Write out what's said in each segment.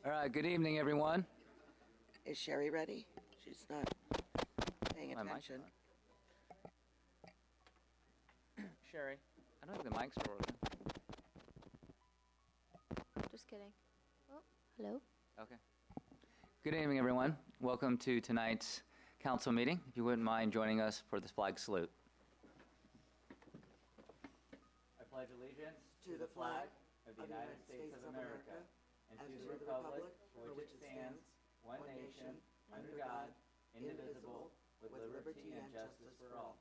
All right, good evening, everyone. Is Sherry ready? She's not paying My mic's attention. on. Sherry, I don't think the mics are working. Just kidding. Oh, hello? Okay. Good evening, everyone. Welcome to tonight's council meeting. If you wouldn't mind joining us for this flag salute. I pledge allegiance To the flag of the United States of America and to the republic for which it stands, one nation, under God, indivisible, with liberty and justice for all.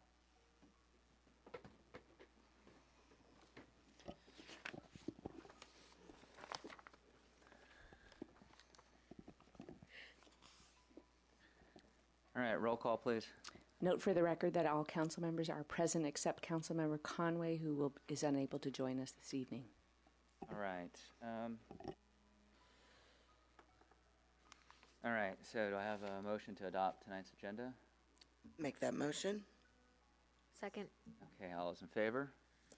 All right, roll call, please. Note for the record that all council members are present except Councilmember Conway, who is unable to join us this evening. All right. All right, so do I have a motion to adopt tonight's agenda? Make that motion. Second. Okay, all those in favor?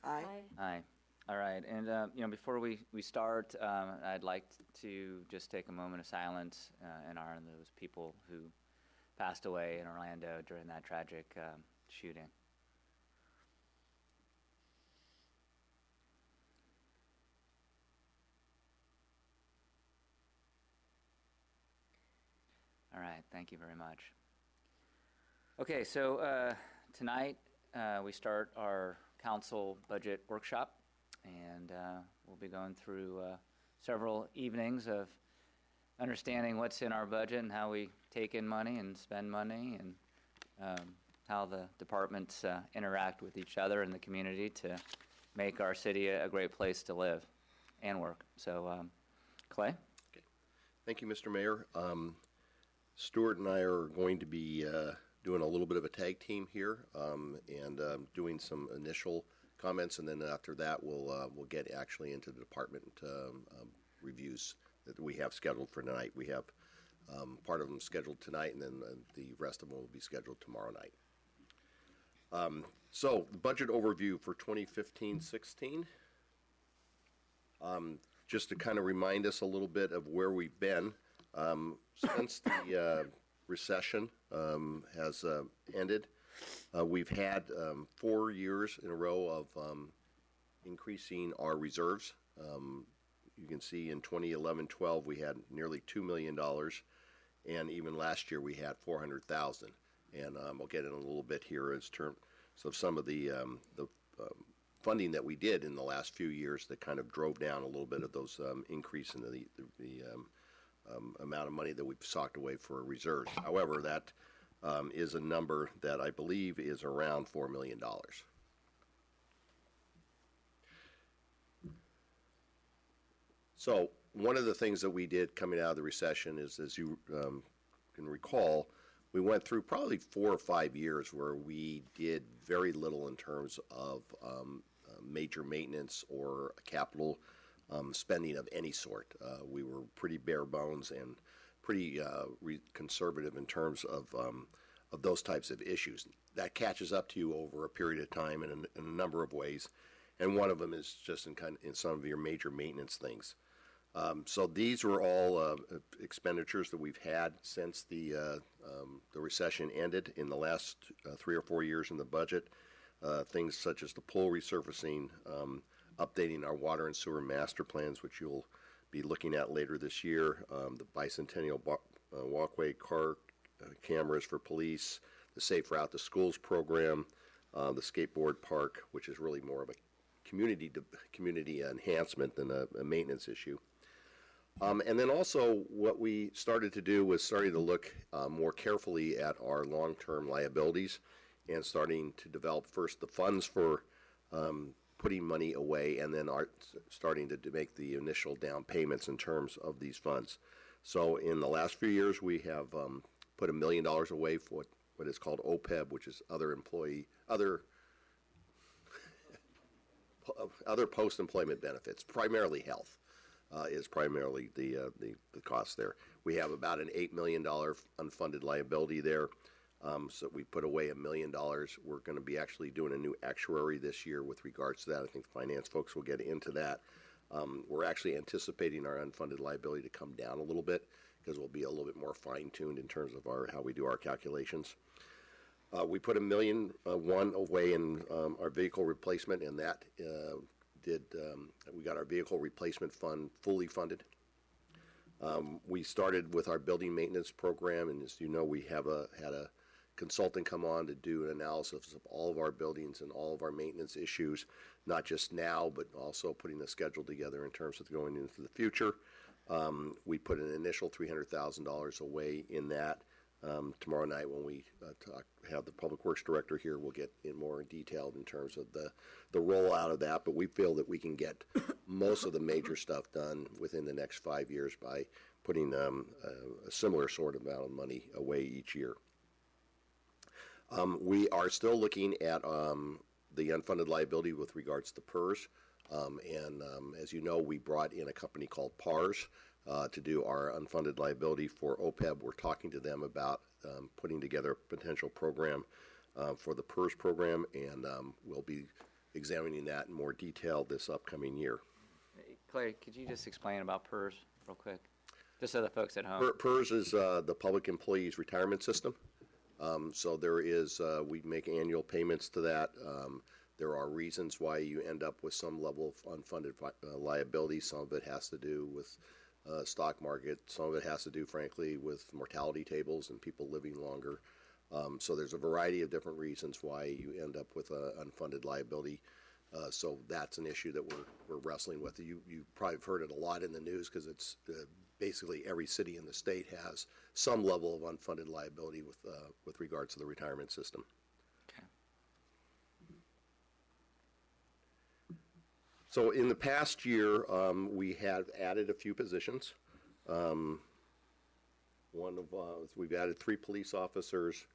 Aye. Aye. All right, and before we start, I'd like to just take a moment of silence in honor of those people who passed away in Orlando during that tragic shooting. All right, thank you very much. Okay, so tonight we start our council budget workshop, and we'll be going through several evenings of understanding what's in our budget and how we take in money and spend money, and how the departments interact with each other in the community to make our city a great place to live and work. So, Clay? Okay. Thank you, Mr. Mayor. Stuart and I are going to be doing a little bit of a tag team here, and doing some initial comments, and then after that we'll get actually into the department reviews that we have scheduled for tonight. We have part of them scheduled tonight, and then the rest of them will be scheduled tomorrow night. So the budget overview for 2015-16. Just to kind of remind us a little bit of where we've been. Since the recession has ended, we've had 4 years in a row of increasing our reserves. You can see in 2011-12 we had nearly $2 million, and even last year we had $400,000. And I'll get in a little bit here as terms of some of the funding that we did in the last few years that kind of drove down a little bit of those increase in the amount of money that we've socked away for reserves. However, that is a number that I believe is around $4 million. So one of the things that we did coming out of the recession is, as you can recall, we went through probably 4 or 5 years where we did very little in terms of major maintenance or capital spending of any sort. We were pretty bare bones and pretty conservative in terms of those types of issues. That catches up to you over a period of time in a number of ways, and one of them is just in some of your major maintenance things. So these were all expenditures that we've had since the recession ended in the last 3 or 4 years in the budget. Things such as the pool resurfacing, updating our water and sewer master plans, which you'll be looking at later this year, the bicentennial walkway car cameras for police, the Safe Route to Schools program, the skateboard park, which is really more of a community enhancement than a maintenance issue. And then also what we started to do was starting to look more carefully at our long-term liabilities and starting to develop first the funds for putting money away, and then starting to make the initial down payments in terms of these funds. So in the last few years, we have put $1 million away for what is called OPEB, which is other post-employment benefits, primarily health. Is primarily the cost there. We have about an $8 million unfunded liability there. So we put away $1 million. We're going to be actually doing a new actuary this year with regards to that. I think the finance folks will get into that. We're actually anticipating our unfunded liability to come down a little bit because we'll be a little bit more fine-tuned in terms of how we do our calculations. We put $1.1 million away in our vehicle replacement, and that we got our vehicle replacement fund fully funded. We started with our building maintenance program, and as you know, we have had a consultant come on to do an analysis of all of our buildings and all of our maintenance issues, not just now, but also putting a schedule together in terms of going into the future. We put an initial $300,000 away in that. Tomorrow night when we have the Public Works Director here, we'll get in more detailed in terms of the rollout of that, but we feel that we can get most of the major stuff done within the next 5 years by putting a similar sort of amount of money away each year. We are still looking at the unfunded liability with regards to PERS, and as you know, we brought in a company called PARS to do our unfunded liability for OPEB. We're talking to them about putting together a potential program for the PERS program, and we'll be examining that in more detail this upcoming year. Clay, could you just explain about PERS real quick? Just so the folks at home. PERS is the Public Employees Retirement System. So there is, we make annual payments to that. There are reasons why you end up with some level of unfunded liability. Some of it has to do with stock market. Some of it has to do, frankly, with mortality tables and people living longer. So there's a variety of different reasons why you end up with unfunded liability. So that's an issue that we're wrestling with. You probably have heard it a lot in the news because it's basically every city in the state has some level of unfunded liability with regards to the retirement system. Okay. So in the past year, we have added a few positions. We've added 3 police officers,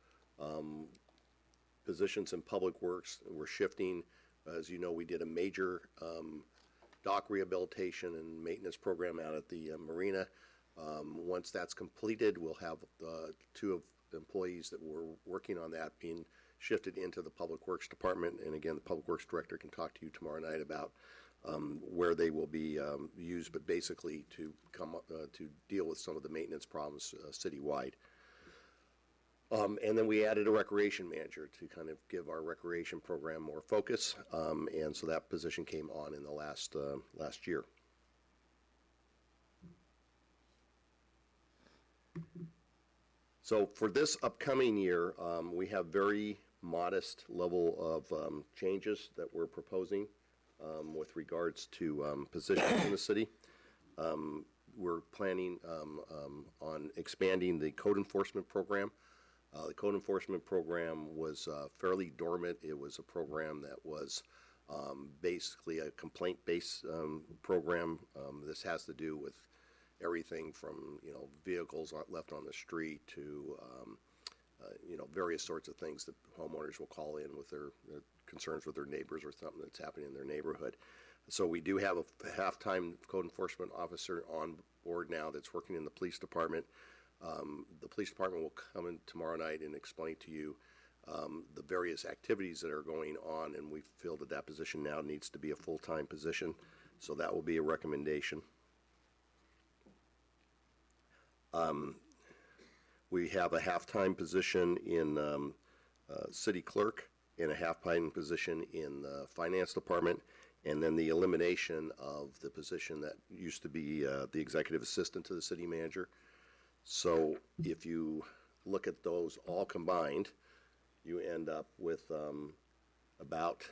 positions in public works. We're shifting. As you know, we did a major dock rehabilitation and maintenance program out at the marina. Once that's completed, we'll have 2 employees that were working on that being shifted into the Public Works Department. And again, the Public Works Director can talk to you tomorrow night about where they will be used, but basically to come up, to deal with some of the maintenance problems citywide. And then we added a recreation manager to kind of give our recreation program more focus, and so that position came on in the last year. So for this upcoming year, we have very modest level of changes that we're proposing with regards to positions in the city. We're planning on expanding the code enforcement program. The code enforcement program was fairly dormant. It was a program that was basically a complaint-based program. This has to do with everything from vehicles left on the street to various sorts of things that homeowners will call in with their concerns with their neighbors or something that's happening in their neighborhood. So we do have a half-time code enforcement officer on board now that's working in the police department. The police department will come in tomorrow night and explain to you the various activities that are going on, and we feel that that position now needs to be a full-time position, so that will be a recommendation. We have a half-time position in city clerk and a half-time position in the finance department, and then the elimination of the position that used to be the executive assistant to the city manager. So if you look at those all combined, you end up with about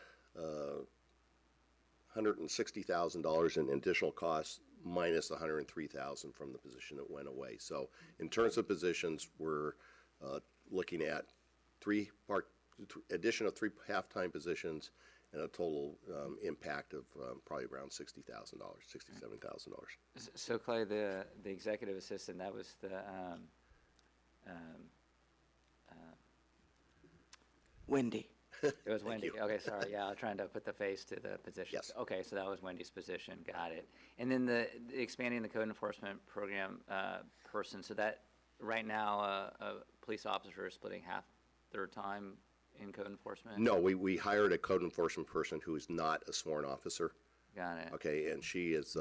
$160,000 in additional costs minus $103,000 from the position that went away. So in terms of positions, we're looking at addition of 3 half-time positions and a total impact of probably around $60,000, $67,000. So Clay, the executive assistant, that was the Wendy. it was Wendy. Okay, sorry. Yeah, I was trying to put the face to the position. Yes. Okay, so that was Wendy's position. Got it. And then the expanding the code enforcement program person. So that right now a police officer is splitting half their time in code enforcement? No, we hired a code enforcement person who is not a sworn officer. Got it. Okay, and she is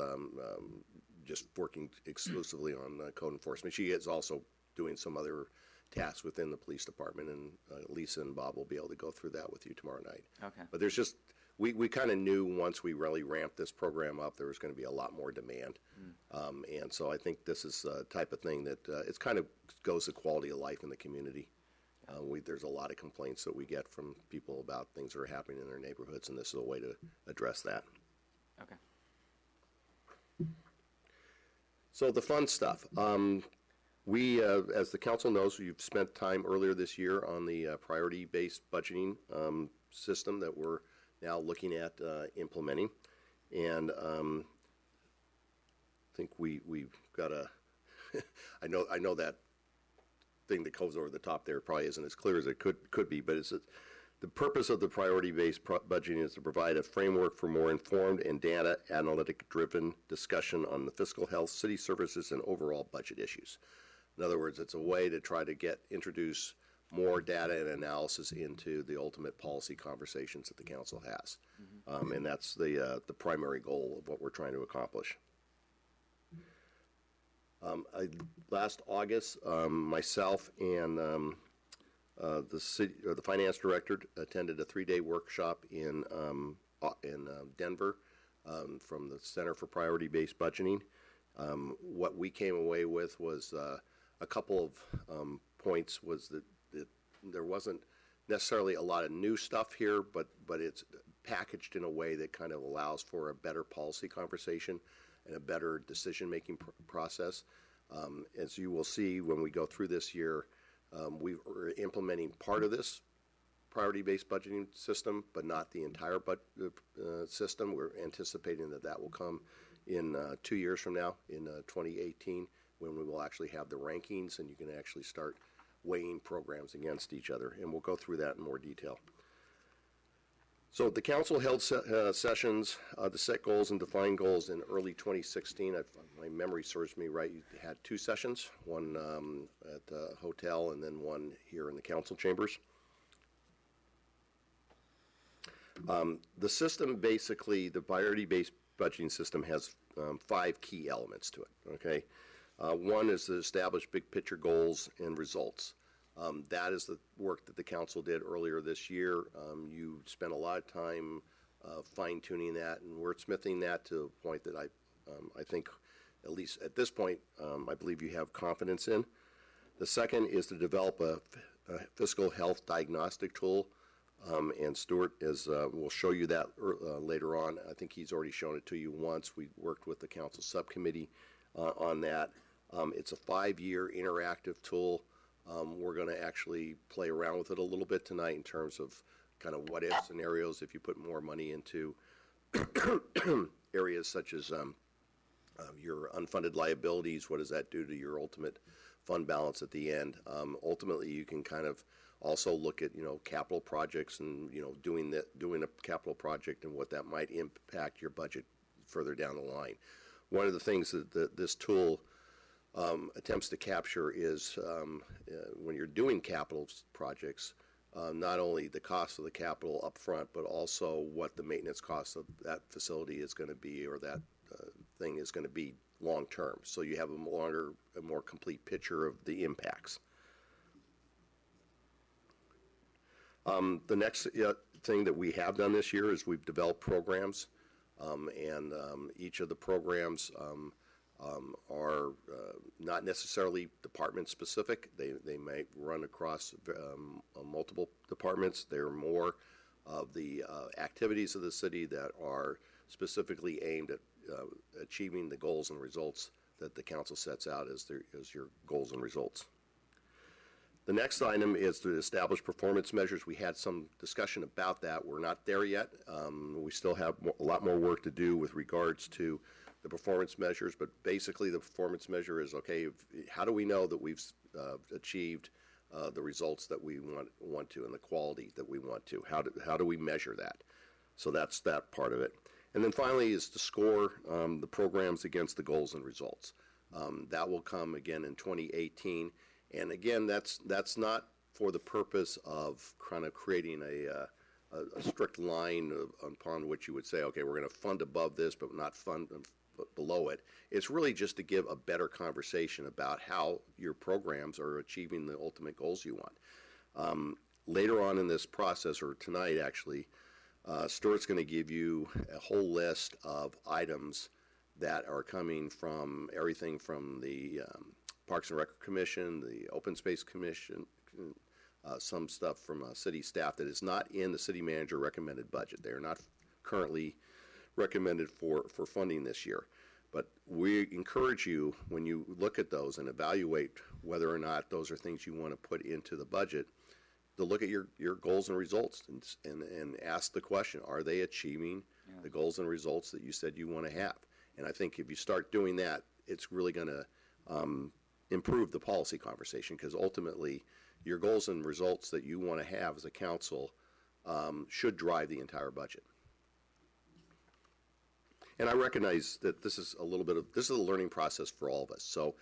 just working exclusively on code enforcement. She is also doing some other tasks within the police department, and Lisa and Bob will be able to go through that with you tomorrow night. Okay. But there's just, we kind of knew once we really ramped this program up, there was going to be a lot more demand. And so I think this is a type of thing that it's kind of goes to quality of life in the community. There's a lot of complaints that we get from people about things that are happening in their neighborhoods, and this is a way to address that. Okay. So the fun stuff. We, as the council knows, we've spent time earlier this year on the priority-based budgeting system that we're now looking at implementing. And I think we've got a, I know that thing that goes over the top there probably isn't as clear as it could be, but the purpose of the priority-based budgeting is to provide a framework for more informed and data analytic-driven discussion on the fiscal health, city services, and overall budget issues. In other words, it's a way to try to introduce more data and analysis into the ultimate policy conversations that the council has. And that's the primary goal of what we're trying to accomplish. Last August, myself and the finance director attended a 3-day workshop in Denver from the Center for Priority-Based Budgeting. What we came away with was a couple of points. Was that there wasn't necessarily a lot of new stuff here, but it's packaged in a way that kind of allows for a better policy conversation and a better decision-making process. As you will see when we go through this year, we're implementing part of this priority-based budgeting system, but not the entire system. We're anticipating that will come in 2 years from now, in 2018, when we will actually have the rankings and you can actually start weighing programs against each other. And we'll go through that in more detail. So the council held sessions to set goals and define goals in early 2016. My memory serves me right. You had 2 sessions, one at the hotel and then one here in the council chambers. The system basically, the priority-based budgeting system has 5 key elements to it, okay? One is to establish big picture goals and results. That is the work that the council did earlier this year. You spent a lot of time fine-tuning that and wordsmithing that to a point that I think, at least at this point, I believe you have confidence in. The second is to develop a fiscal health diagnostic tool, and Stuart will show you that later on. I think he's already shown it to you once. We worked with the council subcommittee on that. It's a 5-year interactive tool. We're going to actually play around with it a little bit tonight in terms of kind of what-if scenarios if you put more money into areas such as your unfunded liabilities. What does that do to your ultimate fund balance at the end? Ultimately, you can kind of also look at, capital projects and, doing a capital project and what that might impact your budget further down the line. One of the things that this tool attempts to capture is when you're doing capital projects, not only the cost of the capital up front, but also what the maintenance cost of that facility is going to be, or that thing is going to be long term. So you have a more complete picture of the impacts. The next thing that we have done this year is we've developed programs, and each of the programs are not necessarily department specific. They may run across multiple departments. They're more of the activities of the city that are specifically aimed at achieving the goals and results that the council sets out as your goals and results. The next item is to establish performance measures. We had some discussion about that. We're not there yet. We still have a lot more work to do with regards to the performance measures, but basically the performance measure is, okay, how do we know that we've achieved the results that we want to and the quality that we want to? How do we measure that? So that's that part of it. And then finally is to score the programs against the goals and results. That will come again in 2018. And again, that's not for the purpose of kind of creating a strict line upon which you would say, okay, we're going to fund above this, but not fund below it. It's really just to give a better conversation about how your programs are achieving the ultimate goals you want. Later on in this process, or tonight actually, Stuart's going to give you a whole list of items that are coming from everything from the Parks and Rec Commission, the Open Space Commission, some stuff from city staff that is not in the city manager recommended budget. They are not currently recommended for funding this year. But we encourage you, when you look at those and evaluate whether or not those are things you want to put into the budget, to look at your goals and results and ask the question, are they achieving the goals and results that you said you want to have? And I think if you start doing that, it's really going to improve the policy conversation, because ultimately your goals and results that you want to have as a council should drive the entire budget. And I recognize that this is a learning process for all of us. So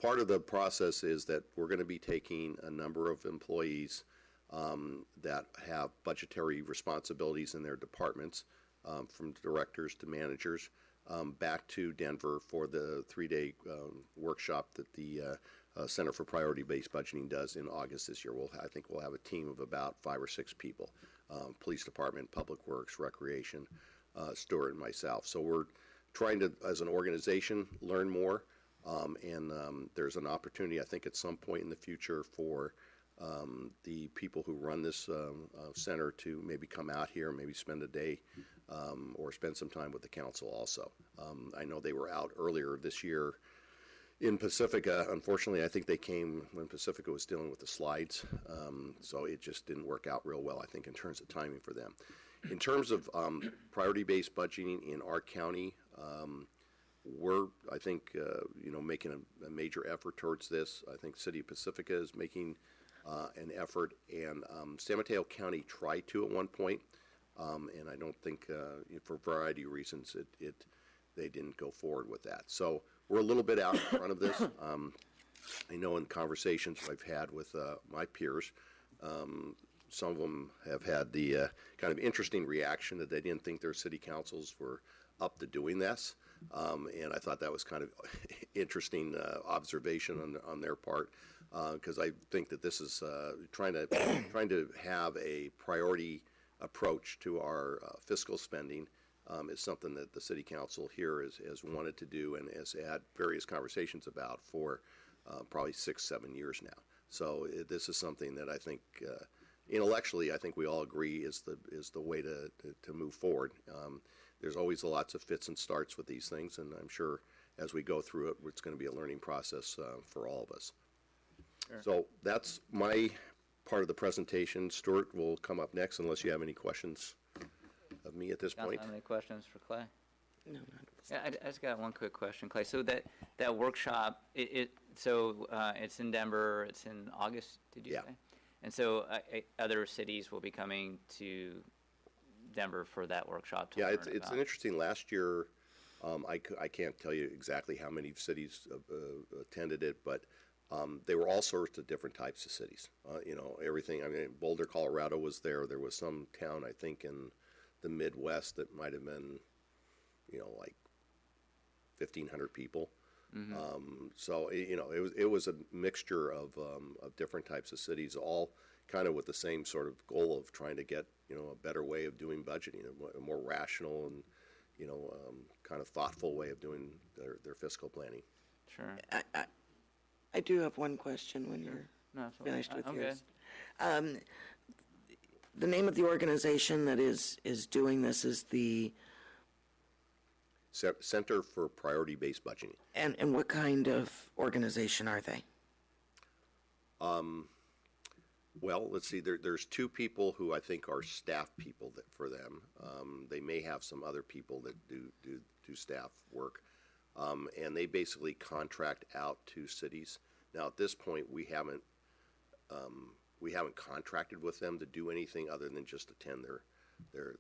part of the process is that we're going to be taking a number of employees that have budgetary responsibilities in their departments, from directors to managers, back to Denver for the 3-day workshop that the Center for Priority-Based Budgeting does in August this year. I think we'll have a team of about 5 or 6 people, police department, public works, recreation, Stuart and myself. So we're trying to, as an organization, learn more, and there's an opportunity, I think, at some point in the future for the people who run this center to maybe come out here and maybe spend a day or spend some time with the council also. I know they were out earlier this year in Pacifica. Unfortunately, I think they came when Pacifica was dealing with the slides, so it just didn't work out real well, I think, in terms of timing for them. In terms of priority-based budgeting in our county, we're, I think, making a major effort towards this. I think City of Pacifica is making an effort, and San Mateo County tried to at one point, and I don't think, for a variety of reasons, they didn't go forward with that. So we're a little bit out in front of this. I know in conversations I've had with my peers, some of them have had the kind of interesting reaction that they didn't think their city councils were up to doing this, and I thought that was kind of interesting observation on their part, because I think that this is trying to have a priority approach to our fiscal spending is something that the city council here has wanted to do and has had various conversations about for probably 6-7 years now. So this is something that I think intellectually, I think we all agree is the way to move forward. There's always lots of fits and starts with these things, and I'm sure as we go through it, it's going to be a learning process for all of us. Sure. So that's my part of the presentation. Stuart will come up next, unless you have any questions of me at this point. Have any questions for Clay? No, not at this Yeah, I just got one quick question, Clay. So that workshop, it's in Denver. It's in August. Did you say? And so other cities will be coming to Denver for that workshop. To learn it's an interesting. Last year, I can't tell you exactly how many cities attended it, but they were all sorts of different types of cities. Everything. I mean, Boulder, Colorado was there. There was some town, I think, in the Midwest that might have been, like 1,500 people. Mm-hmm. So it was a mixture of different types of cities, all kind of with the same sort of goal of trying to get a better way of doing budgeting, a more rational and kind of thoughtful way of doing their fiscal planning. Sure. I do have one question when you're finished with yours. Good. The name of the organization that is doing this is the Center for Priority-Based Budgeting. And what kind of organization are they? Well, let's see. There's 2 people who I think are staff people for them. They may have some other people that do staff work, and they basically contract out to cities. Now, at this point, we haven't contracted with them to do anything other than just attend their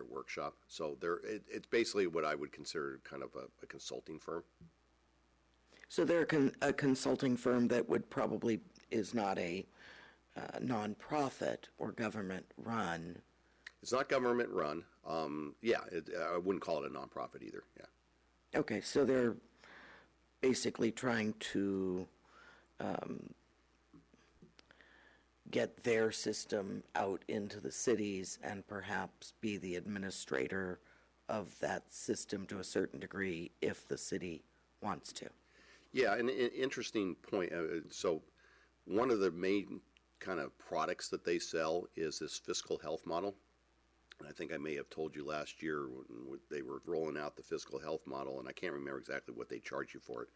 workshop. So it's basically what I would consider kind of a consulting firm. So they're a consulting firm that would probably is not a nonprofit or government run. It's not government run. I wouldn't call it a nonprofit either. Yeah. Okay, so they're basically trying to get their system out into the cities and perhaps be the administrator of that system to a certain degree if the city wants to. Yeah, and an interesting point. So one of the main kind of products that they sell is this fiscal health model. And I think I may have told you last year when they were rolling out the fiscal health model, and I can't remember exactly what they charge you for it.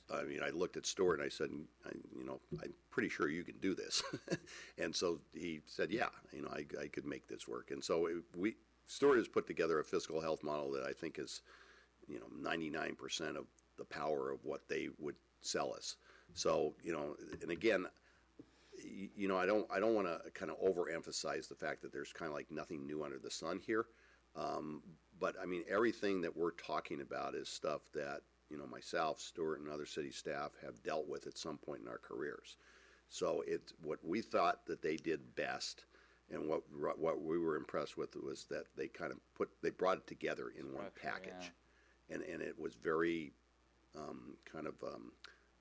I mean, I looked at Stuart and I said, I'm pretty sure you can do this. And so he said, yeah, I could make this work. And so Stuart has put together a fiscal health model that I think is, 99% of the power of what they would sell us. So, and again, I don't want to kind of overemphasize the fact that there's kind of like nothing new under the sun here. But I mean, everything that we're talking about is stuff that, myself, Stuart, and other city staff have dealt with at some point in our careers. So it's what we thought that they did best, and what we were impressed with was that they kind of brought it together in one package, and it was very kind of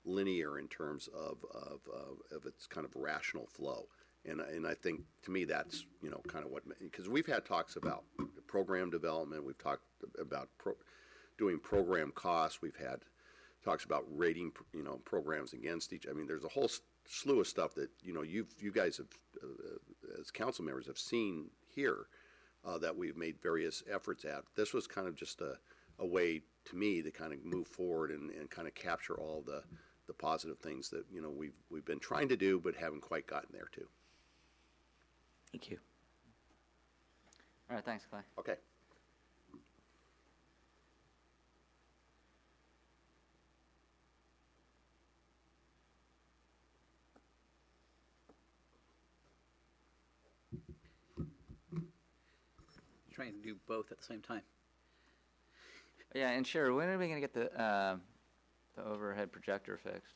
linear in terms of its kind of rational flow. And I think, to me, that's, kind of what, because we've had talks about program development, we've talked about doing program costs, we've had talks about rating, programs against each. I mean, there's a whole slew of stuff that, you guys have, as council members, have seen here that we've made various efforts at. This was kind of just a way, to me, to kind of move forward and kind of capture all the positive things that, we've been trying to do but haven't quite gotten there to. Thank you. All right, thanks, Clay. Okay. Trying to do both at the same time. Yeah, and Sherry, when are we going to get the overhead projector fixed?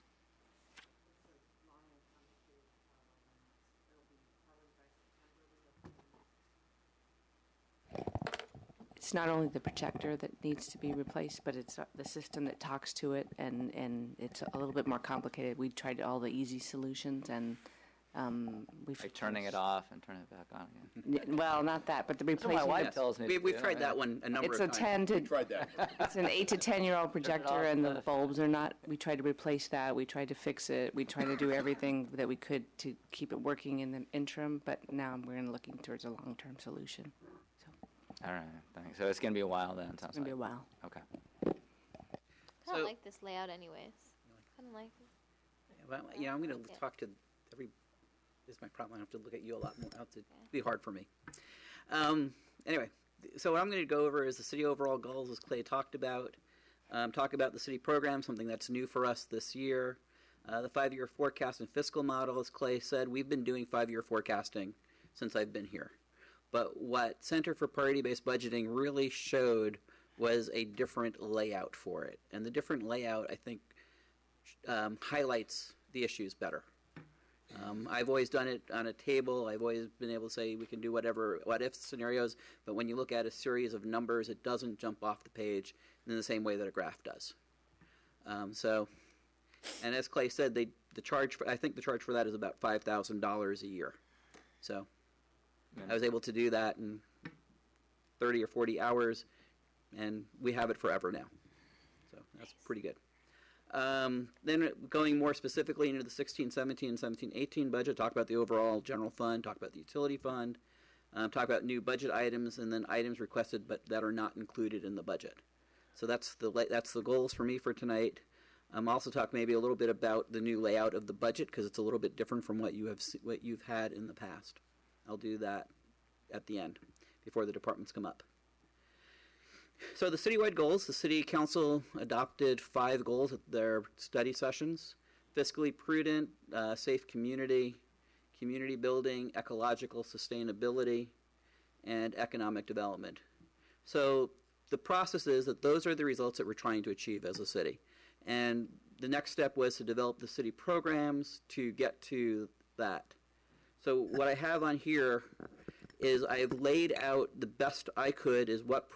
It's not only the projector that needs to be replaced, but it's the system that talks to it, and it's a little bit more complicated. We tried all the easy solutions, and we've Like turning it off and turning it back on again? Well, not that, but the That's what my replacement. wife tells me. We've tried that one a number It's of a times. 10 to Tried that. It's an 8 to 10-year-old projector, off, and let the it- bulbs are not. We tried to replace that. We tried to fix it. We tried to do everything that we could to keep it working in the interim. But now we're looking towards a long-term solution. So All right, thanks. So it's going to be a while then, sounds it's gonna be a like. while. Okay. I don't So- like this layout anyways. Kind of like it. Well, I'm going to Yeah. talk to every. This is my problem. I have to look at you a lot more. It'll be hard for me. Anyway, so what I'm going to go over is the city overall goals, as Clay talked about. Talk about the city program, something that's new for us this year. The 5-year forecast and fiscal model, as Clay said, we've been doing 5-year forecasting since I've been here. But what Center for Priority-Based Budgeting really showed was a different layout for it. And the different layout, I think, highlights the issues better. I've always done it on a table. I've always been able to say we can do whatever, what-if scenarios, but when you look at a series of numbers, it doesn't jump off the page in the same way that a graph does. And as Clay said, I think the charge for that is about $5,000 a year. So I was able to do that in 30 or 40 hours, and we have it forever now. So that's pretty good. Then going more specifically into the 16-17 and 17-18 budget, talk about the overall general fund, talk about the utility fund, talk about new budget items, and then items requested but that are not included in the budget. So that's the goals for me for tonight. Also talk maybe a little bit about the new layout of the budget because it's a little bit different from what you've had in the past. I'll do that at the end before the departments come up. So the citywide goals, the city council adopted 5 goals at their study sessions: fiscally prudent, safe community, community building, ecological sustainability, and economic development. So the process is that those are the results that we're trying to achieve as a city. And the next step was to develop the city programs to get to that. So what I have on here is I've laid out the best I could is what,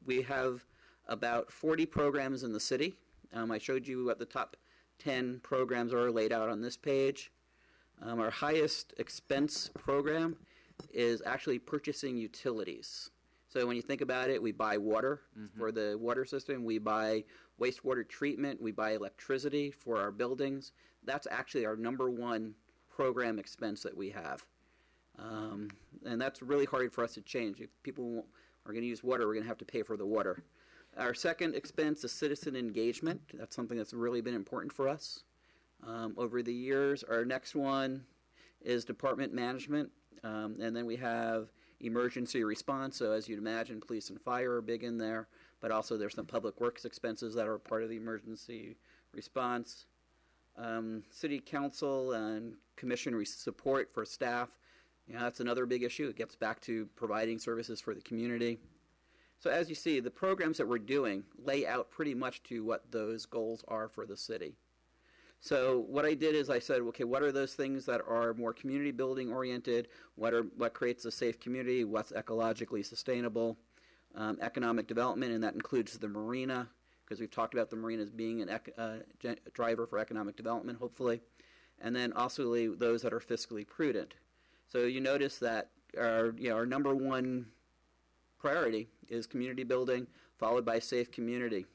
we have about 40 programs in the city. I showed you what the top 10 programs are laid out on this page. Our highest expense program is actually purchasing utilities. So when you think about it, we buy water for the water system, we buy wastewater treatment, we buy electricity for our buildings. That's actually our number one program expense that we have. And that's really hard for us to change. If people are going to use water, we're going to have to pay for the water. Our second expense is citizen engagement. That's something that's really been important for us over the years. Our next one is department management. And then we have emergency response. So as you'd imagine, police and fire are big in there. But also there's some public works expenses that are part of the emergency response. City council and commission support for staff. That's another big issue. It gets back to providing services for the community. So as you see, the programs that we're doing lay out pretty much to what those goals are for the city. So what I did is I said, okay, what are those things that are more community building oriented? What creates a safe community? What's ecologically sustainable? Economic development, and that includes the marina, because we've talked about the marina as being a driver for economic development, hopefully. And then also those that are fiscally prudent. So you notice that our number one priority is community building, followed by safe community.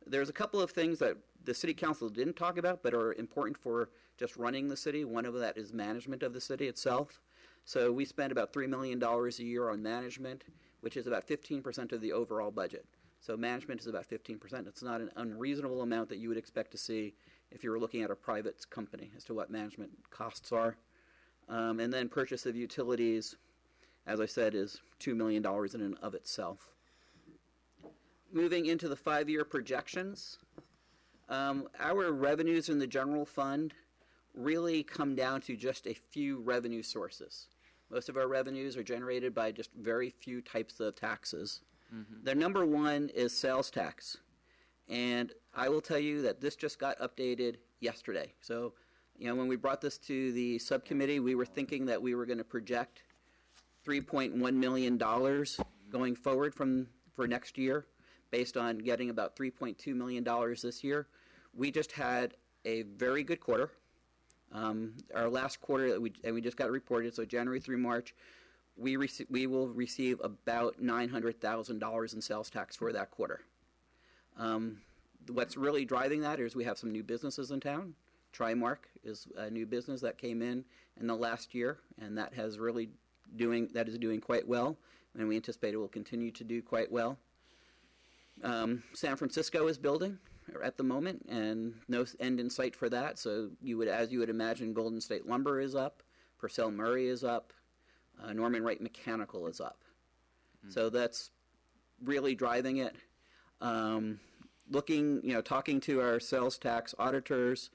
There's a couple of things that the city council didn't talk about but are important for just running the city. One of that is management of the city itself. So we spend about $3 million a year on management, which is about 15% of the overall budget. So management is about 15%. It's not an unreasonable amount that you would expect to see if you were looking at a private company as to what management costs are. And then purchase of utilities, as I said, is $2 million in and of itself. Moving into the 5-year projections, our revenues in the general fund really come down to just a few revenue sources. Most of our revenues are generated by just very few types of taxes. The number one is sales tax. And I will tell you that this just got updated yesterday. So, when we brought this to the subcommittee, we were thinking that we were going to project $3.1 million going forward for next year, based on getting about $3.2 million this year. We just had a very good quarter. Our last quarter, we just got reported, so January through March, we will receive about $900,000 in sales tax for that quarter. What's really driving that is we have some new businesses in town. Trimark is a new business that came in the last year, and that is doing quite well, and we anticipate it will continue to do quite well. San Francisco is building at the moment, and no end in sight for that. So as you would imagine, Golden State Lumber is up, Purcell Murray is up, Norman Wright Mechanical is up. So that's really driving it. Talking to our sales tax auditors,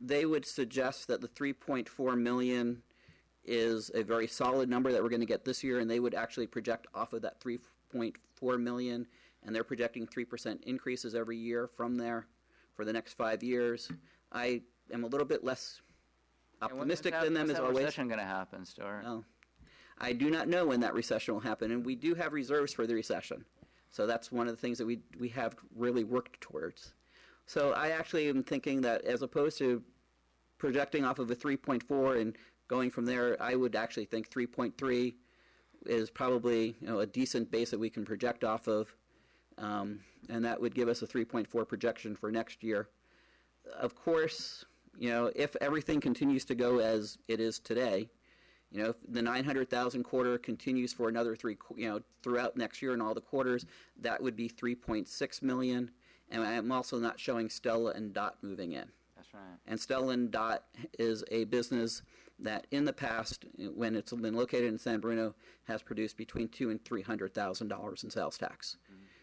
they would suggest that the $3.4 million is a very solid number that we're going to get this year, and they would actually project off of that $3.4 million, and they're projecting 3% increases every year from there for the next 5 years. I am a little bit less optimistic than them, as always. When's that recession going to happen, Stuart? Well, I do not know when that recession will happen, and we do have reserves for the recession. So that's one of the things that we have really worked towards. So I actually am thinking that as opposed to projecting off of a 3.4 and going from there, I would actually think 3.3 is probably a decent base that we can project off of, and that would give us a 3.4 projection for next year. Of course, if everything continues to go as it is today, if the 900,000 quarter continues for another throughout next year and all the quarters, that would be 3.6 million. And I'm also not showing Stella and Dot moving in. That's right. And Stella and Dot is a business that in the past, when it's been located in San Bruno, has produced between $200,000 and $300,000 in sales tax.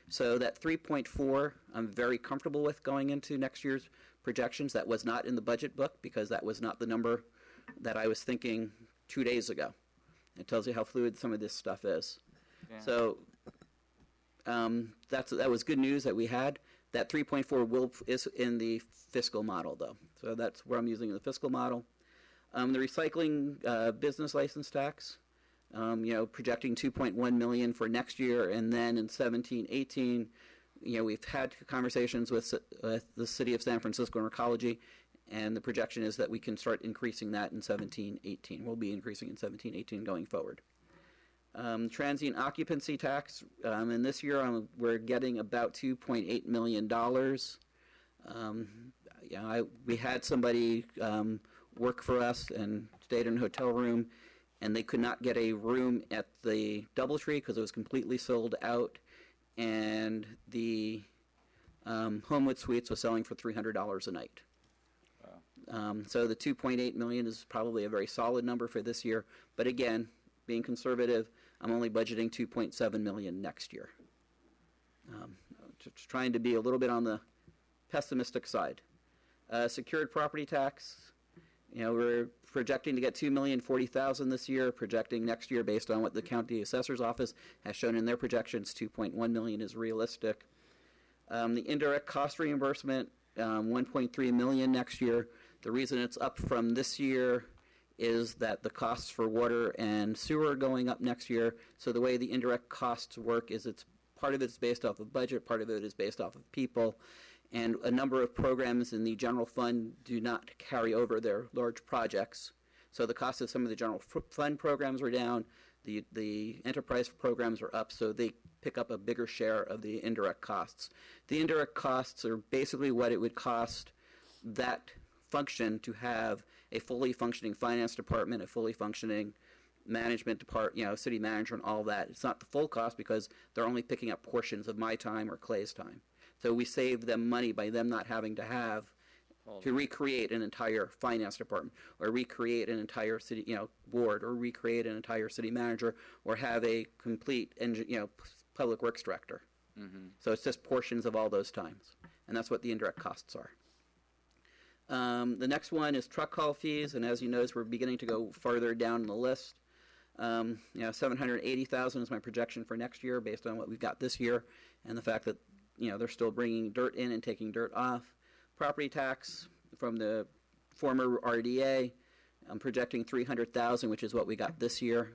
So that 3.4, I'm very comfortable with going into next year's projections. That was not in the budget book because that was not the number that I was thinking 2 days ago. It tells you how fluid some of this stuff is. Yeah. So that was good news that we had. That 3.4 is in the fiscal model, though. So that's where I'm using the fiscal model. The recycling business license tax, projecting 2.1 million for next year, and then in 17-18, we've had conversations with the city of San Francisco and Ecology, and the projection is that we can start increasing that in 17-18. We'll be increasing in 17-18 going forward. Transient occupancy tax, and this year we're getting about $2.8 million. We had somebody work for us and stayed in a hotel room, and they could not get a room at the DoubleTree because it was completely sold out, and the Homewood Suites was selling for $300 a night. Wow. So the 2.8 million is probably a very solid number for this year, but again, being conservative, I'm only budgeting 2.7 million next year. Just trying to be a little bit on the pessimistic side. Secured property tax, we're projecting to get $2,040,000 this year, projecting next year based on what the county assessor's office has shown in their projections, 2.1 million is realistic. The indirect cost reimbursement, 1.3 million next year. The reason it's up from this year is that the costs for water and sewer are going up next year. So the way the indirect costs work is part of it's based off of budget, part of it is based off of people. And a number of programs in the general fund do not carry over their large projects. So the cost of some of the general fund programs are down, the enterprise programs are up, so they pick up a bigger share of the indirect costs. The indirect costs are basically what it would cost that function to have a fully functioning finance department, a fully functioning management department, city manager and all that. It's not the full cost because they're only picking up portions of my time or Clay's time. So we save them money by them not having to have to recreate an entire finance department or recreate an entire city, board or recreate an entire city manager or have a complete, public works director. Mm-hmm. So it's just portions of all those times. And that's what the indirect costs are. The next one is truck call fees. And as you notice, we're beginning to go farther down the list. 780,000 is my projection for next year based on what we've got this year and the fact that they're still bringing dirt in and taking dirt off. Property tax from the former RDA, I'm projecting 300,000, which is what we got this year.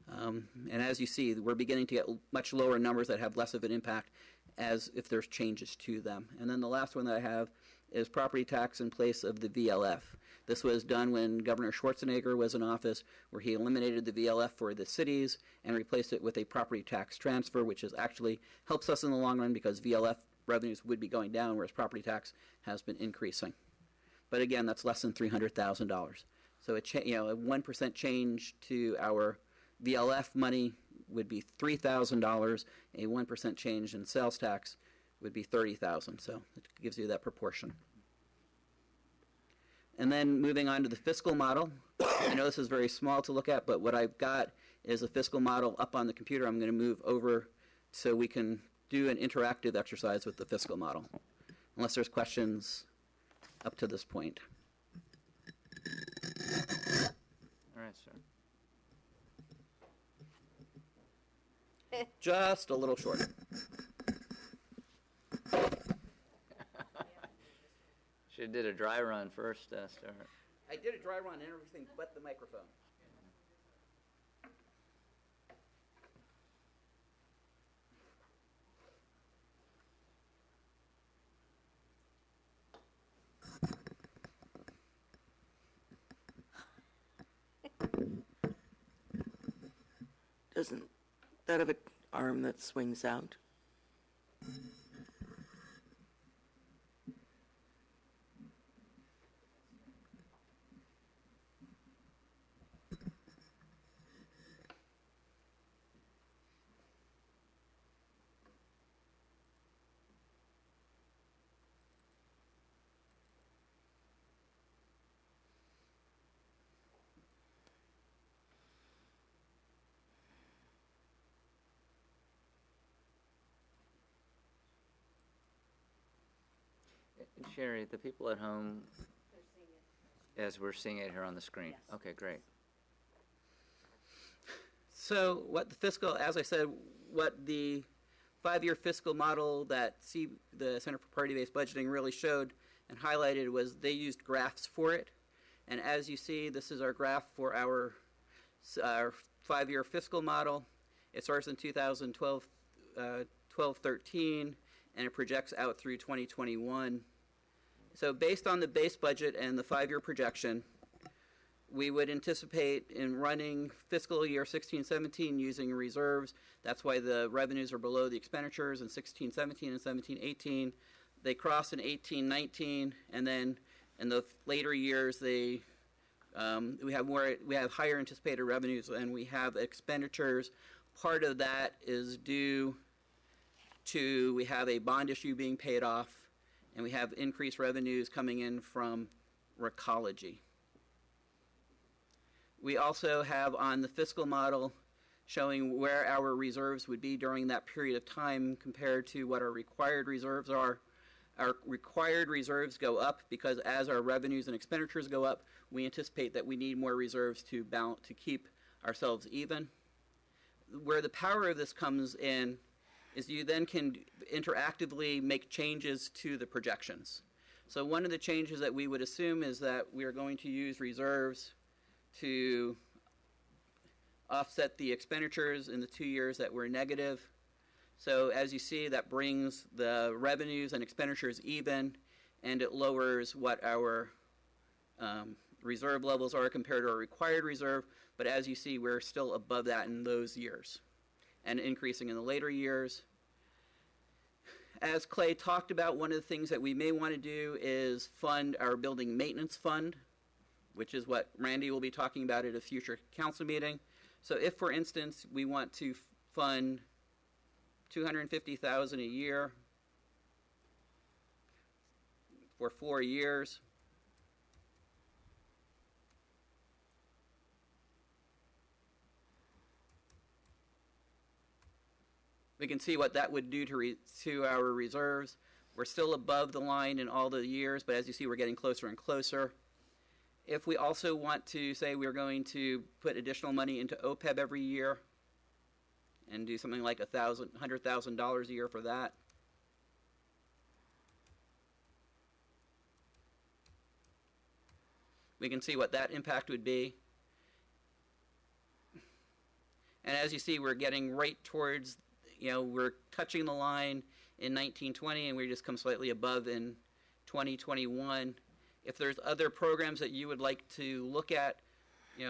And as you see, we're beginning to get much lower numbers that have less of an impact as if there's changes to them. And then the last one that I have is property tax in place of the VLF. This was done when Governor Schwarzenegger was in office, where he eliminated the VLF for the cities and replaced it with a property tax transfer, which is actually helps us in the long run because VLF revenues would be going down, whereas property tax has been increasing. But again, that's less than $300,000. So a 1% change to our VLF money would be $3,000. A 1% change in sales tax would be $30,000. So it gives you that proportion. And then moving on to the fiscal model. I know this is very small to look at, but what I've got is a fiscal model up on the computer. I'm going to move over so we can do an interactive exercise with the fiscal model, unless there's questions up to this point. All right, sir. Just a little short. Should have did a dry run first, Stuart. I did a dry run and everything but the microphone. Doesn't that have an arm that swings out? Sherry, the people at home, as we're seeing it here on the screen. Yes. Okay, great. So what the fiscal, as I said, what the 5-year fiscal model that the Center for Priority-Based Budgeting really showed and highlighted was they used graphs for it. And as you see, this is our graph for our 5-year fiscal model. It starts in 2012, 13, and it projects out through 2021. So based on the base budget and the 5-year projection, we would anticipate in running fiscal year 16-17 using reserves. That's why the revenues are below the expenditures in 16-17 and 17-18. They cross in 18-19, and then in the later years, we have higher anticipated revenues and we have expenditures. Part of that is due to we have a bond issue being paid off, and we have increased revenues coming in from recology. We also have on the fiscal model showing where our reserves would be during that period of time compared to what our required reserves are. Our required reserves go up because as our revenues and expenditures go up, we anticipate that we need more reserves to balance, to keep ourselves even. Where the power of this comes in is you then can interactively make changes to the projections. So one of the changes that we would assume is that we are going to use reserves to offset the expenditures in the 2 years that were negative. So as you see, that brings the revenues and expenditures even, and it lowers what our reserve levels are compared to our required reserve. But as you see, we're still above that in those years and increasing in the later years. As Clay talked about, one of the things that we may want to do is fund our building maintenance fund, which is what Randy will be talking about at a future council meeting. So if, for instance, we want to fund $250,000 a year for 4 years, we can see what that would do to our reserves. We're still above the line in all the years, but as you see, we're getting closer and closer. If we also want to say we're going to put additional money into OPEB every year and do something like $100,000 a year for that, we can see what that impact would be. And as you see, we're getting right towards, we're touching the line in 1920, and we just come slightly above in 2021. If there's other programs that you would like to look at,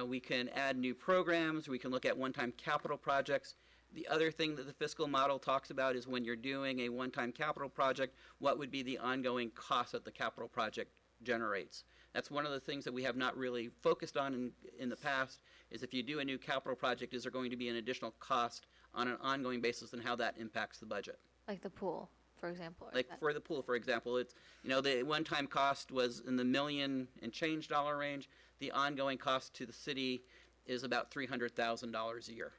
we can add new programs. We can look at one-time capital projects. The other thing that the fiscal model talks about is when you're doing a one-time capital project, what would be the ongoing cost that the capital project generates. That's one of the things that we have not really focused on in the past, is if you do a new capital project, is there going to be an additional cost on an ongoing basis and how that impacts the budget. Like the pool, for example. Like for the pool, for example, it's, the one-time cost was in the $1 million and change dollar range. The ongoing cost to the city is about $300,000 a year.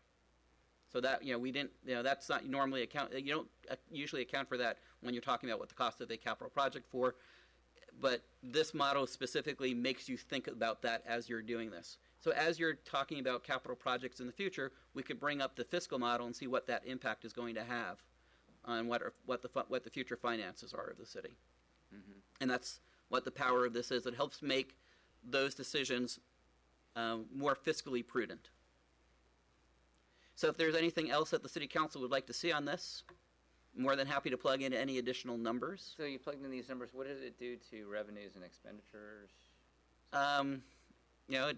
So that, we didn't, that's not normally you don't usually account for that when you're talking about what the cost of a capital project for. But this model specifically makes you think about that as you're doing this. So as you're talking about capital projects in the future, we could bring up the fiscal model and see what that impact is going to have on what the future finances are of the city. Mm-hmm. And that's what the power of this is. It helps make those decisions more fiscally prudent. So if there's anything else that the City Council would like to see on this, more than happy to plug in any additional numbers. So you plugged in these numbers. What does it do to revenues and expenditures? It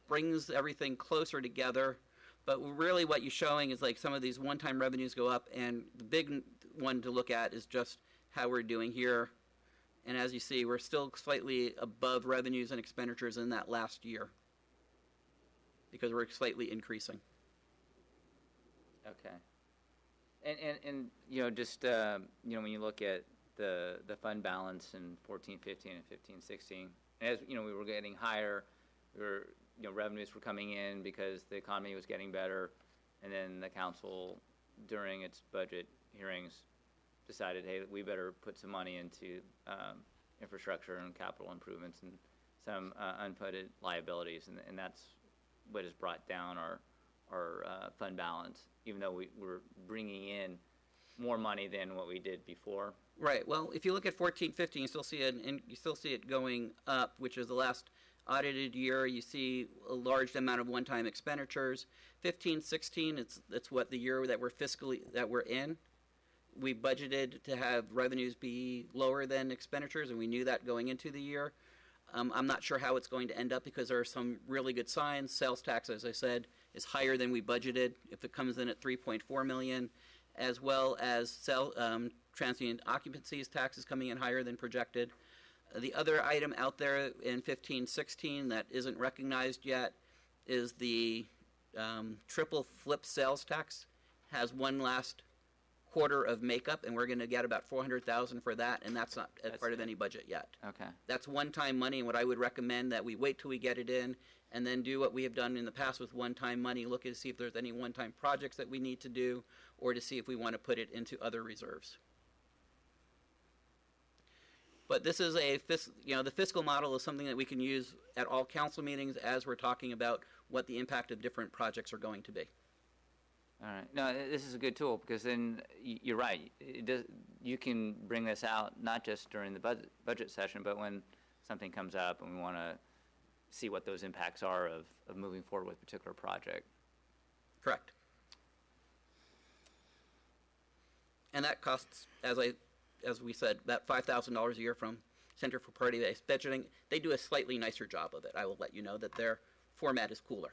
brings everything closer together. But really what you're showing is like some of these one-time revenues go up, and the big one to look at is just how we're doing here. And as you see, we're still slightly above revenues and expenditures in that last year because we're slightly increasing. Okay. And just when you look at the fund balance in 14, 15, and 15, 16, as we were getting higher, revenues were coming in because the economy was getting better, and then the council, during its budget hearings, decided, hey, we better put some money into infrastructure and capital improvements and some unfunded liabilities, and that's what has brought down our fund balance, even though we're bringing in more money than what we did before. Right. Well, if you look at 14, 15, you still see it going up, which is the last audited year, you see a large amount of one-time expenditures. 15, 16, it's what the year that we're in. We budgeted to have revenues be lower than expenditures, and we knew that going into the year. I'm not sure how it's going to end up because there are some really good signs. Sales tax, as I said, is higher than we budgeted. If it comes in at 3.4 million, as well as transient occupancies tax is coming in higher than projected. The other item out there in 15-16 that isn't recognized yet is the triple flip sales tax. Has one last quarter of makeup, and we're going to get about $400,000 for that, and that's not part of any budget yet. Okay. That's one-time money, and what I would recommend that we wait till we get it in, and then do what we have done in the past with one-time money, look to see if there's any one-time projects that we need to do, or to see if we want to put it into other reserves. But this is the fiscal model is something that we can use at all council meetings as we're talking about what the impact of different projects are going to be. All right. No, this is a good tool because then you're right. You can bring this out not just during the budget session, but when something comes up and we want to see what those impacts are of moving forward with a particular project. Correct. And that costs, as we said, about $5,000 a year from Center for Party-Based Budgeting. They do a slightly nicer job of it. I will let you know that their format is cooler,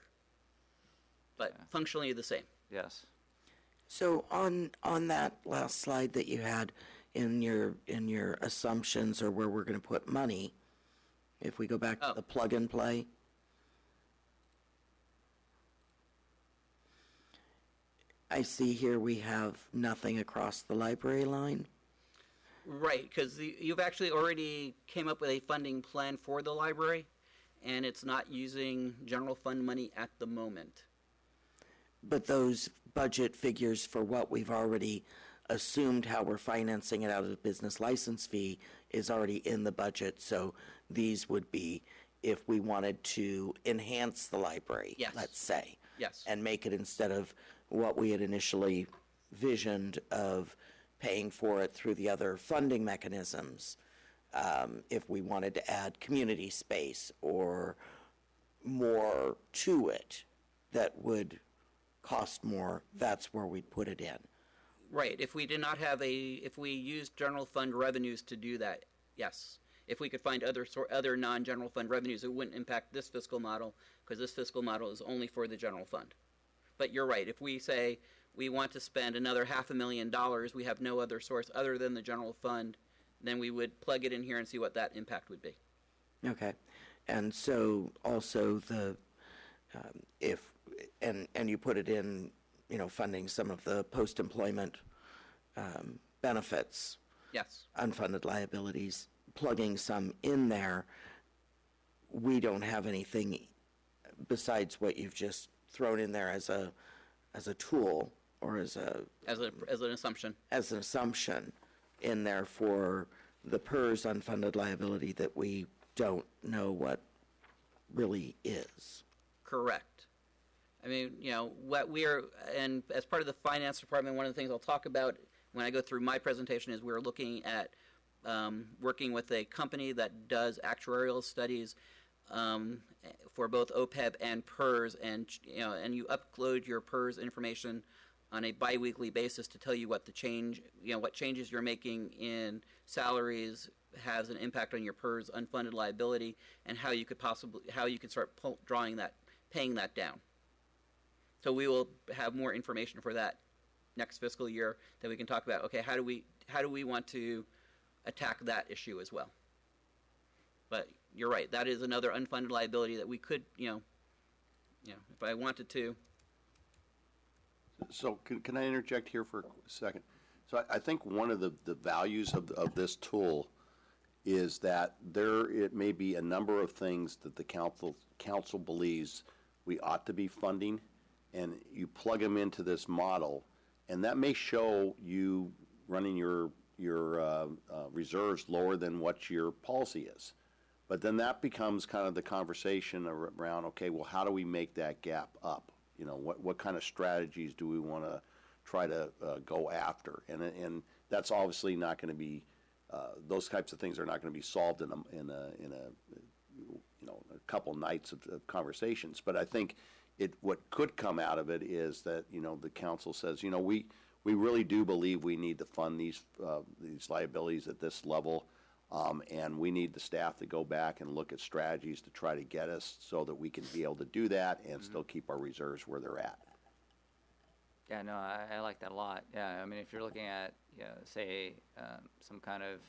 but functionally the same. Yes. So on that last slide that you had in your assumptions or where we're going to put money, if we go back to the plug and play, I see here we have nothing across the library line. Right, because you've actually already came up with a funding plan for the library, and it's not using general fund money at the moment. But those budget figures for what we've already assumed how we're financing it out of the business license fee is already in the budget. So these would be if we wanted to enhance the library, Yes. let's say, Yes. and make it instead of what we had initially visioned of paying for it through the other funding mechanisms. If we wanted to add community space or more to it that would cost more, that's where we'd put it in. Right, if we did not have if we used general fund revenues to do that, yes. If we could find other non-general fund revenues, it wouldn't impact this fiscal model, because this fiscal model is only for the general fund. But you're right, if we say we want to spend another $500,000, we have no other source other than the general fund, then we would plug it in here and see what that impact would be. Okay. And so also and you put it in, funding some of the post-employment benefits, Yes. unfunded liabilities, plugging some in there. We don't have anything besides what you've just thrown in there as a tool or as an assumption. As an assumption in there for the PERS unfunded liability that we don't know what really is. Correct. I mean, what and as part of the finance department, one of the things I'll talk about when I go through my presentation is we're looking at working with a company that does actuarial studies for both OPEB and PERS, and you upload your PERS information on a biweekly basis to tell you what what changes you're making in salaries has an impact on your PERS unfunded liability, and how you could start paying that down. So we will have more information for that next fiscal year that we can talk about. Okay, how do we want to attack that issue as well? But you're right, that is another unfunded liability that we could, if I wanted to. So can I interject here for a second? So I think one of the values of this tool is that it may be a number of things that the council believes we ought to be funding, and you plug them into this model, and that may show you running your reserves lower than what your policy is. But then that becomes kind of the conversation around, okay, well, how do we make that gap up? What kind of strategies do we want to try to go after? And that's obviously not going to be those types of things are not going to be solved in a couple nights of conversations. But I think what could come out of it is that, the council says, we really do believe we need to fund these liabilities at this level. And we need the staff to go back and look at strategies to try to get us so that we can be able to do that and still keep our reserves where they're at. Yeah, no, I like that a lot. Yeah, I mean, if you're looking at, say, some kind of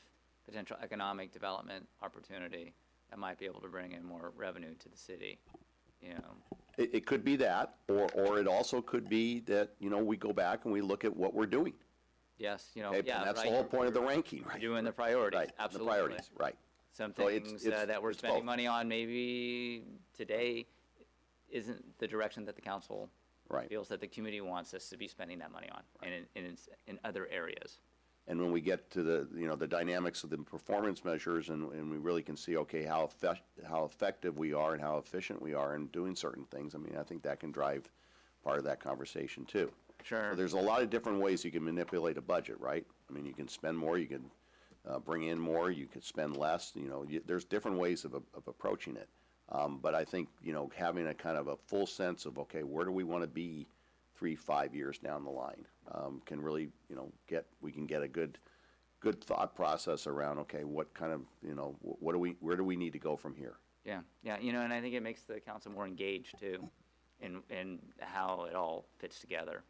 potential economic development opportunity that might be able to bring in more revenue to the city, It could be that, or it also could be that, we go back and we look at what we're doing. Yes, Okay, yeah, and that's right. the whole point of the ranking, right? Doing the priorities, Right, absolutely. the priorities, right. Some So things it's that we're spending both. money on maybe today isn't the direction that the council Right. feels that the community wants us to be spending that money on, and in other areas. And when we get to the dynamics of the performance measures, and we really can see, okay, how effective we are and how efficient we are in doing certain things, I mean, I think that can drive part of that conversation too. Sure. So there's a lot of different ways you can manipulate a budget, right? I mean, you can spend more, you can bring in more, you could spend less, there's different ways of approaching it. But I think, having a kind of a full sense of, okay, where do we want to be 3-5 years down the line, can really, we can get a good thought process around, okay, what kind of, where do we need to go from here? Yeah, and I think it makes the council more engaged too, in how it all fits together.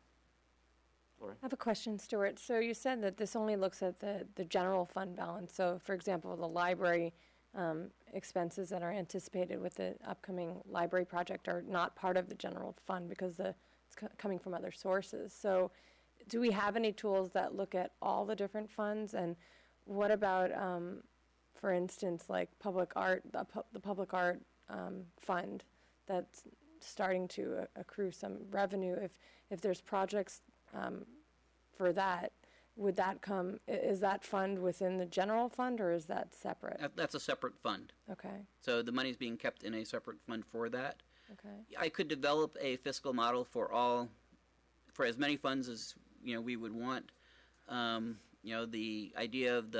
Lori? I have a question, Stuart. So you said that this only looks at the general fund balance. So, for example, the library expenses that are anticipated with the upcoming library project are not part of the general fund because it's coming from other sources. So do we have any tools that look at all the different funds? And what about, for instance, like public art, the public art fund that's starting to accrue some revenue? If there's projects for that, would that come, is that fund within the general fund or is that separate? That's a separate fund. Okay, So the money's being kept in a separate fund for that. okay. I could develop a fiscal model for as many funds as, we would want. The idea of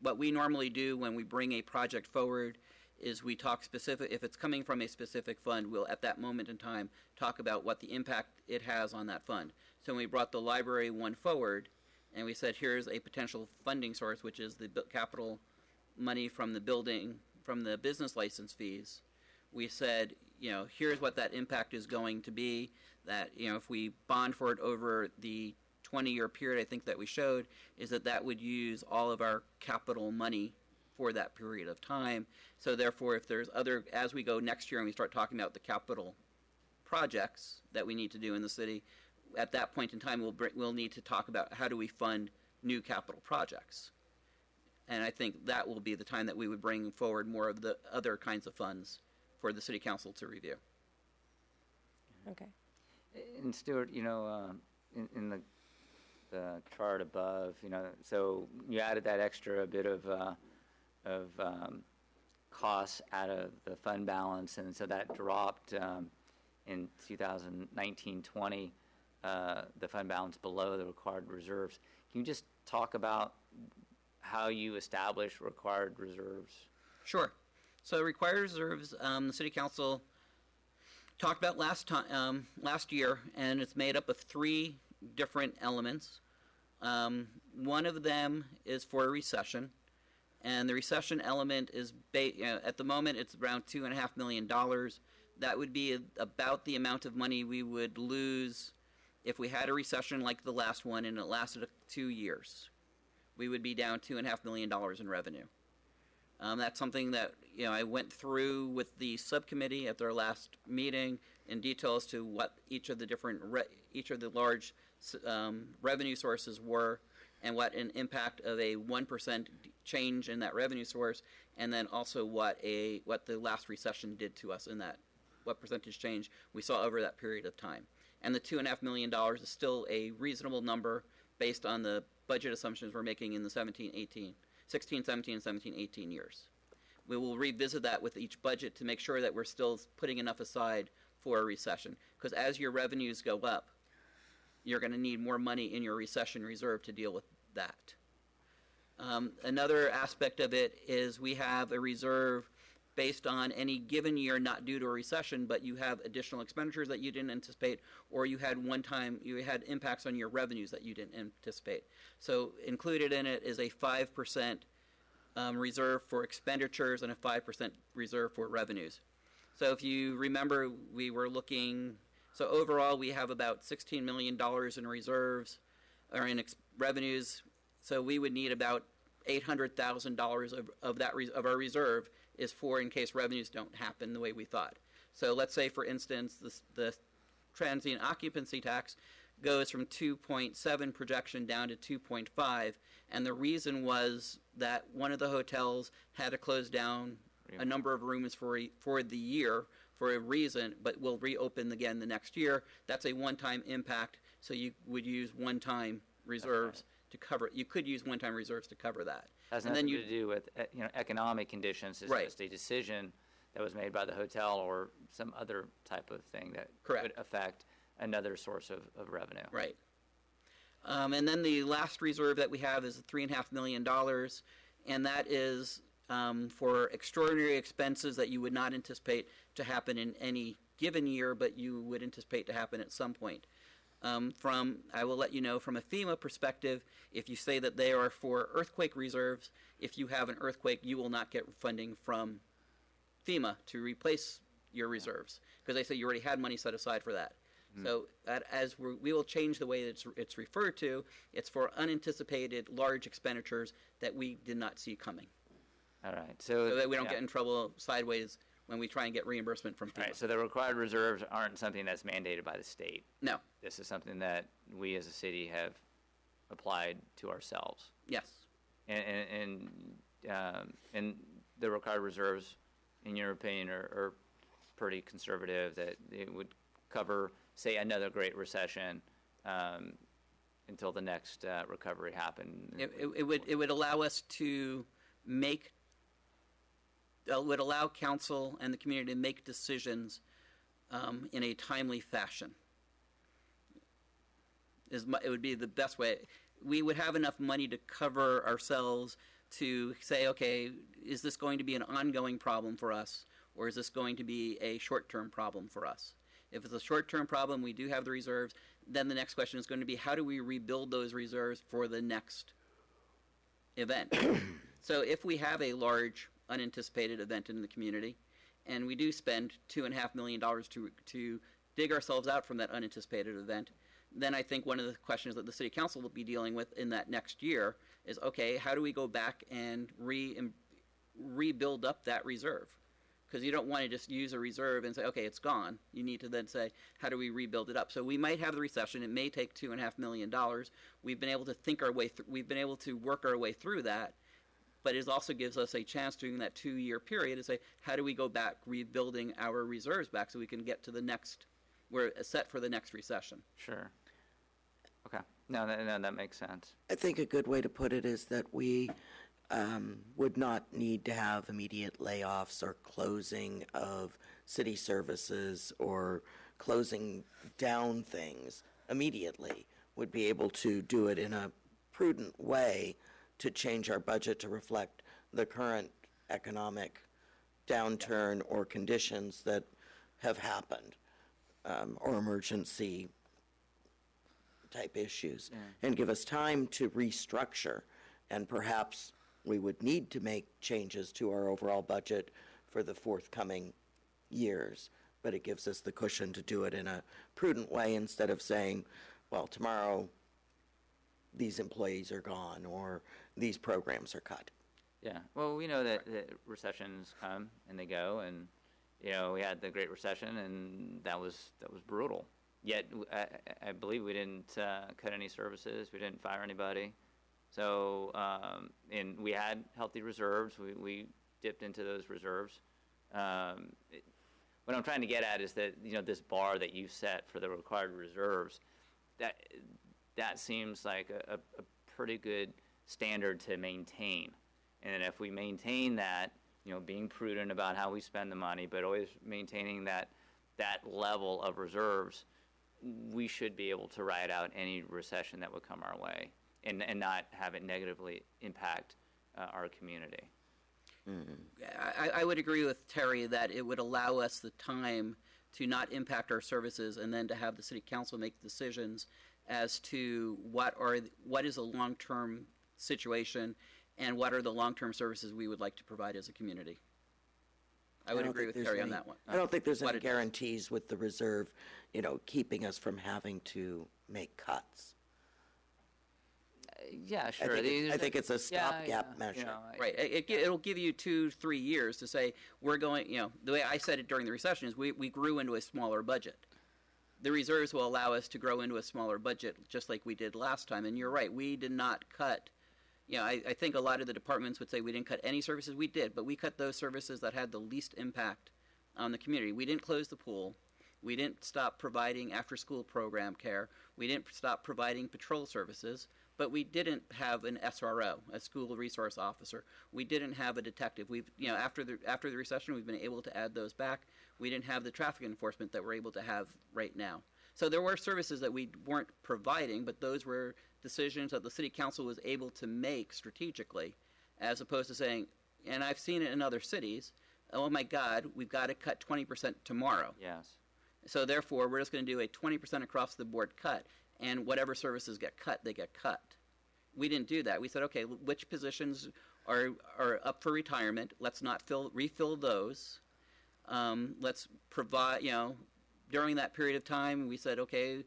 what we normally do when we bring a project forward is we talk specific, if it's coming from a specific fund, we'll at that moment in time talk about what the impact it has on that fund. So when we brought the library one forward and we said, here's a potential funding source, which is the capital money from the building, from the business license fees, we said, here's what that impact is going to be, that, if we bond for it over the 20-year period, I think that we showed, is that would use all of our capital money for that period of time. So therefore, if there's as we go next year and we start talking about the capital projects that we need to do in the city, at that point in time, we'll need to talk about how do we fund new capital projects. And I think that will be the time that we would bring forward more of the other kinds of funds for the city council to review. Okay. And Stuart, in the chart above, so you added that extra bit of costs out of the fund balance, and so that dropped in 2019-20, the fund balance below the required reserves. Can you just talk about how you establish required reserves? Sure. So required reserves, the city council talked about last year, and it's made up of 3 different elements. One of them is for a recession, and the recession element is at the moment it's around $2.5 million. That would be about the amount of money we would lose if we had a recession like the last one and it lasted 2 years. We would be down $2.5 million in revenue. That's something that I went through with the subcommittee at their last meeting in detail as to what each of the large revenue sources were, and what an impact of a 1% change in that revenue source, and then also what the last recession did to us in that, what percentage change we saw over that period of time. And the $2.5 million is still a reasonable number based on the budget assumptions we're making in the 16, 17, and 17, 18 years. We will revisit that with each budget to make sure that we're still putting enough aside for a recession. Because as your revenues go up, you're going to need more money in your recession reserve to deal with that. Another aspect of it is we have a reserve based on any given year, not due to a recession, but you have additional expenditures that you didn't anticipate, or you had impacts on your revenues that you didn't anticipate. So included in it is a 5% reserve for expenditures and a 5% reserve for revenues. So if you remember, we were looking, so overall we have about $16 million in reserves, or in revenues, so we would need about $800,000 of our reserve is for in case revenues don't happen the way we thought. So let's say, for instance, the transient occupancy tax goes from 2.7 projection down to 2.5, and the reason was that one of the hotels had to close down a number of rooms for the year for a reason, but will reopen again the next year. That's a one-time impact, so you would use one-time reserves to cover. You could use one-time reserves to cover that. Has And nothing then to do with economic conditions. It's Right. just a decision that was made by the hotel or some other type of thing that Correct. could affect another source of revenue. Right. And then the last reserve that we have is $3.5 million, and that is for extraordinary expenses that you would not anticipate to happen in any given year, but you would anticipate to happen at some point. I will let you know, from a FEMA perspective, if you say that they are for earthquake reserves, if you have an earthquake, you will not get funding from FEMA to replace your reserves, because they say you already had money set aside for that. So we will change the way it's referred to. It's for unanticipated large expenditures that we did not see coming, All right. so that we don't get in trouble sideways when we try and get reimbursement from FEMA. All right. So the required reserves aren't something that's mandated by the state. No. This is something that we as a city have applied to ourselves. Yes. And the required reserves, in your opinion, are pretty conservative, that it would cover, say, another great recession until the next recovery happened. It would allow us to would allow council and the community to make decisions in a timely fashion. It would be the best way. We would have enough money to cover ourselves to say, okay, is this going to be an ongoing problem for us, or is this going to be a short-term problem for us? If it's a short-term problem, we do have the reserves. Then the next question is going to be, how do we rebuild those reserves for the next event? So if we have a large unanticipated event in the community, and we do spend $2.5 million to dig ourselves out from that unanticipated event, then I think one of the questions that the city council will be dealing with in that next year is, okay, how do we go back and rebuild up that reserve? Because you don't want to just use a reserve and say, okay, it's gone. You need to then say, how do we rebuild it up? So we might have the recession. It may take $2.5 million. We've been able to think our way through. We've been able to work our way through that. But it also gives us a chance during that 2-year period to say, how do we go back rebuilding our reserves back so we can get to the next, we're set for the next recession. Sure. Okay. No, that makes sense. I think a good way to put it is that we would not need to have immediate layoffs or closing of city services or closing down things immediately. Would be able to do it in a prudent way to change our budget to reflect the current economic downturn or conditions that have happened, or emergency type issues, and give us time to restructure. And perhaps we would need to make changes to our overall budget for the forthcoming years, but it gives us the cushion to do it in a prudent way instead of saying, well, tomorrow these employees are gone or these programs are cut. Yeah. Well, we know that recessions come and they go, and we had the Great Recession, and that was brutal. Yet I believe we didn't cut any services. We didn't fire anybody. So and we had healthy reserves. We dipped into those reserves. What I'm trying to get at is that this bar that you set for the required reserves, that seems like a pretty good standard to maintain. And if we maintain that, being prudent about how we spend the money, but always maintaining that level of reserves, we should be able to ride out any recession that would come our way and not have it negatively impact our community. I would agree with Terry that it would allow us the time to not impact our services and then to have the city council make decisions as to what is a long-term situation and what are the long-term services we would like to provide as a community. I would don't agree think with there's Terry on any- that one. I don't think there's What any it is. guarantees with the reserve, keeping us from having to make cuts. Yeah, sure. I think it's a Yeah, stopgap yeah, measure. Right. It'll give you 2-3 years to say, we're going, the way I said it during the recession is we grew into a smaller budget. The reserves will allow us to grow into a smaller budget just like we did last time. And you're right, we did not cut, I think a lot of the departments would say we didn't cut any services. We did, but we cut those services that had the least impact on the community. We didn't close the pool. We didn't stop providing after-school program care. We didn't stop providing patrol services. But we didn't have an SRO, a school resource officer. We didn't have a detective. We've, after the recession, we've been able to add those back. We didn't have the traffic enforcement that we're able to have right now. So there were services that we weren't providing, but those were decisions that the city council was able to make strategically, as opposed to saying, and I've seen it in other cities, oh my God, we've got to cut 20% tomorrow. Yes. So therefore, we're just going to do a 20% across the board cut. And whatever services get cut, they get cut. We didn't do that. We said, okay, which positions are up for retirement? Let's not refill those. Let's provide, during that period of time, we said, okay,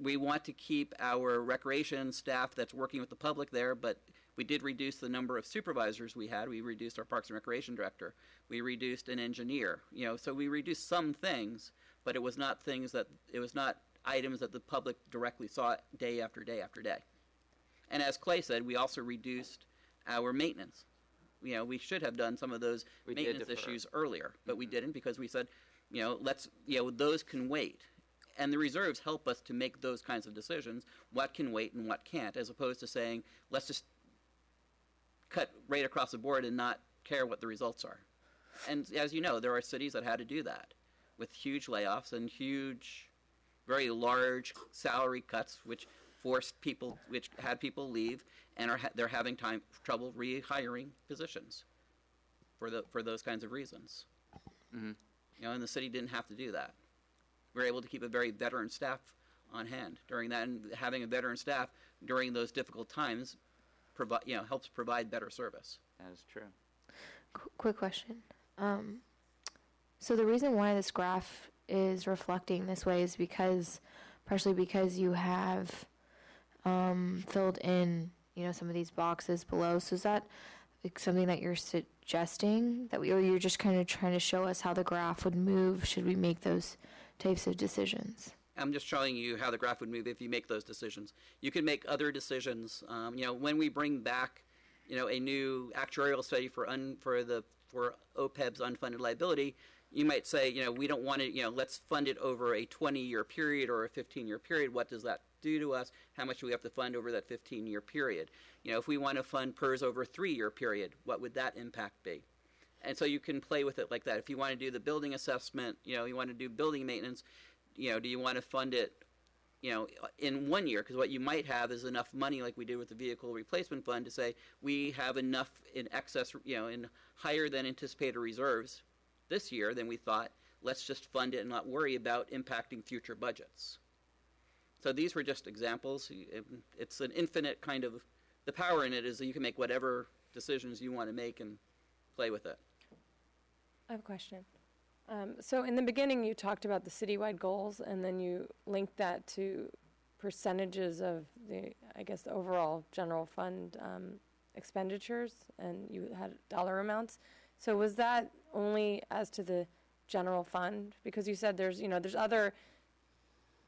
we want to keep our recreation staff that's working with the public there, but we did reduce the number of supervisors we had. We reduced our Parks and Recreation director. We reduced an engineer. So we reduced some things, but it was not items that the public directly saw day after day after day. And as Clay said, we also reduced our maintenance. We should have done some of those maintenance issues earlier, but we didn't because we said, those can wait. And the reserves help us to make those kinds of decisions, what can wait and what can't, as opposed to saying, let's just cut right across the board and not care what the results are. And as you know, there are cities that had to do that with huge layoffs and very large salary cuts, which had people leave, and they're having trouble rehiring positions for those kinds of reasons. Mm-hmm. And the city didn't have to do that. We were able to keep a very veteran staff on hand during that, and having a veteran staff during those difficult times helps provide better service. That is true. Quick question. So the reason why this graph is reflecting this way is partially because you have filled in, some of these boxes below. So is that something that you're suggesting or you're just kind of trying to show us how the graph would move should we make those types of decisions? I'm just showing you how the graph would move if you make those decisions. You can make other decisions. When we bring back, a new actuarial study for OPEB's unfunded liability, you might say, we don't want to, let's fund it over a 20-year period or a 15-year period. What does that do to us? How much do we have to fund over that 15-year period? If we want to fund PERS over a 3-year period, what would that impact be? And so you can play with it like that. If you want to do the building assessment, you want to do building maintenance, do you want to fund it, in 1 year? Because what you might have is enough money, like we did with the vehicle replacement fund, to say we have enough in excess, in higher than anticipated reserves this year than we thought. Let's just fund it and not worry about impacting future budgets. So these were just examples. It's an infinite kind of, the power in it is that you can make whatever decisions you want to make and play with it. I have a question. So in the beginning, you talked about the citywide goals, and then you linked that to percentages of the overall general fund expenditures, and you had dollar amounts. So was that only as to the general fund? Because you said there's other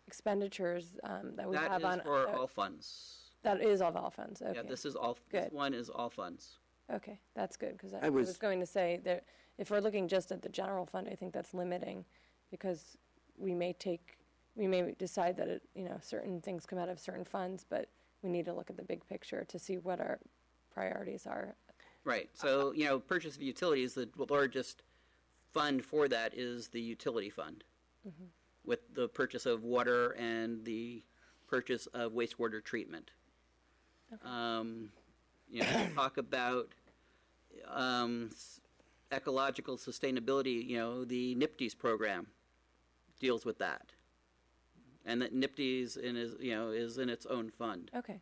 expenditures that we have on. That is for all funds. That is all funds. Okay. Yeah, this is all. Good. This one is all funds. Okay, that's good, because I was going to say that if we're looking just at the general fund, I think that's limiting, because we may decide that certain things come out of certain funds, but we need to look at the big picture to see what our priorities are. Right. So purchase of utilities, the largest fund for that is the utility fund, with the purchase of water and the purchase of wastewater treatment. Okay. Talk about ecological sustainability, the NIPTES program deals with that. And that NIPTES is in its own fund. Okay.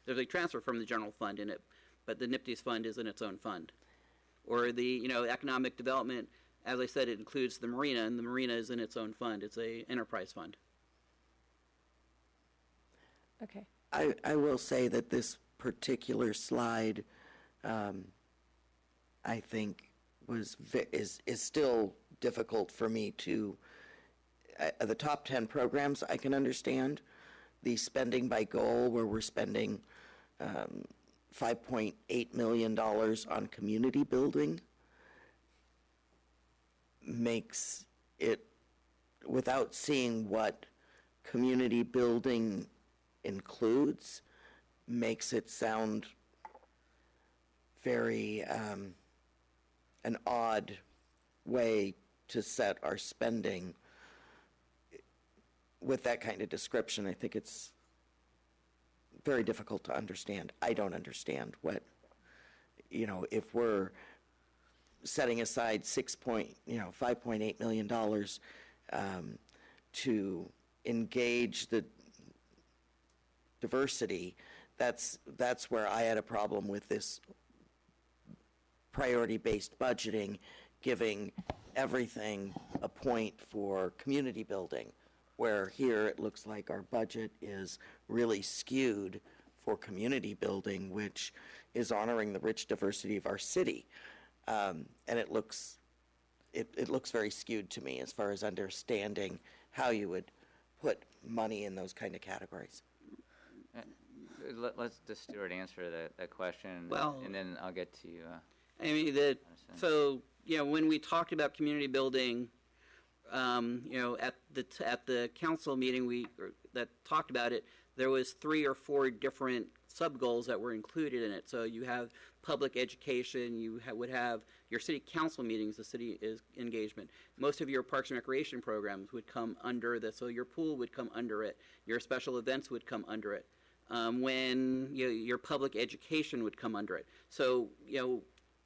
There's a transfer from the general fund in it, but the NIPTES fund is in its own fund. Or the, economic development, as I said, it includes the marina, and the marina is in its own fund. It's a enterprise fund. Okay. I will say that this particular slide, I think, is still difficult for me to. The top 10 programs I can understand. The spending by goal, where we're spending $5.8 million on community building, makes it, without seeing what community building includes, makes it sound very an odd way to set our spending. With that kind of description, I think it's very difficult to understand. I don't understand what, if we're setting aside $5.8 million to engage the diversity, that's where I had a problem with this priority-based budgeting, giving everything a point for community building, where here it looks like our budget is really skewed for community building, which is honoring the rich diversity of our city. And it looks very skewed to me as far as understanding how you would put money in those kind of categories. Let's just Stuart answer that question, Well, and then I'll get to when we talked about community building, at the council meeting that talked about it, there was 3 or 4 different sub goals that were included in it. So you have public education, you would have your city council meetings, the city is engagement. Most of your parks and recreation programs would come under this, so your pool would come under it, your special events would come under it. When your public education would come under it. So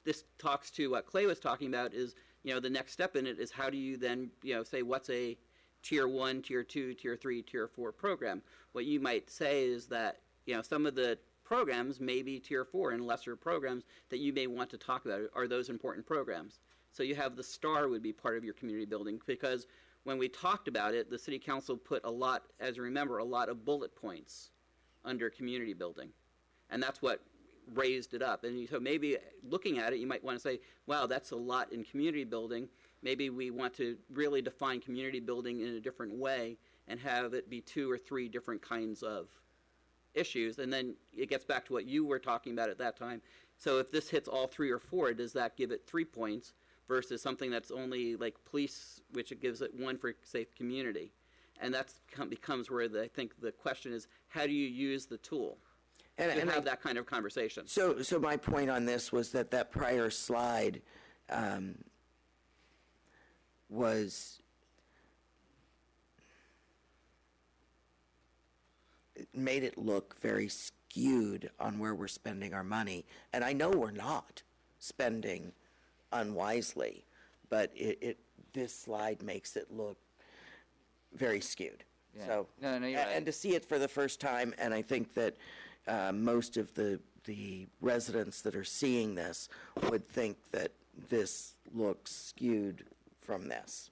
this talks to what Clay was talking about is, the next step in it is how do you then, say what's a tier 1, tier 2, tier 3, tier 4 program. What you might say is that, some of the programs may be tier 4 and lesser programs that you may want to talk about are those important programs. So you have the STAR would be part of your community building, because when we talked about it, the city council put a lot of bullet points under community building. And that's what raised it up. And so maybe looking at it, you might want to say, wow, that's a lot in community building. Maybe we want to really define community building in a different way and have it be 2 or 3 different kinds of issues. And then it gets back to what you were talking about at that time. So if this hits all 3 or 4, does that give it 3 points versus something that's only like police, which it gives it 1 for safe community? And that becomes where I think the question is, how do you use the tool? And have that kind of conversation. So my point on this was that prior slide made it look very skewed on where we're spending our money. And I know we're not spending unwisely, but this slide makes it look very skewed. Yeah. So, no, you're right. And to see it for the first time, and I think that most of the residents that are seeing this would think that this looks skewed from this.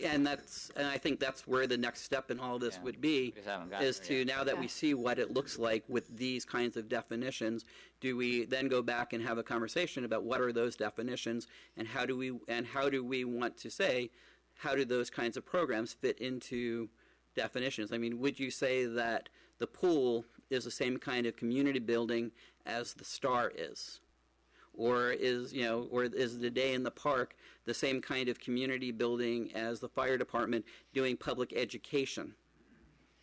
And I think that's where the next step in all this would be, is to, now that we see what it looks like with these kinds of definitions, do we then go back and have a conversation about what are those definitions, and how do we want to say, how do those kinds of programs fit into definitions? I mean, would you say that the pool is the same kind of community building as the STAR is? Or is the day in the park the same kind of community building as the fire department doing public education?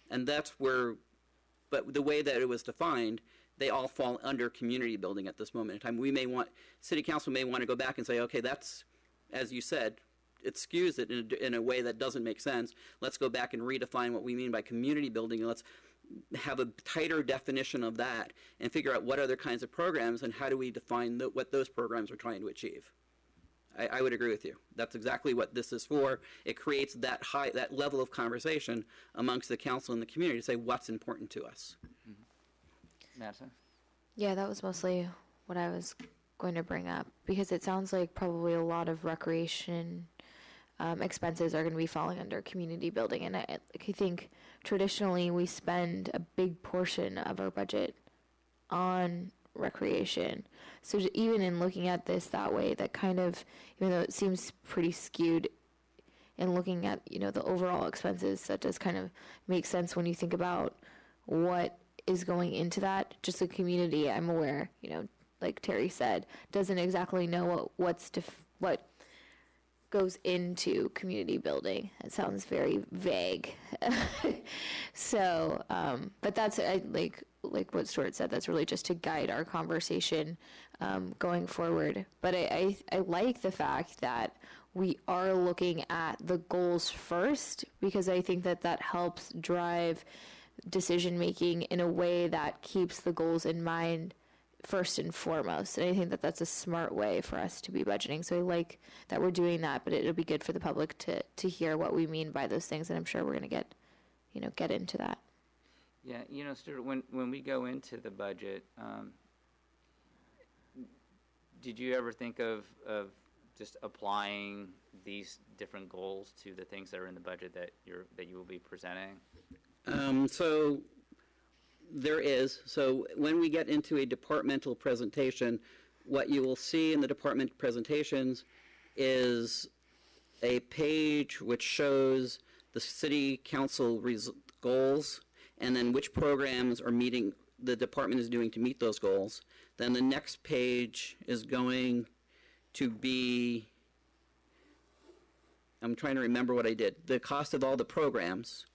And that's where, but the way that it was defined, they all fall under community building at this moment in time. City council may want to go back and say, okay, that's, as you said, it skews it in a way that doesn't make sense. Let's go back and redefine what we mean by community building, and let's have a tighter definition of that and figure out what other kinds of programs and how do we define what those programs are trying to achieve. I would agree with you. That's exactly what this is for. It creates that level of conversation amongst the council and the community to say what's important to us. Madison? Yeah, that was mostly what I was going to bring up, because it sounds like probably a lot of recreation expenses are going to be falling under community building. And I think traditionally we spend a big portion of our budget on recreation. So even in looking at this that way, that kind of, even though it seems pretty skewed in looking at, the overall expenses, that does kind of make sense when you think about what is going into that. Just the community, I'm aware, like Terry said, doesn't exactly know what goes into community building. It sounds very vague. So, but that's like what Stuart said. That's really just to guide our conversation going forward. But I like the fact that we are looking at the goals first, because I think that helps drive decision making in a way that keeps the goals in mind first and foremost. And I think that's a smart way for us to be budgeting. So I like that we're doing that, but it'll be good for the public to hear what we mean by those things. And I'm sure we're going to get into that. Yeah, Stuart, when we go into the budget, did you ever think of just applying these different goals to the things that are in the budget that you will be presenting? So there is. So when we get into a departmental presentation, what you will see in the department presentations is a page which shows the city council goals, and then which programs are meeting, the department is doing to meet those goals. Then the next page is going to be, I'm trying to remember what I did, the cost of all the programs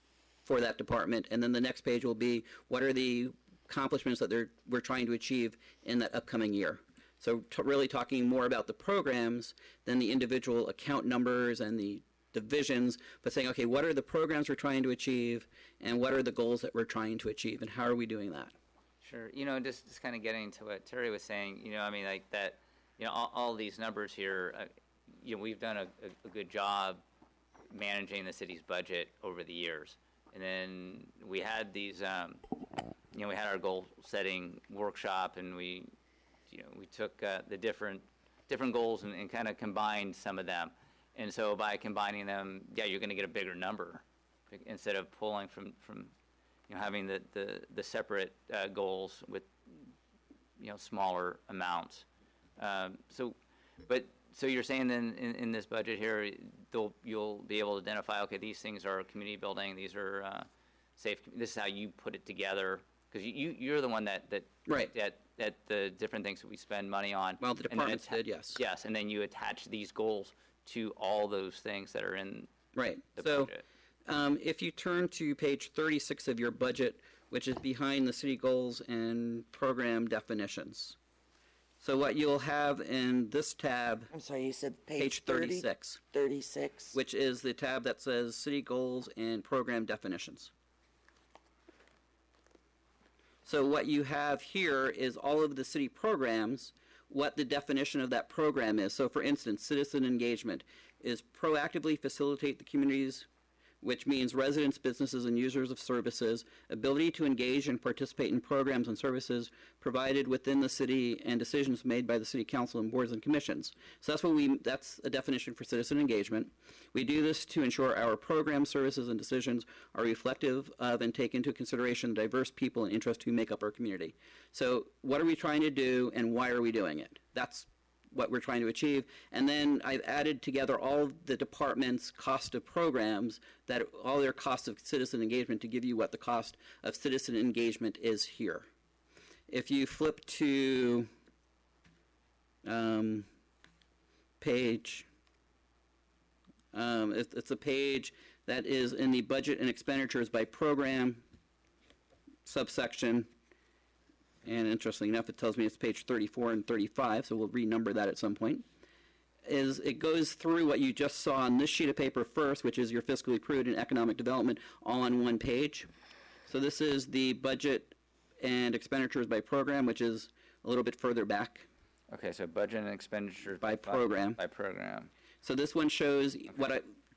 for that department, and then the next page will be what are the accomplishments that we're trying to achieve in that upcoming year. So really talking more about the programs than the individual account numbers and the divisions, but saying, okay, what are the programs we're trying to achieve, and what are the goals that we're trying to achieve, and how are we doing that? Sure. Just kind of getting to what Terry was saying, like that, all these numbers here, we've done a good job managing the city's budget over the years. And then we had these, we had our goal setting workshop, and we took the different goals and kind of combined some of them. And so by combining them, you're going to get a bigger number instead of pulling from having the separate goals with smaller amounts. So you're saying then in this budget here, you'll be able to identify, okay, these things are community building, these are safe. This is how you put it together, because you're the one that right at the different things that we spend money on. Well, the departments did, yes. Yes, and then you attach these goals to all those things that are in right. the so, budget. If you turn to page 36 of your budget, which is behind the city goals and program definitions. So what you'll have in this tab, I'm sorry, you said page 36. 36. Which is the tab that says city goals and program definitions. So what you have here is all of the city programs, what the definition of that program is. So for instance, citizen engagement is proactively facilitate the community's, which means residents, businesses, and users of services, ability to engage and participate in programs and services provided within the city and decisions made by the city council and boards and commissions. So that's a definition for citizen engagement. We do this to ensure our programs, services, and decisions are reflective of and take into consideration the diverse people and interests who make up our community. So what are we trying to do, and why are we doing it? That's what we're trying to achieve. And then I've added together all the department's cost of programs, that all their costs of citizen engagement, to give you what the cost of citizen engagement is here. If you flip to page, it's a page that is in the budget and expenditures by program subsection. And interestingly enough, it tells me it's page 34 and 35, so we'll renumber that at some point. It goes through what you just saw on this sheet of paper first, which is your fiscally prudent economic development, all on one page. So this is the budget and expenditures by program, which is a little bit further back. Okay, so budget and expenditures By program. By program. So this one shows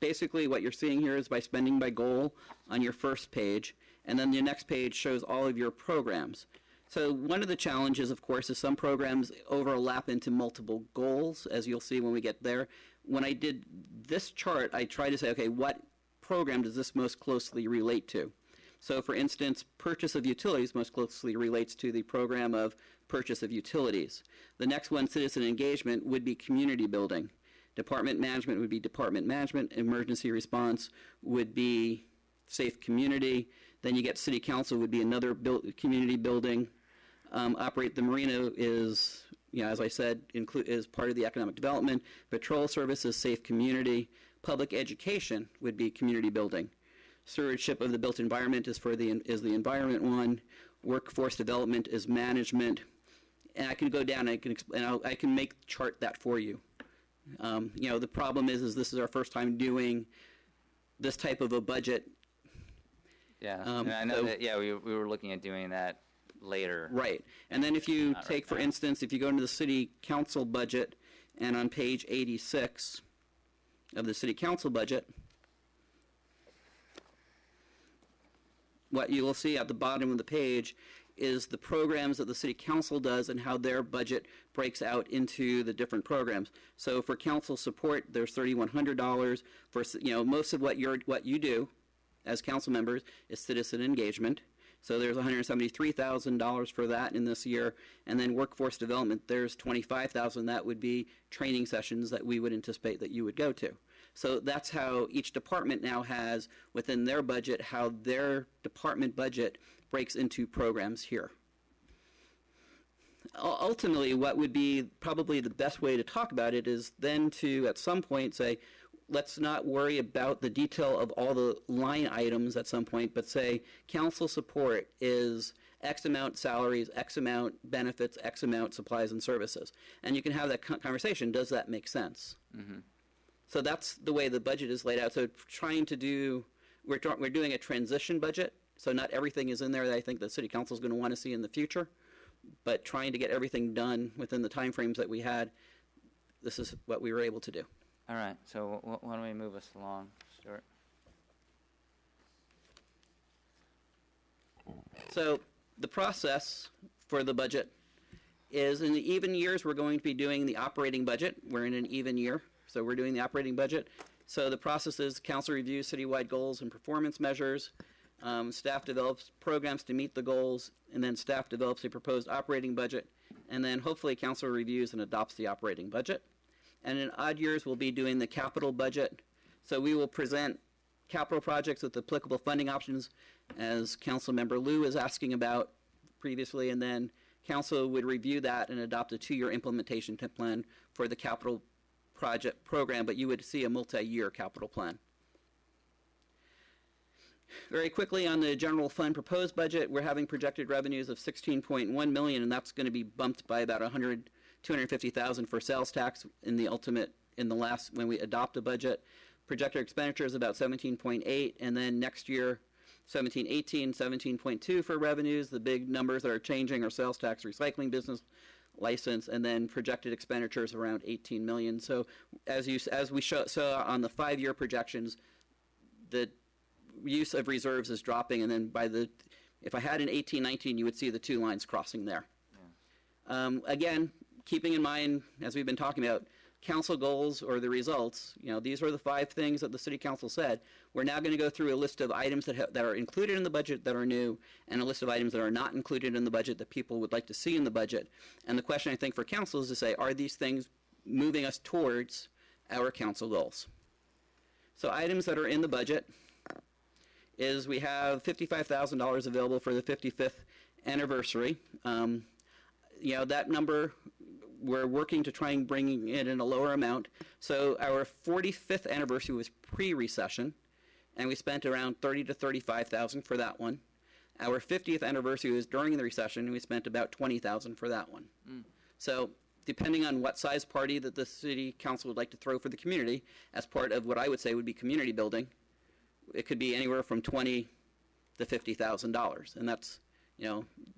basically what you're seeing here is by spending by goal on your first page, and then the next page shows all of your programs. So one of the challenges, of course, is some programs overlap into multiple goals, as you'll see when we get there. When I did this chart, I tried to say, okay, what program does this most closely relate to? So for instance, purchase of utilities most closely relates to the program of purchase of utilities. The next one, citizen engagement, would be community building. Department management would be department management. Emergency response would be safe community. Then you get city council would be another community building. Operate the marina is, as I said, is part of the economic development. Patrol services, safe community. Public education would be community building. Stewardship of the built environment is the environment one. Workforce development is management. And I can go down and I can make chart that for you. The problem is this is our first time doing this type of a budget. Yeah, and I know that. Yeah, we were looking at doing that later. Right, and then if you Not take, right for now. instance, if you go into the city council budget, and on page 86 of the city council budget, what you will see at the bottom of the page is the programs that the city council does and how their budget breaks out into the different programs. So for council support, there's $3,100. For most of what you do as council members is citizen engagement. So there's $173,000 for that in this year, and then workforce development, there's $25,000. That would be training sessions that we would anticipate that you would go to. So that's how each department now has within their budget how their department budget breaks into programs here. Ultimately, what would be probably the best way to talk about it is then to, at some point, say, let's not worry about the detail of all the line items at some point, but say council support is X amount salaries, X amount benefits, X amount supplies and services. And you can have that conversation. Does that make sense? Mm-hmm. So that's the way the budget is laid out. So trying to do, we're doing a transition budget. So not everything is in there that I think the city council is going to want to see in the future, but trying to get everything done within the timeframes that we had, this is what we were able to do. All right, so why don't we move us along, Stuart? So the process for the budget is in the even years, we're going to be doing the operating budget. We're in an even year, so we're doing the operating budget. So the process is council reviews citywide goals and performance measures. Staff develops programs to meet the goals, and then staff develops a proposed operating budget, and then hopefully council reviews and adopts the operating budget. And in odd years, we'll be doing the capital budget. So we will present capital projects with applicable funding options, as Council Member Liu is asking about previously, and then council would review that and adopt a 2-year implementation plan for the capital project program, but you would see a multi-year capital plan. Very quickly on the general fund proposed budget, we're having projected revenues of $16.1 million, and that's going to be bumped by about $250,000 for sales tax in the last when we adopt a budget. Projected expenditures about 17.8, and then next year 17.18, 17.2 for revenues. The big numbers that are changing are sales tax, recycling business license, and then projected expenditures around 18 million. So as we saw on the 5-year projections, the use of reserves is dropping, and then if I had an 18-19, you would see the 2 lines crossing there. Yeah. Again, keeping in mind, as we've been talking about, council goals or the results, these are the 5 things that the city council said. We're now going to go through a list of items that are included in the budget that are new, and a list of items that are not included in the budget that people would like to see in the budget. And the question I think for council is to say, are these things moving us towards our council goals? So items that are in the budget is we have $55,000 available for the 55th anniversary. That number, we're working to try and bring it in a lower amount. So our 45th anniversary was pre-recession, and we spent around $30,000 to $35,000 for that one. Our 50th anniversary was during the recession, and we spent about $20,000 for that one. So depending on what size party that the city council would like to throw for the community, as part of what I would say would be community building, it could be anywhere from $20,000 the $50,000. And that's,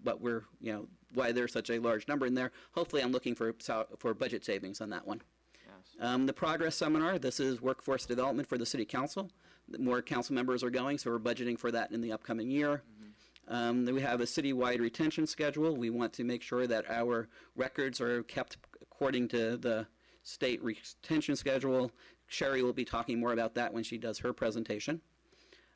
what we're, why there's such a large number in there. Hopefully I'm looking for budget savings on that one. Yes. The Progress Seminar, this is workforce development for the City Council. More council members are going, so we're budgeting for that in the upcoming year. Then we have a citywide retention schedule. We want to make sure that our records are kept according to the state retention schedule. Sherry will be talking more about that when she does her presentation.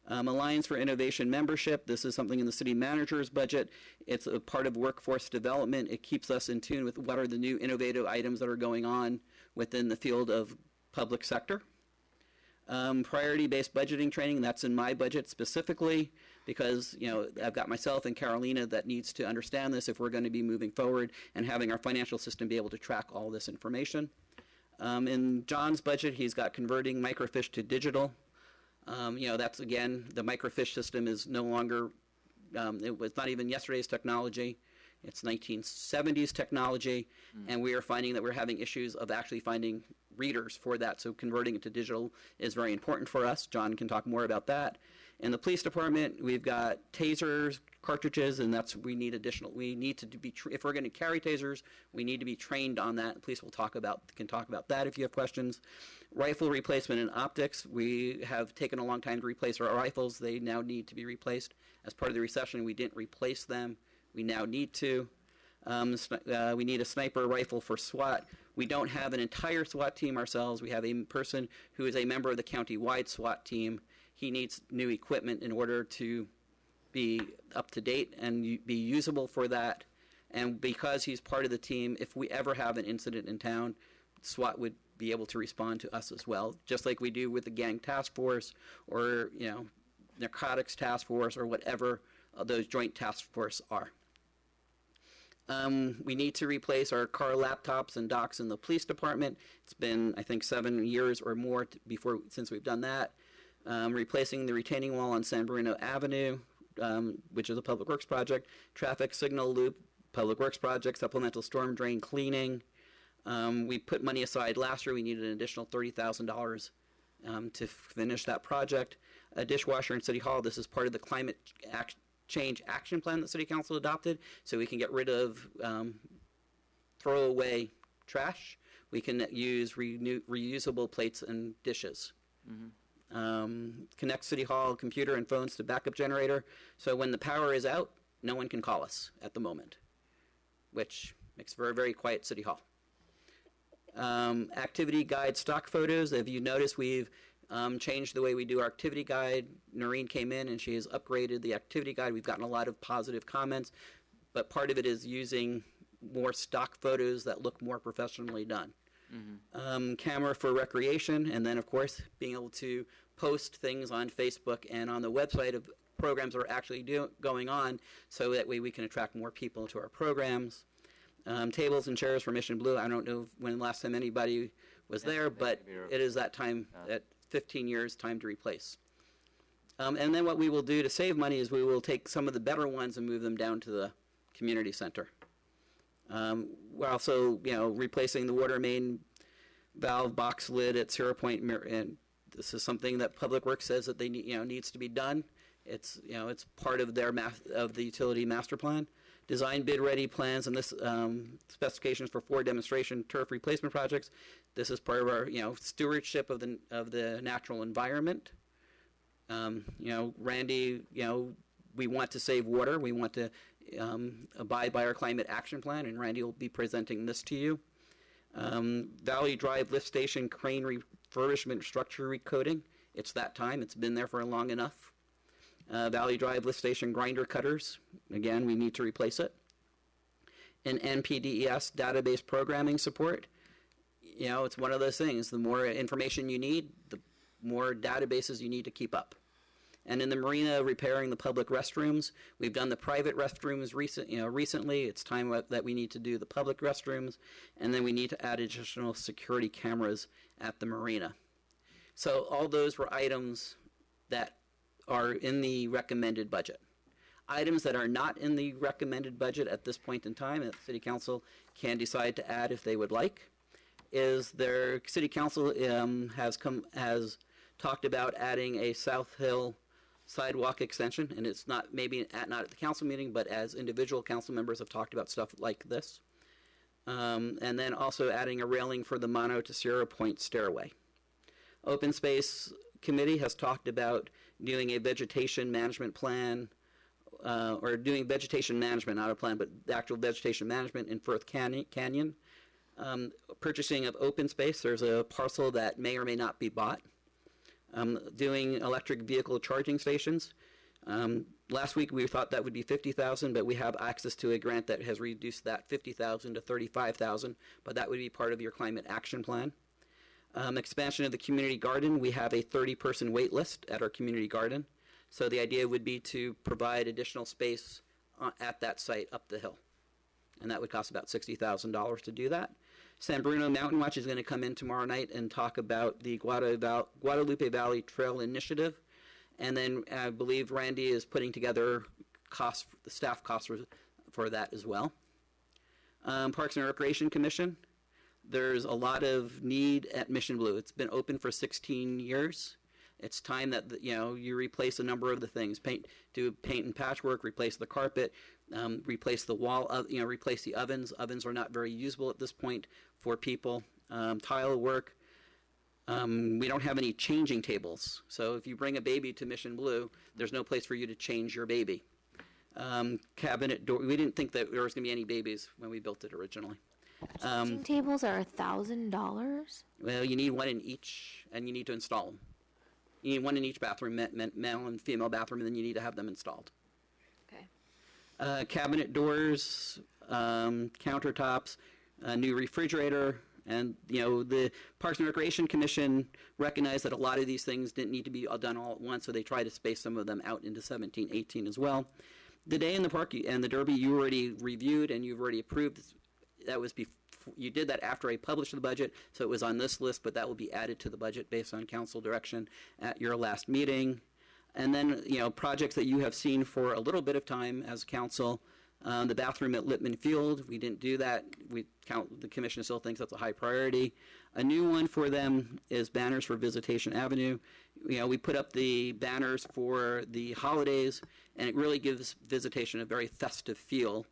Alliance for Innovation membership. This is something in the city manager's budget. It's a part of workforce development. It keeps us in tune with what are the new innovative items that are going on within the field of public sector. Priority-based budgeting training, that's in my budget specifically because, I've got myself and Carolina that needs to understand this if we're going to be moving forward and having our financial system be able to track all this information. In John's budget, he's got converting microfiche to digital. That's, again, the microfiche system is no longer, it was not even yesterday's technology. It's 1970s technology, and we are finding that we're having issues of actually finding readers for that, so converting it to digital is very important for us. John can talk more about that. In the police department, we've got tasers, cartridges, and we need to be, if we're going to carry tasers, we need to be trained on that. The police can talk about that if you have questions. Rifle replacement and optics, we have taken a long time to replace our rifles. They now need to be replaced. As part of the recession, we didn't replace them. We now need to. We need a sniper rifle for SWAT. We don't have an entire SWAT team ourselves. We have a person who is a member of the county-wide SWAT team. He needs new equipment in order to be up to date and be usable for that. And because he's part of the team, if we ever have an incident in town, SWAT would be able to respond to us as well, just like we do with the gang task force or, narcotics task force or whatever those joint task force are. We need to replace our car laptops and docks in the police department. It's been, I think, 7 years or more since we've done that. Replacing the retaining wall on San Bruno Avenue, which is a public works project. Traffic signal loop, public works project. Supplemental storm drain cleaning. We put money aside last year. We needed an additional $30,000 to finish that project. A dishwasher in City Hall. This is part of the climate change action plan that City Council adopted, so we can get rid of throwaway trash. We can use reusable plates and dishes. Connect City Hall computer and phones to backup generator, so when the power is out, no one can call us at the moment, which makes for a very quiet City Hall. Activity guide stock photos. If you notice, we've changed the way we do our activity guide. Noreen came in and she has upgraded the activity guide. We've gotten a lot of positive comments, but part of it is using more stock photos that look more professionally done. Camera for recreation, and then of course being able to post things on Facebook and on the website of programs that are actually going on, so that way we can attract more people to our programs. Tables and chairs for Mission Blue. I don't know when the last time anybody was there, but it is that time, at 15 years, time to replace. And then what we will do to save money is we will take some of the better ones and move them down to the community center. We're also, replacing the water main valve box lid at Zero Point, and this is something that Public Works says that they needs to be done. It's it's part of their of the utility master plan. Design bid ready plans, and this specifications for 4 demonstration turf replacement projects. This is part of our stewardship of the natural environment. Randy, we want to save water. We want to abide by our climate action plan, and Randy will be presenting this to you. Valley Drive lift station crane refurbishment structure recoating. It's that time. It's been there for long enough. Valley Drive lift station grinder cutters. Again, we need to replace it. And NPDES database programming support. It's one of those things. The more information you need, the more databases you need to keep up. And in the marina, repairing the public restrooms. We've done the private restrooms recently. It's time that we need to do the public restrooms. And then we need to add additional security cameras at the marina. So all those were items that are in the recommended budget. Items that are not in the recommended budget at this point in time, that City Council can decide to add if they would like, is their City Council has talked about adding a South Hill sidewalk extension, and it's not not at the council meeting, but as individual council members have talked about stuff like this. And then also adding a railing for the Mono to Sierra Point stairway. Open Space Committee has talked about doing a vegetation management plan, or doing vegetation management, not a plan, but the actual vegetation management in Firth Canyon. Purchasing of open space, there's a parcel that may or may not be bought. Doing electric vehicle charging stations. Last week we thought that would be $50,000, but we have access to a grant that has reduced that $50,000 to $35,000, but that would be part of your climate action plan. Expansion of the community garden. We have a 30-person wait list at our community garden. So the idea would be to provide additional space at that site up the hill. And that would cost about $60,000 to do that. San Bruno Mountain Watch is going to come in tomorrow night and talk about the Guadalupe Valley Trail Initiative. And then I believe Randy is putting together the staff costs for that as well. Parks and Recreation Commission. There's a lot of need at Mission Blue. It's been open for 16 years. It's time that you replace a number of the things. Do paint and patchwork, replace the carpet, replace the wall, replace the ovens. Ovens are not very usable at this point for people. Tile work. We don't have any changing tables. So if you bring a baby to Mission Blue, there's no place for you to change your baby. Cabinet door. We didn't think that there was going to be any babies when we built it originally. Changing tables are $1,000. Well, you need one in each, and you need to install them. You need one in each bathroom, male and female bathroom, and then you need to have them installed. Okay. Cabinet doors, countertops, a new refrigerator, and the Parks and Recreation Commission recognized that a lot of these things didn't need to be all done all at once, so they tried to space some of them out into 17, 18 as well. The Day in the Park and the Derby you already reviewed and you've already approved. That was you did that after I published the budget, so it was on this list, but that will be added to the budget based on council direction at your last meeting. And then, projects that you have seen for a little bit of time as council. The bathroom at Lippman Field, we didn't do that. The commission still thinks that's a high priority. A new one for them is banners for Visitation Avenue. We put up the banners for the holidays, and it really gives Visitation a very festive feel.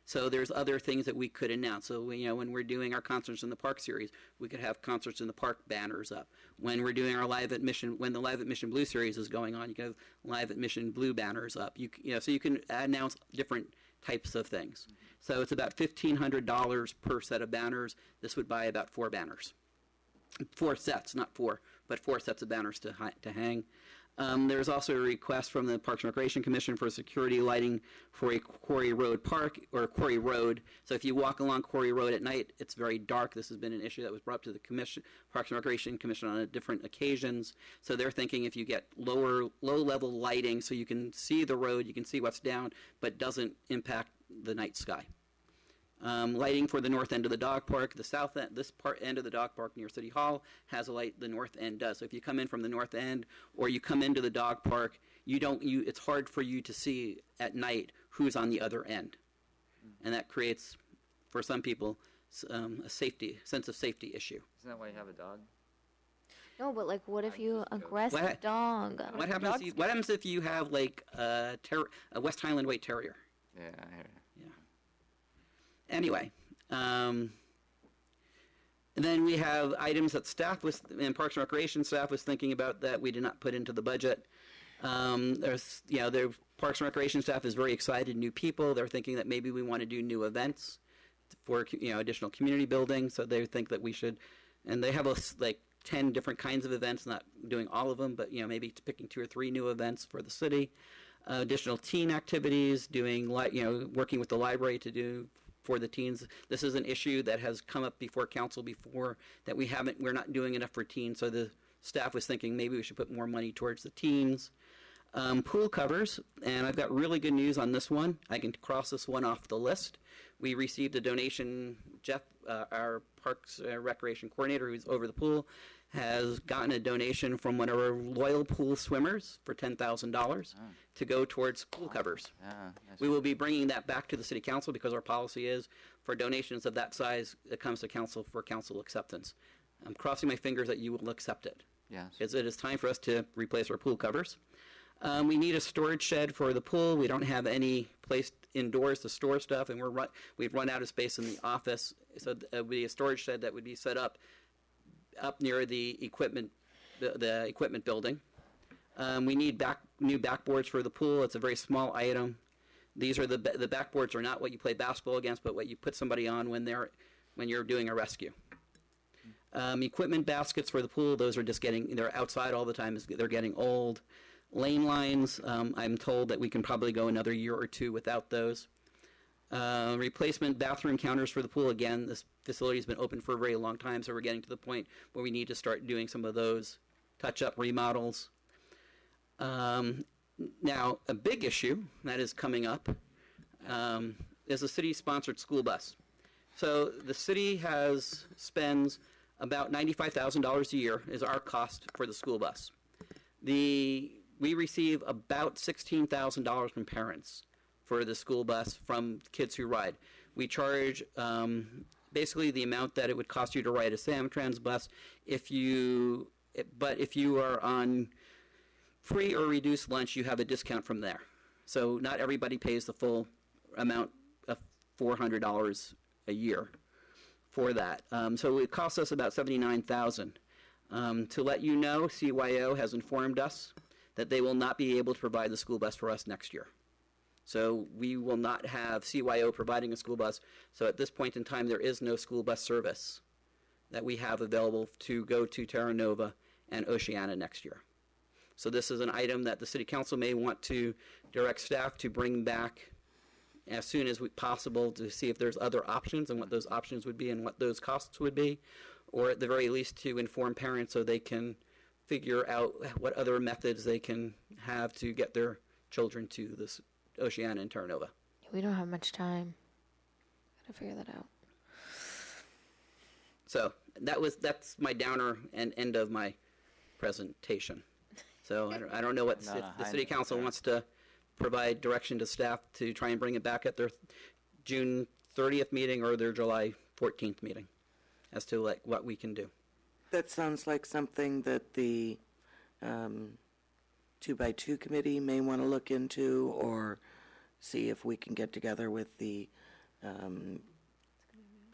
So there's other things that we could announce. So when we're doing our Concerts in the Park series, we could have Concerts in the Park banners up. When we're doing our when the Live at Mission Blue series is going on, you can have Live at Mission Blue banners up. So you can announce different types of things. So it's about $1,500 per set of banners. This would buy about 4 banners. 4 sets, not 4, but 4 sets of banners to hang. There's also a request from the Parks and Recreation Commission for security lighting for a Quarry Road Park, or Quarry Road. So if you walk along Quarry Road at night, it's very dark. This has been an issue that was brought up to the Parks and Recreation Commission on different occasions. So they're thinking if you get low-level lighting so you can see the road, you can see what's down, but doesn't impact the night sky. Lighting for the north end of the dog park. The south end, end of the dog park near City Hall has a light. The north end does. So if you come in from the north end or you come into the dog park, it's hard for you to see at night who's on the other end, and that creates, for some people, a sense of safety issue. Isn't that why you have a dog? No, but what if you aggressive dog? What happens if you have a West Highland White Terrier? Yeah, I hear you. Anyway, and then we have items that and Parks and Recreation staff was thinking about that we did not put into the budget. The Parks and Recreation staff is very excited, new people. They're thinking that maybe we want to do new events for additional community building. So they think that we should, and they have 10 different kinds of events, not doing all of them, but maybe picking 2 or 3 new events for the city. Additional teen activities, working with the library to do for the teens. This is an issue that has come up before council before that we're not doing enough for teens. So the staff was thinking maybe we should put more money towards the teens. Pool covers, and I've got really good news on this one. I can cross this one off the list. We received a donation. Jeff, our Parks Recreation Coordinator, who's over the pool, has gotten a donation from one of our loyal pool swimmers for $10,000 to go towards pool covers. We will be bringing that back to the City Council because our policy is for donations of that size, it comes to council for council acceptance. I'm crossing my fingers that you will accept it. Yes. Because it is time for us to replace our pool covers. We need a storage shed for the pool. We don't have any place indoors to store stuff, and we've run out of space in the office. So it would be a storage shed that would be set up near the equipment building. We need new backboards for the pool. It's a very small item. These are the backboards are not what you play basketball against, but what you put somebody on when you're doing a rescue. Equipment baskets for the pool. Those are they're outside all the time. They're getting old. Lane lines. I'm told that we can probably go another year or two without those. Replacement bathroom counters for the pool. Again, this facility has been open for a very long time, so we're getting to the point where we need to start doing some of those touch-up remodels. Now, a big issue that is coming up is a city-sponsored school bus. So the city spends about $95,000 a year is our cost for the school bus. We receive about $16,000 from parents for the school bus from kids who ride. We charge basically the amount that it would cost you to ride a Samtrans bus but if you are on free or reduced lunch, you have a discount from there. So not everybody pays the full amount of $400 a year for that. So it costs us about $79,000. To let you know, CYO has informed us that they will not be able to provide the school bus for us next year. So we will not have CYO providing a school bus. So at this point in time, there is no school bus service that we have available to go to Terra Nova and Oceana next year. So this is an item that the City Council may want to direct staff to bring back as soon as possible to see if there's other options and what those options would be and what those costs would be, or at the very least to inform parents so they can figure out what other methods they can have to get their children to this Oceana and Terra Nova. We don't have much time. Gotta figure that out. So that's my downer and end of my presentation. So I don't know if the City Council wants to provide direction to staff to try and bring it back at their June 30th meeting or their July 14th meeting as to what we can do. That sounds like something that the 2x2 committee may want to look into, or see if we can get together with the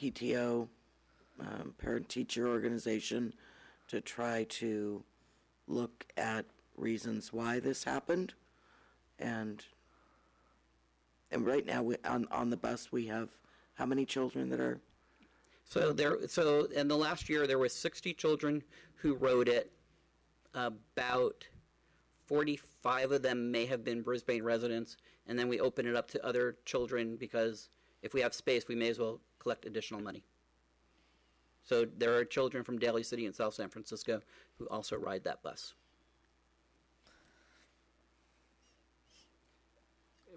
PTO, parent-teacher organization, to try to look at reasons why this happened. And right now on the bus we have how many children that are? So in the last year there were 60 children who rode it. About 45 of them may have been Brisbane residents, and then we open it up to other children because if we have space we may as well collect additional money. So there are children from Daly City and South San Francisco who also ride that bus.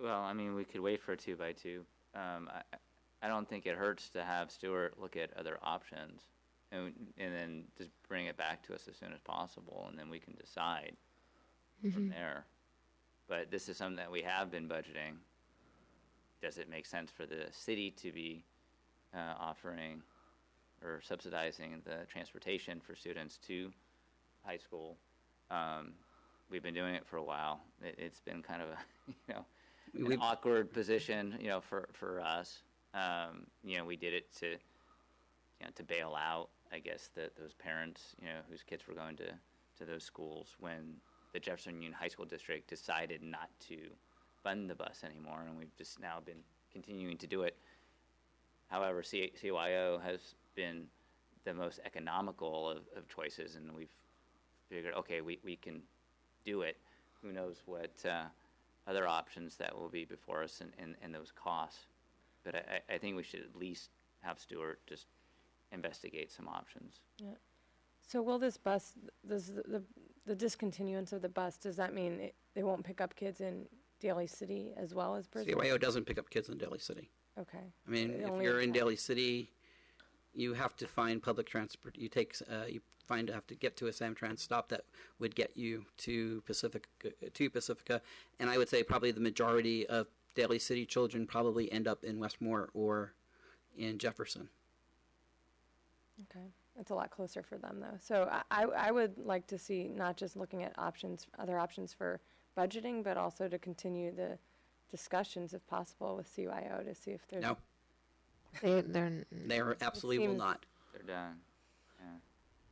Well, I mean, we could wait for a 2x2. I don't think it hurts to have Stuart look at other options and then just bring it back to us as soon as possible, and then we can decide from there. But this is something that we have been budgeting. Does it make sense for the city to be offering or subsidizing the transportation for students to high school? We've been doing it for a while. It's been kind of a, an awkward position, for us. We did it to bail out, I guess, those parents, whose kids were going to those schools when the Jefferson Union High School District decided not to fund the bus anymore, and we've just now been continuing to do it. However, CYO has been the most economical of choices, and we've figured, okay, we can do it. Who knows what other options that will be before us and those costs. But I think we should at least have Stuart just investigate some options. Yeah. So will this bus, the discontinuance of the bus, does that mean they won't pick up kids in Daly City as well as Brisbane? CYO doesn't pick up kids in Daly City. Okay. I mean, if you're in Daly City, you have to find public transport. You have to get to a Samtrans stop that would get you to Pacifica, and I would say probably the majority of Daly City children probably end up in Westmore or in Jefferson. Okay. It's a lot closer for them, though. So I would like to see not just looking at other options for budgeting, but also to continue the discussions, if possible, with CYO to see if there's. No, They're they are absolutely will seems- not. They're done.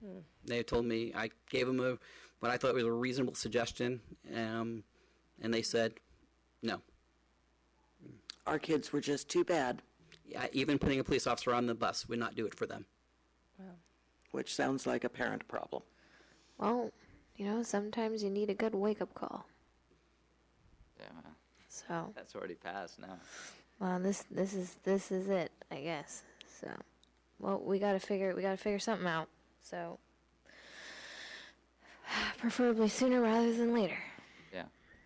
Yeah. They told me, I gave them what I thought was a reasonable suggestion, and they said, no. Our kids were just too bad, Yeah, even putting a police officer on the bus would not do it for them. which sounds like a parent problem. well, sometimes you need a good wake-up call. Yeah, well, So, that's already passed now. well, this is it, I guess. So, well, we gotta figure something out. So, preferably sooner rather than later. Yeah.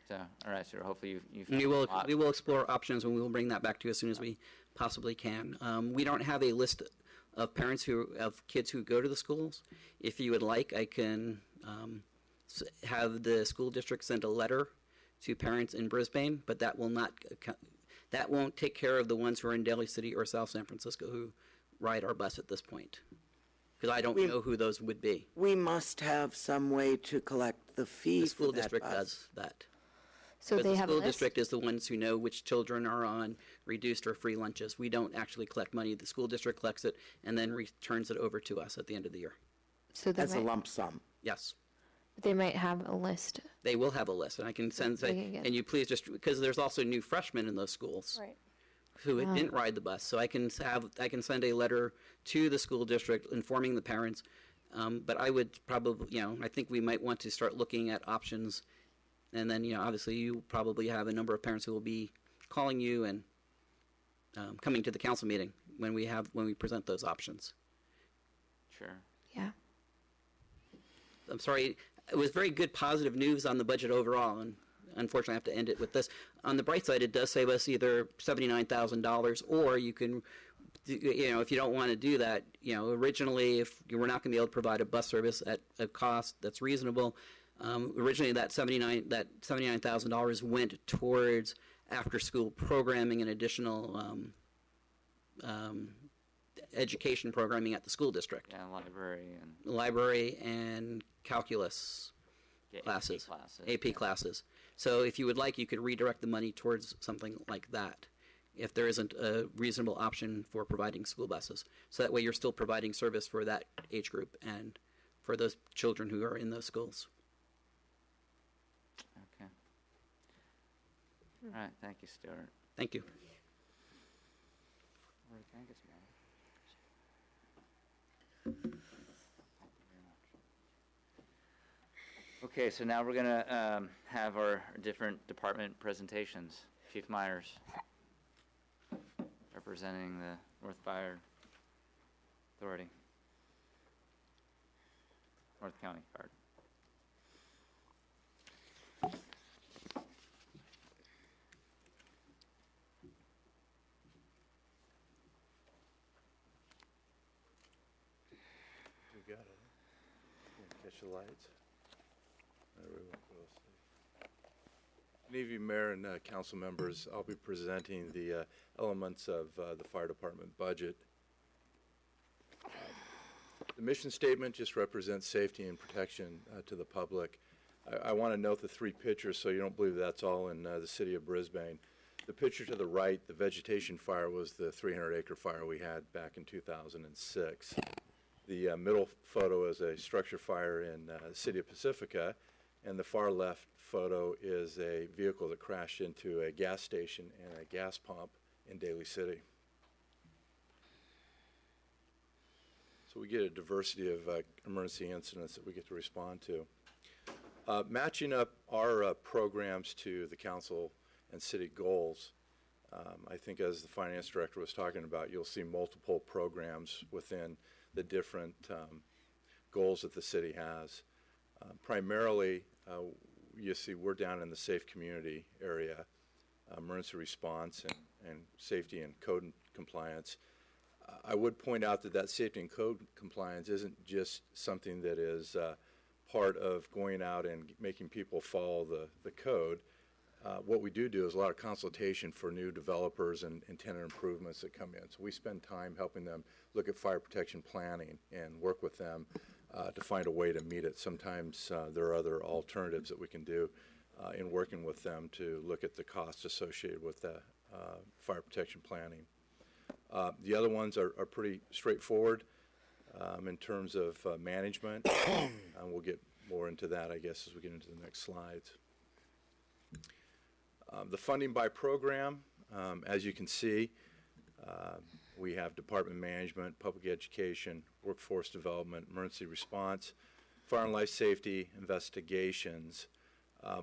So, all right, so hopefully you've We will explore options, and we will bring that back to you as soon as we possibly can. We don't have a list of parents of kids who go to the schools. If you would like, I can have the school district send a letter to parents in Brisbane, but that won't take care of the ones who are in Daly City or South San Francisco who ride our bus at this point, because I don't know who those would be. We must have some way to collect the fee The school for that district bus. does that. So Because they the have a school list. district is the ones who know which children are on reduced or free lunches. We don't actually collect money. The school district collects it and then returns it over to us at the end of the year. So As a lump sum. Yes, they might have a list. they will have a list, and I can send, We can get- and you please just, because there's also new freshmen in those schools Right. who didn't ride the bus. So I can send a letter to the school district informing the parents. But I would probably, I think we might want to start looking at options. And then, obviously you probably have a number of parents who will be calling you and coming to the council meeting when we present those options. Sure. Yeah. I'm sorry, it was very good positive news on the budget overall, and unfortunately I have to end it with this. On the bright side, it does save us either $79,000, or you can, if you don't want to do that, originally if you were not going to be able to provide a bus service at a cost that's reasonable, originally that $79,000 went towards after-school programming and additional education programming at the school district. Yeah, library and Library and calculus yeah, classes, AP AP classes. So if you would like, you could redirect the money towards something like that, if there isn't a reasonable option for providing school buses. So that way you're still providing service for that age group and for those children who are in those schools. Okay. All right, thank you, Stuart. Thank you. Lori, can I get some water? Okay, so now we're going to have our different department presentations. Chief Myers, representing the North Fire Authority. North County Fire. You got it. Catch the lights. Everyone goes. Good evening, Mayor and council members. I'll be presenting the elements of the fire department budget. The mission statement just represents safety and protection to the public. I want to note the three pictures so you don't believe that's all in the city of Brisbane. The picture to the right, the vegetation fire, was the 300-acre fire we had back in 2006. The middle photo is a structure fire in the city of Pacifica, and the far left photo is a vehicle that crashed into a gas station and a gas pump in Daly City. So we get a diversity of emergency incidents that we get to respond to. Matching up our programs to the council and city goals, I think as the finance director was talking about, you'll see multiple programs within the different goals that the city has. Primarily, you see we're down in the safe community area, emergency response and safety and code compliance. I would point out that safety and code compliance isn't just something that is part of going out and making people follow the code. What we do is a lot of consultation for new developers and tenant improvements that come in. So we spend time helping them look at fire protection planning and work with them to find a way to meet it. Sometimes there are other alternatives that we can do. in working with them to look at the costs associated with the fire protection planning. The other ones are pretty straightforward in terms of management, and we'll get more into that, I guess, as we get into the next slides. The funding by program, as you can see, we have department management, public education, workforce development, emergency response, fire and life safety, investigations.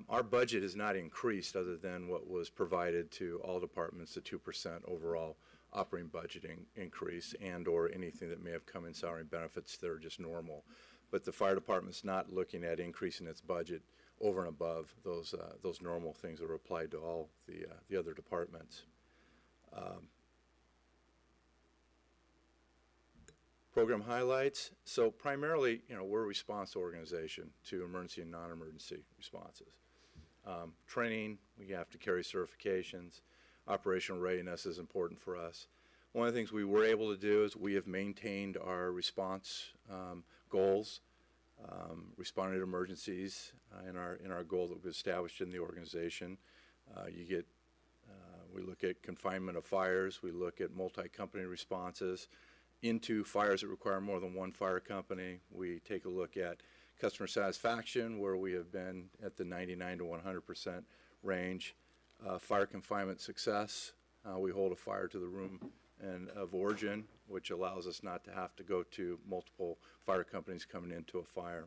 Our budget has not increased other than what was provided to all departments, the 2% overall operating budget increase, and or anything that may have come in salary and benefits that are just normal. But the fire department's not looking at increasing its budget over and above those normal things that are applied to all the other departments. Program highlights. So primarily, we're a response organization to emergency and non-emergency responses. Training, we have to carry certifications. Operational readiness is important for us. One of the things we were able to do is we have maintained our response goals, responding to emergencies in our goal that was established in the organization. We look at confinement of fires. We look at multi-company responses into fires that require more than one fire company. We take a look at customer satisfaction, where we have been at the 99 to 100% range. Fire confinement success, we hold a fire to the room of origin, which allows us not to have to go to multiple fire companies coming into a fire.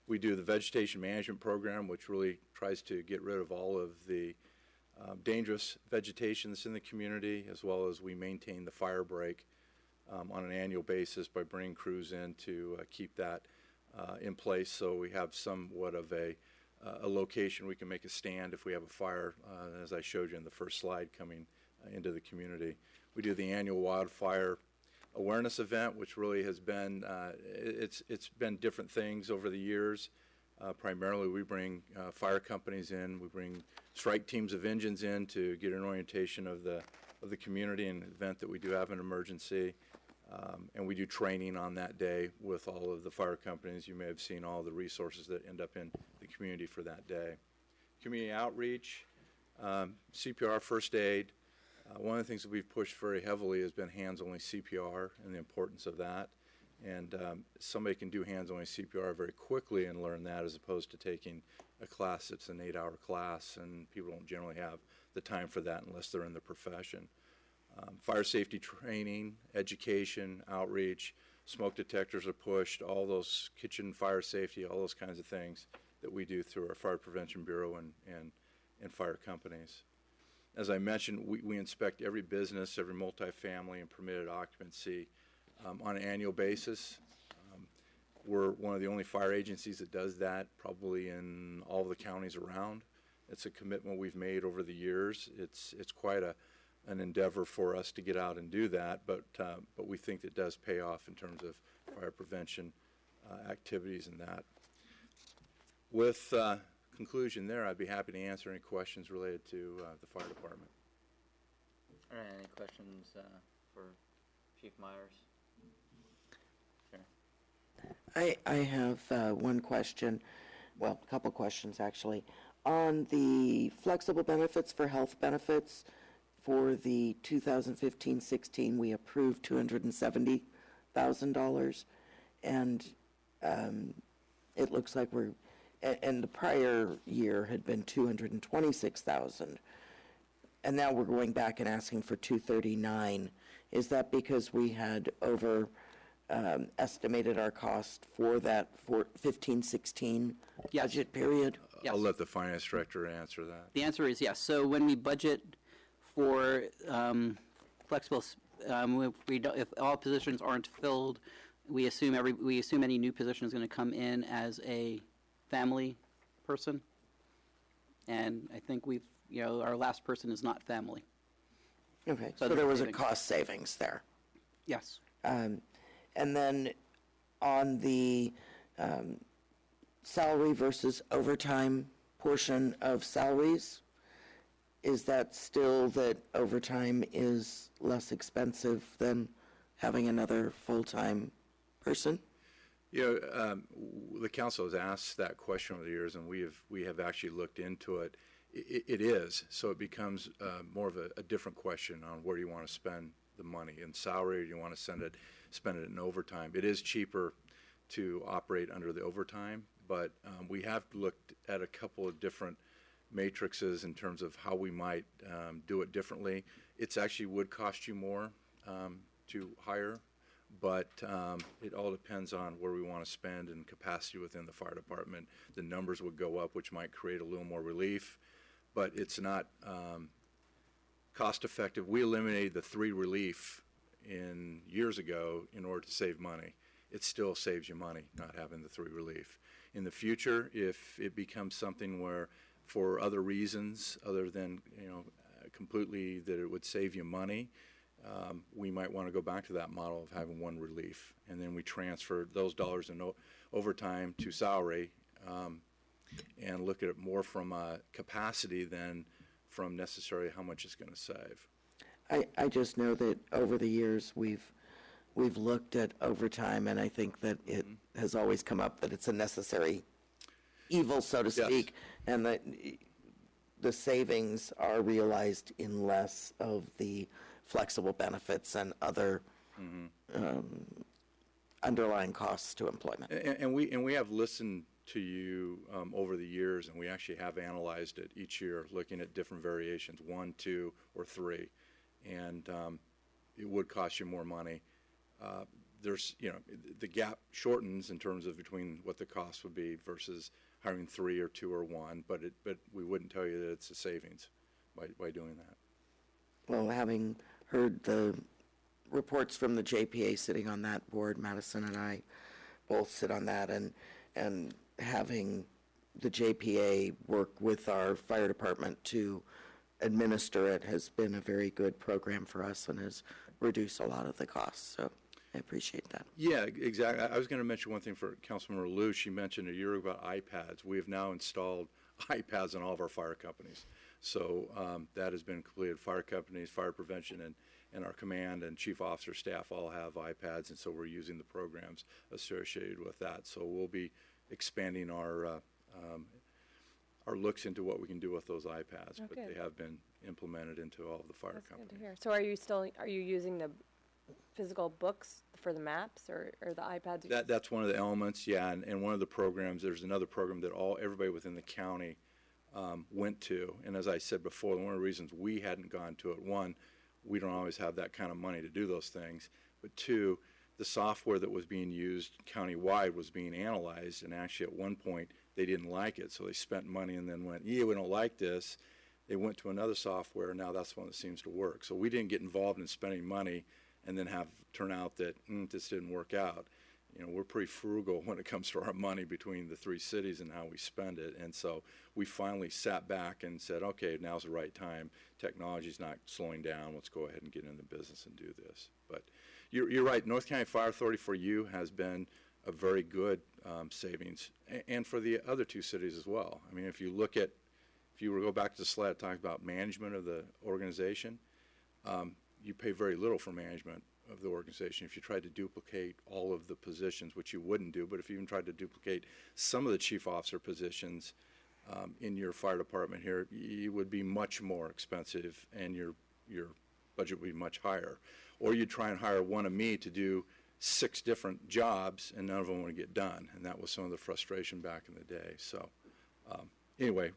We do the vegetation management program, which really tries to get rid of all of the dangerous vegetation that's in the community, as well as we maintain the fire break on an annual basis by bringing crews in to keep that in place, so we have somewhat of a location we can make a stand if we have a fire, as I showed you in the first slide, coming into the community. We do the annual wildfire awareness event, which really has been, it's been different things over the years. Primarily, we bring fire companies in, we bring strike teams of engines in to get an orientation of the community in the event that we do have an emergency. And we do training on that day with all of the fire companies. You may have seen all the resources that end up in the community for that day. Community outreach, CPR, first aid. One of the things that we've pushed very heavily has been hands-only CPR and the importance of that. And somebody can do hands-only CPR very quickly and learn that, as opposed to taking a class that's an 8-hour class, and people don't generally have the time for that unless they're in the profession. Fire safety training, education, outreach, smoke detectors are pushed, all those kitchen fire safety, all those kinds of things that we do through our Fire Prevention Bureau and fire companies. As I mentioned, we inspect every business, every multifamily and permitted occupancy on an annual basis. We're one of the only fire agencies that does that, probably in all of the counties around. It's a commitment we've made over the years. It's quite an endeavor for us to get out and do that, but we think it does pay off in terms of fire prevention activities and that. With conclusion there, I'd be happy to answer any questions related to the fire department. All right, any questions for Chief Myers? Sure. I have one question, well, a couple questions actually. On the flexible benefits for health benefits, for the 2015-16, we approved $270,000, and it looks like and the prior year had been $226,000, and now we're going back and asking for $239,000. Is that because we had estimated our cost for that 15-16 Yes. budget period? Yes. I'll let the finance director answer that. The answer is yes. So when we budget for flexible, if all positions aren't filled, we assume any new position is going to come in as a family person, and I think our last person is not family. Okay, So so there was a savings. cost savings there. Yes. And then on the salary versus overtime portion of salaries, is that still that overtime is less expensive than having another full-time person? The council has asked that question over the years, and we have actually looked into it. It is, so it becomes more of a different question on where you want to spend the money, in salary, or do you want to spend it in overtime. It is cheaper to operate under the overtime, but we have looked at a couple of different matrices in terms of how we might do it differently. It's actually would cost you more to hire, but it all depends on where we want to spend and capacity within the fire department. The numbers would go up, which might create a little more relief, but it's not cost effective. We eliminated the 3 relief years ago in order to save money. It still saves you money not having the 3 relief. In the future, if it becomes something where for other reasons other than completely that it would save you money, we might want to go back to that model of having 1 relief, and then we transfer those dollars in overtime to salary, and look at it more from a capacity than from necessarily how much it's going to save. I just know that over the years we've looked at overtime, and I think that it has always come up that it's a necessary evil, so to speak, and that the savings are realized in less of the flexible benefits and other underlying costs to employment. And we have listened to you over the years, and we actually have analyzed it each year, looking at different variations, 1, 2, or 3, and it would cost you more money. There's, the gap shortens in terms of between what the cost would be versus hiring 3 or 2 or 1, but we wouldn't tell you that it's a savings by doing that. Well, having heard the reports from the JPA sitting on that board, Madison and I both sit on that, and having the JPA work with our fire department to administer it has been a very good program for us and has reduced a lot of the costs. So I appreciate that. Yeah, exactly. I was going to mention one thing for Councilmember Lou. She mentioned a year ago about iPads. We have now installed iPads in all of our fire companies. So that has been completed. Fire companies, fire prevention, and our command and chief officer staff all have iPads, and so we're using the programs associated with that. So we'll be expanding our looks into what we can do with those iPads, but they have been implemented into all of the fire companies. Good to hear. So are you using the physical books for the maps or the iPads? That's one of the elements, yeah, and one of the programs, there's another program that everybody within the county went to, and as I said before, one of the reasons we hadn't gone to it, 1, we don't always have that kind of money to do those things, but 2, the software that was being used countywide was being analyzed, and actually at one point they didn't like it, so they spent money and then went, we don't like this. They went to another software, and now that's one that seems to work. So we didn't get involved in spending money and then have turn out that this didn't work out. We're pretty frugal when it comes to our money between the 3 cities and how we spend it, and so we finally sat back and said, okay, now's the right time. Technology's not slowing down. Let's go ahead and get in the business and do this. But you're right. North County Fire Authority for you has been a very good savings, and for the other 2 cities as well. I mean, if you were to go back to the slide that talks about management of the organization, you pay very little for management of the organization. If you tried to duplicate all of the positions, which you wouldn't do, but if you even tried to duplicate some of the chief officer positions in your fire department here, it would be much more expensive, and your budget would be much higher. Or you'd try and hire one of me to do 6 different jobs, and none of them would get done, and that was some of the frustration back in the day. So anyway,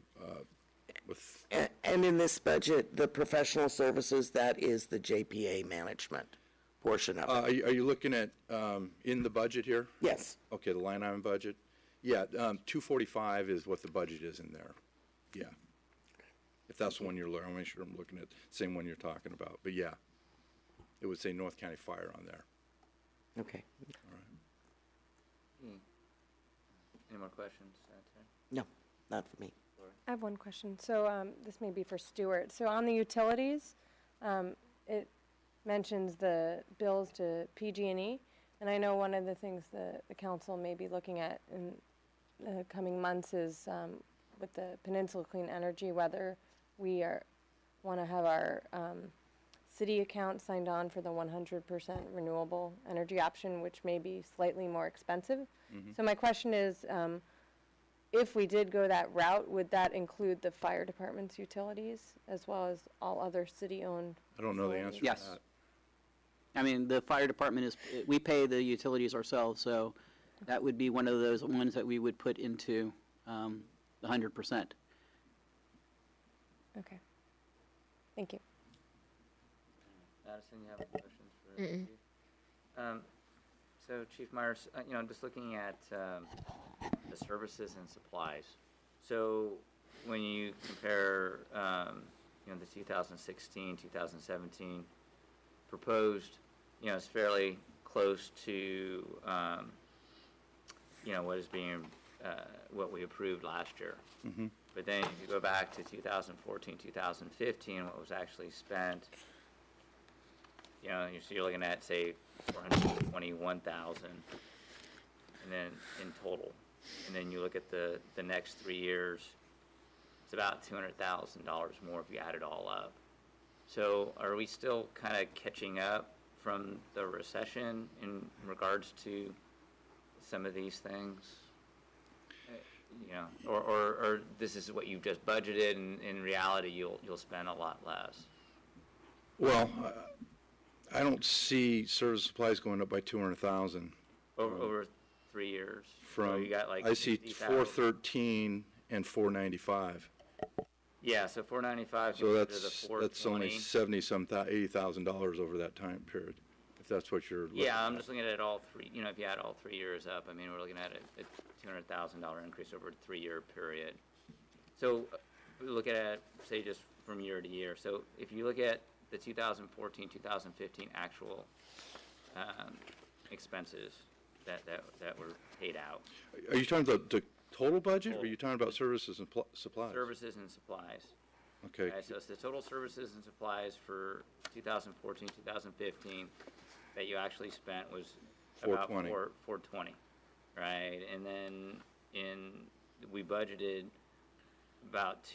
And in this budget, the professional services, that is the JPA management portion of it. Are you looking at in the budget here? Yes. Okay, the line item budget. Yeah, 245 is what the budget is in there. Yeah. If that's the one you're looking, I'll make sure I'm looking at the same one you're talking about. But yeah, it would say North County Fire on there. Okay. All right. Any more questions, Terry? No, not for me. I have one question. So this may be for Stuart. So on the utilities, it mentions the bills to PG&E, and I know one of the things the council may be looking at in the coming months is with the Peninsula Clean Energy, whether we want to have our city account signed on for the 100% renewable energy option, which may be slightly more expensive. So my question is, if we did go that route, would that include the fire department's utilities as well as all other city-owned? I don't know the answer Yes. to that. I mean, the fire department we pay the utilities ourselves, so that would be one of those ones that we would put into the 100%. Okay. Thank you. Madison, you have any questions for Chief? So Chief Myers, just looking at the services and supplies. So when you compare, the 2016, 2017 proposed, it's fairly close to, what is being, what we approved last year. But then if you go back to 2014, 2015, what was actually spent, you're looking at, say, 421,000, and then in total. And then you look at the next 3 years, it's about $200,000 more if you add it all up. So are we still kind of catching up from the recession in regards to some of these things? Or this is what you've just budgeted, and in reality you'll spend a lot less? Well, I don't see service supplies going up by 200,000. Over 3 years. So From you got like I see 60,000. 413 and 495. Yeah, so 495 So compared to the that's 420. only $80,000 over that time period, if that's what you're looking Yeah, I'm at. just looking at all three. If you add all 3 years up, I mean, we're looking at a $200,000 increase over a 3-year period. So we look at it, say, just from year to year. So if you look at the 2014, 2015 actual expenses that were paid out, Are you talking about the total budget, or are you talking about services and supplies? services and supplies. Okay. Okay, so it's the total services and supplies for 2014, 2015 that you actually spent was about 420. 420, right? And then we budgeted about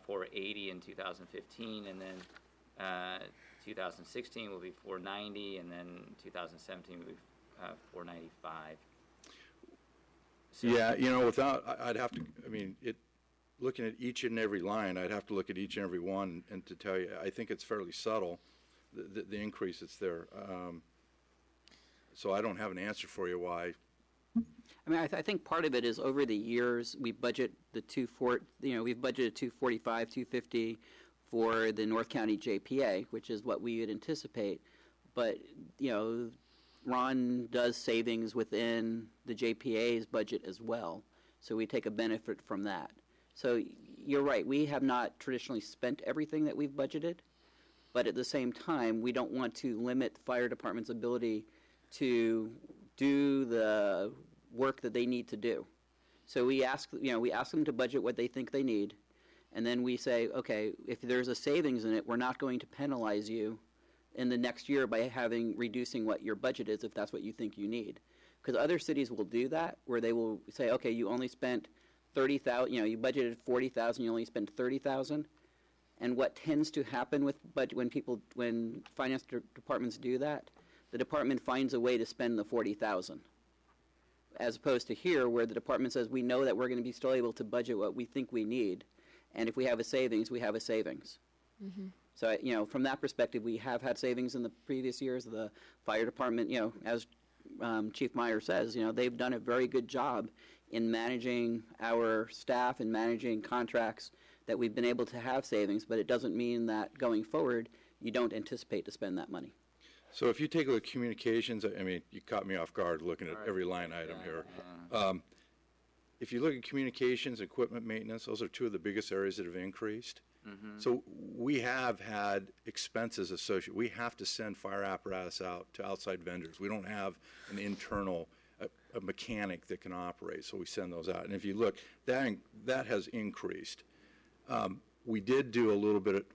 480 in 2015, and then 2016 will be 490, and then 2017 will be 495. So, Yeah, I'd have to, looking at each and every line, I'd have to look at each and every one, and to tell you, I think it's fairly subtle, the increase that's there. So I don't have an answer for you why. I mean, I think part of it is over the years we budget we've budgeted 245, 250 for the North County JPA, which is what we would anticipate. But Ron does savings within the JPA's budget as well, so we take a benefit from that. So you're right, we have not traditionally spent everything that we've budgeted, but at the same time, we don't want to limit the fire department's ability to do the work that they need to do. So we ask them to budget what they think they need, and then we say, okay, if there's a savings in it, we're not going to penalize you in the next year by reducing what your budget is if that's what you think you need. Because other cities will do that, where they will say, okay, you only spent 30,000, you budgeted 40,000, you only spent 30,000. And what tends to happen when finance departments do that, the department finds a way to spend the 40,000. As opposed to here, where the department says, we know that we're going to be still able to budget what we think we need, and if we have a savings, we have a savings. Mm-hmm. So, from that perspective, we have had savings in the previous years. The fire department, as Chief Meyer says, they've done a very good job in managing our staff and managing contracts, that we've been able to have savings, but it doesn't mean that going forward, you don't anticipate to spend that money. So if you take a look at communications, you caught me off guard looking at every line item here. If you look at communications, equipment maintenance, those are two of the biggest areas that have increased. Mm-hmm. So we have had expenses associated. We have to send fire apparatus out to outside vendors. We don't have an internal a mechanic that can operate, so we send those out. And if you look, that has increased. We did do a little bit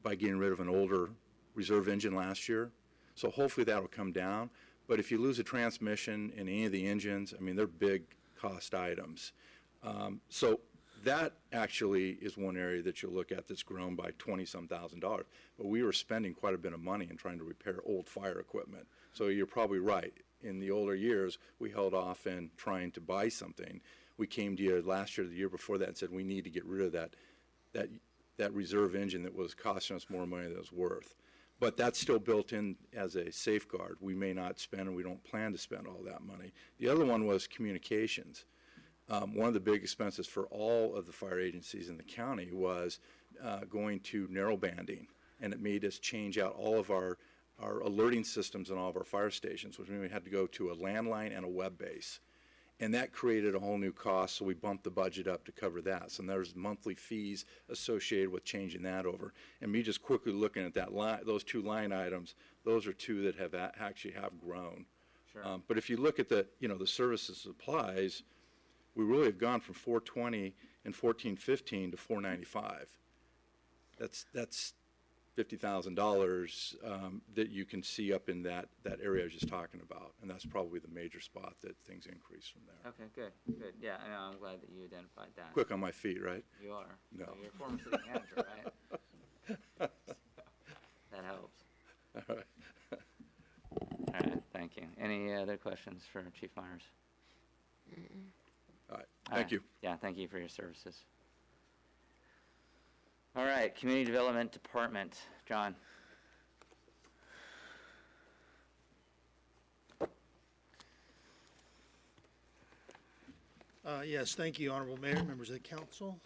by getting rid of an older reserve engine last year, so hopefully that will come down. But if you lose a transmission in any of the engines, they're big cost items. So That actually is one area that you'll look at that's grown by $20-some thousand. But we were spending quite a bit of money in trying to repair old fire equipment. So you're probably right. In the older years, we held off in trying to buy something. We came to you last year, the year before that, and said we need to get rid of that reserve engine that was costing us more money than it was worth. But that's still built in as a safeguard. We may not spend, and we don't plan to spend all that money. The other one was communications. One of the big expenses for all of the fire agencies in the county was going to narrowbanding, and it made us change out all of our alerting systems in all of our fire stations, which means we had to go to a landline and a web base. And that created a whole new cost, so we bumped the budget up to cover that. So there's monthly fees associated with changing that over. And me just quickly looking at that those two line items, those are two that have actually have grown. Sure. But if you look at the services supplies, we really have gone from 420 in 14-15 to 495. That's $50,000 that you can see up in that area I was just talking about, and that's probably the major spot that things increase from there. Okay, good. Yeah, I know, I'm glad that you identified that. Quick on my feet, right? You are. No. So you're a former city manager, right? That helps. All right. All right, thank you. Any other questions for Chief Myers? All right. All Thank right. you. Yeah, thank you for your services. All right, Community Development Department, John. Yes, thank you, Honorable Mayor, members of the council.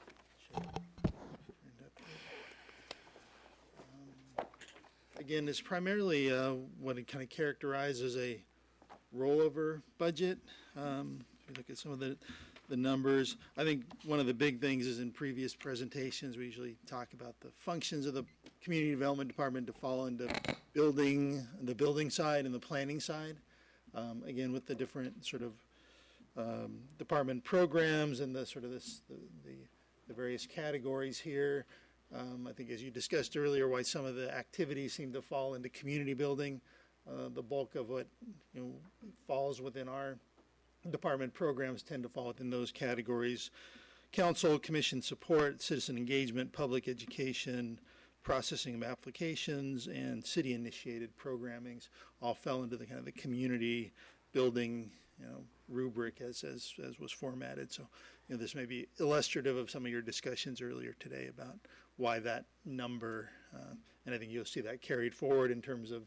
Again, it's primarily what it kind of characterizes a rollover budget. If you look at some of the numbers, I think one of the big things is in previous presentations, we usually talk about the functions of the Community Development Department to fall into the building side and the planning side. Again, with the different sort of department programs and the sort of the various categories here. I think as you discussed earlier, why some of the activities seem to fall into community building. The bulk of what falls within our department programs tend to fall within those categories. Council, commission support, citizen engagement, public education, processing of applications, and city-initiated programmings all fell into the kind of the community building rubric as was formatted. So this may be illustrative of some of your discussions earlier today about why that number, and I think you'll see that carried forward in terms of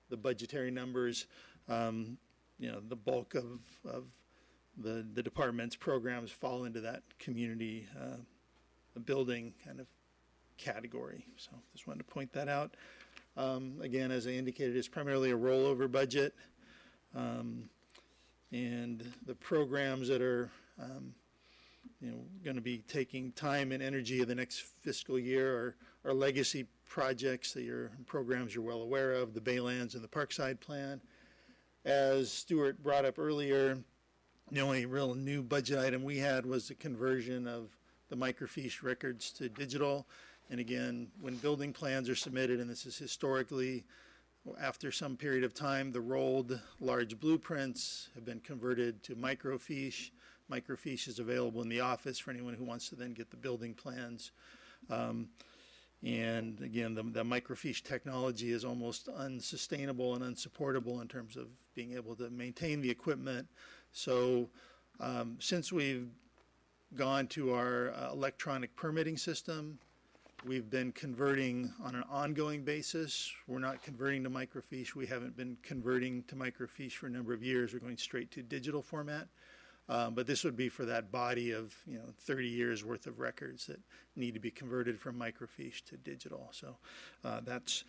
the budgetary numbers. The bulk of the department's programs fall into that community building kind of category. So just wanted to point that out. Again, as I indicated, it's primarily a rollover budget. And the programs that are going to be taking time and energy of the next fiscal year are legacy projects that programs you're well aware of, the Baylands and the Parkside Plan. As Stuart brought up earlier, the only real new budget item we had was the conversion of the microfiche records to digital. And again, when building plans are submitted, and this is historically, after some period of time, the rolled large blueprints have been converted to microfiche. Microfiche is available in the office for anyone who wants to then get the building plans. And again, the microfiche technology is almost unsustainable and unsupportable in terms of being able to maintain the equipment. So since we've gone to our electronic permitting system, we've been converting on an ongoing basis. We're not converting to microfiche. We haven't been converting to microfiche for a number of years. We're going straight to digital format. But this would be for that body of 30 years worth of records that need to be converted from microfiche to digital. So that's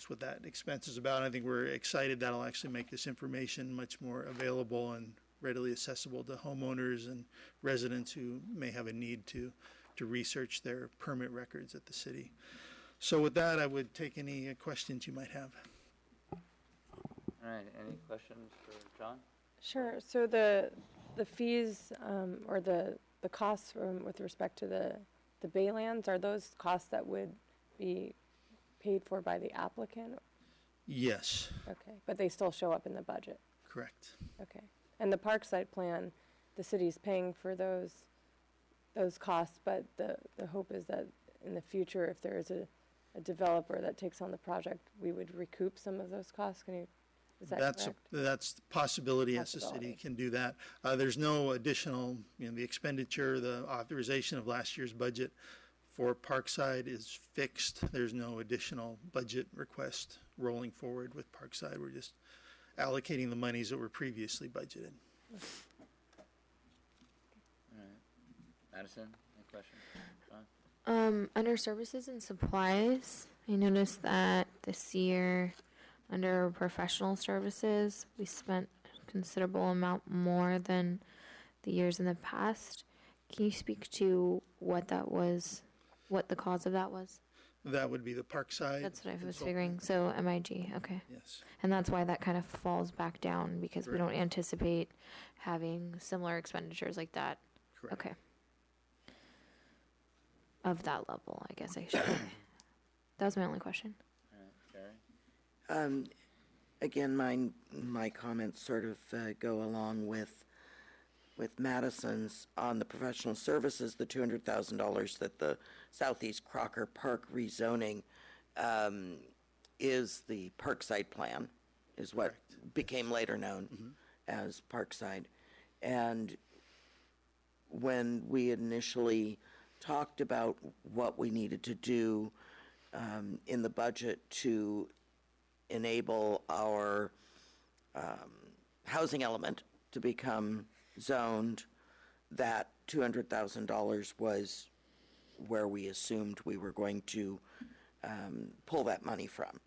what that expense is about. I think we're excited that'll actually make this information much more available and readily accessible to homeowners and residents who may have a need to research their permit records at the city. So with that, I would take any questions you might have. All right, any questions for John? Sure. So the fees or the costs with respect to the Baylands, are those costs that would be paid for by the applicant? Yes, Okay, but they still show up in the budget? correct. Okay. And the Parkside Plan, the city's paying for those those costs, but the hope is that in the future, if there is a developer that takes on the project, we would recoup some of those costs. Is that correct? That's the possibility, yes, the city Possibility. can do that. There's no additional, the expenditure, the authorization of last year's budget for Parkside is fixed. There's no additional budget request rolling forward with Parkside. We're just allocating the monies that were previously budgeted. All right. Madison, any questions? John? Under services and supplies, I noticed that this year, under professional services, we spent a considerable amount more than the years in the past. Can you speak to what that was, what the cause of that was? That would be the Parkside. That's what I was consultant. figuring. So MIG, okay. Yes. And that's why that kind of falls back down, because we Correct. don't anticipate having similar expenditures like that. Correct. Okay. Of that level, I guess I should say. That was my only question. All right. Jerry? Again, my comments sort of go along with Madison's on the professional services, the $200,000 that the Southeast Crocker Park rezoning is the Parkside plan, is what became later known as Parkside. And when we initially talked about what we needed to do in the budget to enable our housing element to become zoned, that $200,000 was where we assumed we were going to pull that money from.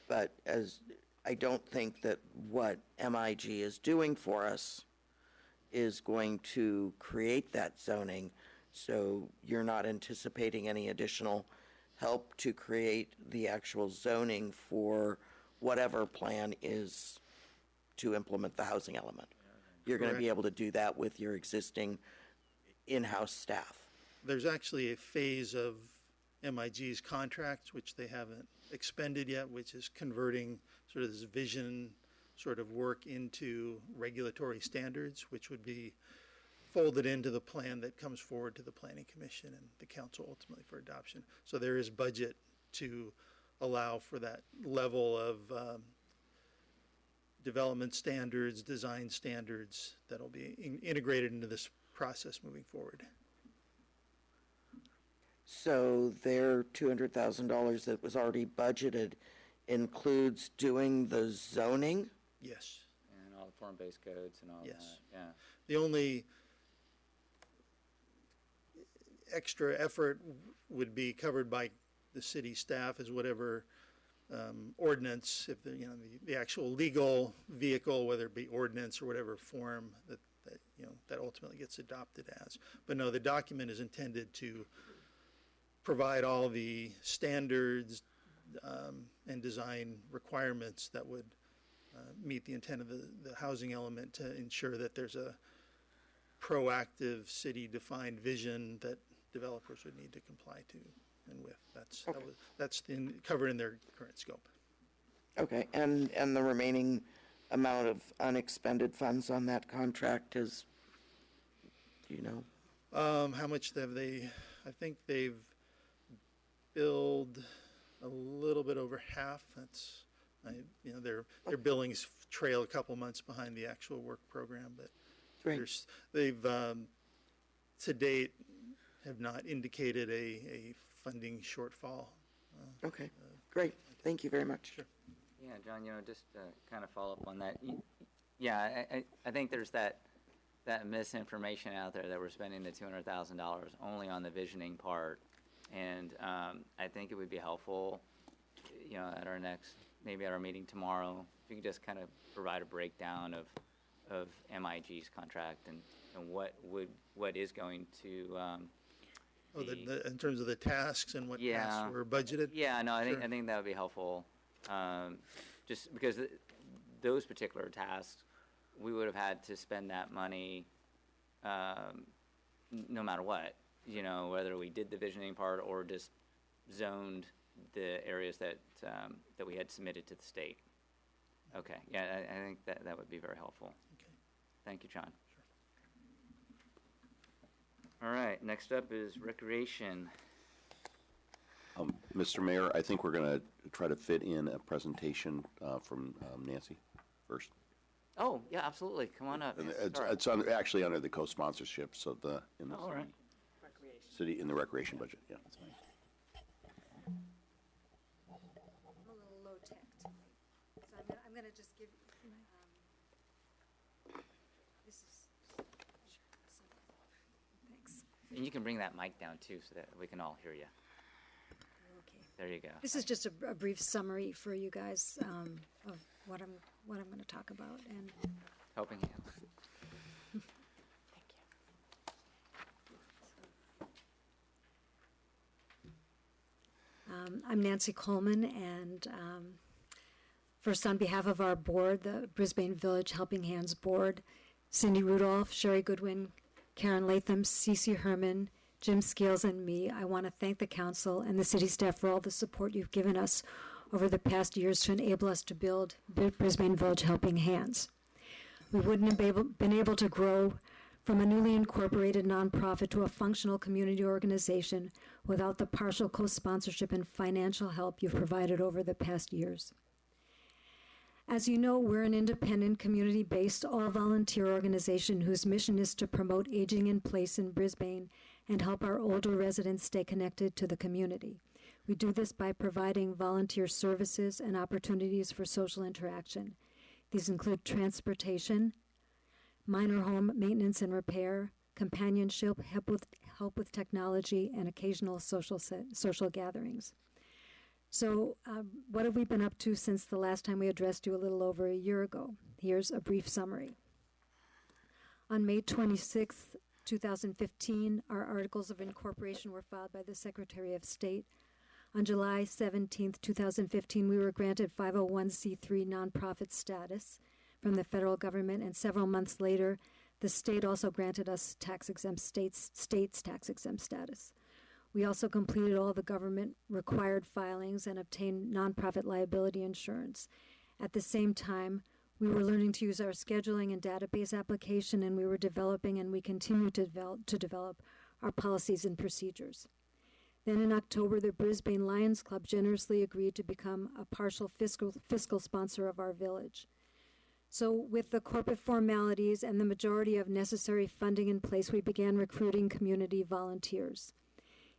But as I don't think that what MIG is doing for us is going to create that zoning, so you're not anticipating any additional help to create the actual zoning for whatever plan is to implement the housing element. You're going to be Correct. able to do that with your existing in-house staff. There's actually a phase of MIG's contract, which they haven't expended yet, which is converting sort of this vision sort of work into regulatory standards, which would be folded into the plan that comes forward to the Planning Commission and the council ultimately for adoption. So there is budget to allow for that level of development standards, design standards that'll be integrated into this process moving forward. So their $200,000 that was already budgeted includes doing the zoning? Yes. And all the form-based codes and all Yes. that. Yeah. The only extra effort would be covered by the city staff as whatever ordinance, if the actual legal vehicle, whether it be ordinance or whatever form that ultimately gets adopted as. But no, the document is intended to provide all the standards and design requirements that would meet the intent of the housing element to ensure that there's a proactive city-defined vision that developers would need to comply to and with. That's covered in their current scope. Okay, and the remaining amount of unexpended funds on that contract is, do you know? How much have they? I think they've billed a little bit over half. Their billings trail a couple months behind the actual work program, but Great. they've to date have not indicated a funding shortfall. Okay, great. Thank you very much. Sure. Yeah, John, just to kind of follow up on that. Yeah, I think there's that misinformation out there that we're spending the $200,000 only on the visioning part. And I think it would be helpful, at our maybe at our meeting tomorrow, if you could just kind of provide a breakdown of MIG's contract and what is going to In terms of the tasks and what tasks were budgeted? Yeah, no, I Sure. think that would be helpful. Just because those particular tasks, we would have had to spend that money no matter what, whether we did the visioning part or just zoned the areas that we had submitted to the state. Okay, yeah, I think that would be very helpful. Okay. Thank you, John. All right, next up is recreation. Mr. Mayor, I think we're going to try to fit in a presentation from Nancy first. Oh, yeah, absolutely. Come on up. And Sorry. it's actually under the co-sponsorship, so in the All right. city, in the recreation budget, yeah. I'm a little low tech tonight, so I'm gonna just give, this is, thanks, And you can bring that mic down too so that we can all hear you. okay. There you go. This is just a brief summary for you guys, of what I'm gonna talk about, and Helping hands. I'm Nancy Coleman, and first on behalf of our board, the Brisbane Village Helping Hands Board, Cindy Rudolph, Sherry Goodwin, Karen Latham, Cece Herman, Jim Scales, and me, I want to thank the council and the city staff for all the support you've given us over the past years to enable us to build Brisbane Village Helping Hands. We wouldn't have been able to grow from a newly incorporated nonprofit to a functional community organization without the partial co-sponsorship and financial help you've provided over the past years. As you know, we're an independent, community-based, all-volunteer organization whose mission is to promote aging in place in Brisbane and help our older residents stay connected to the community. We do this by providing volunteer services and opportunities for social interaction. These include transportation, minor home maintenance and repair, companionship, help with technology, and occasional social gatherings. So what have we been up to since the last time we addressed you a little over a year ago? Here's a brief summary. On May 26th, 2015, our articles of incorporation were filed by the Secretary of State. On July 17th, 2015, we were granted 501c3 nonprofit status from the federal government, and several months later, the state also granted us state's tax-exempt status. We also completed all the government-required filings and obtained nonprofit liability insurance. At the same time, we were learning to use our scheduling and database application, and we were developing, and we continue to develop our policies and procedures. Then in October, the Brisbane Lions Club generously agreed to become a partial fiscal sponsor of our village. So with the corporate formalities and the majority of necessary funding in place, we began recruiting community volunteers.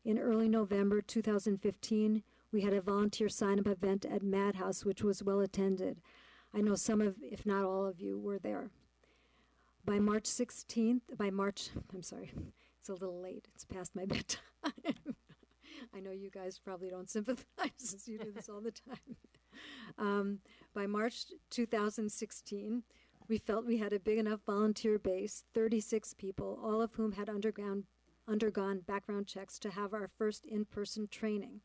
In early November 2015, we had a volunteer sign-up event at Madhouse, which was well attended. I know some of, if not all of you, were there. By March, it's a little late. It's past my bedtime. I know you guys probably don't sympathize since you do this all the time. By March 2016, we felt we had a big enough volunteer base, 36 people, all of whom had undergone background checks to have our first in-person training,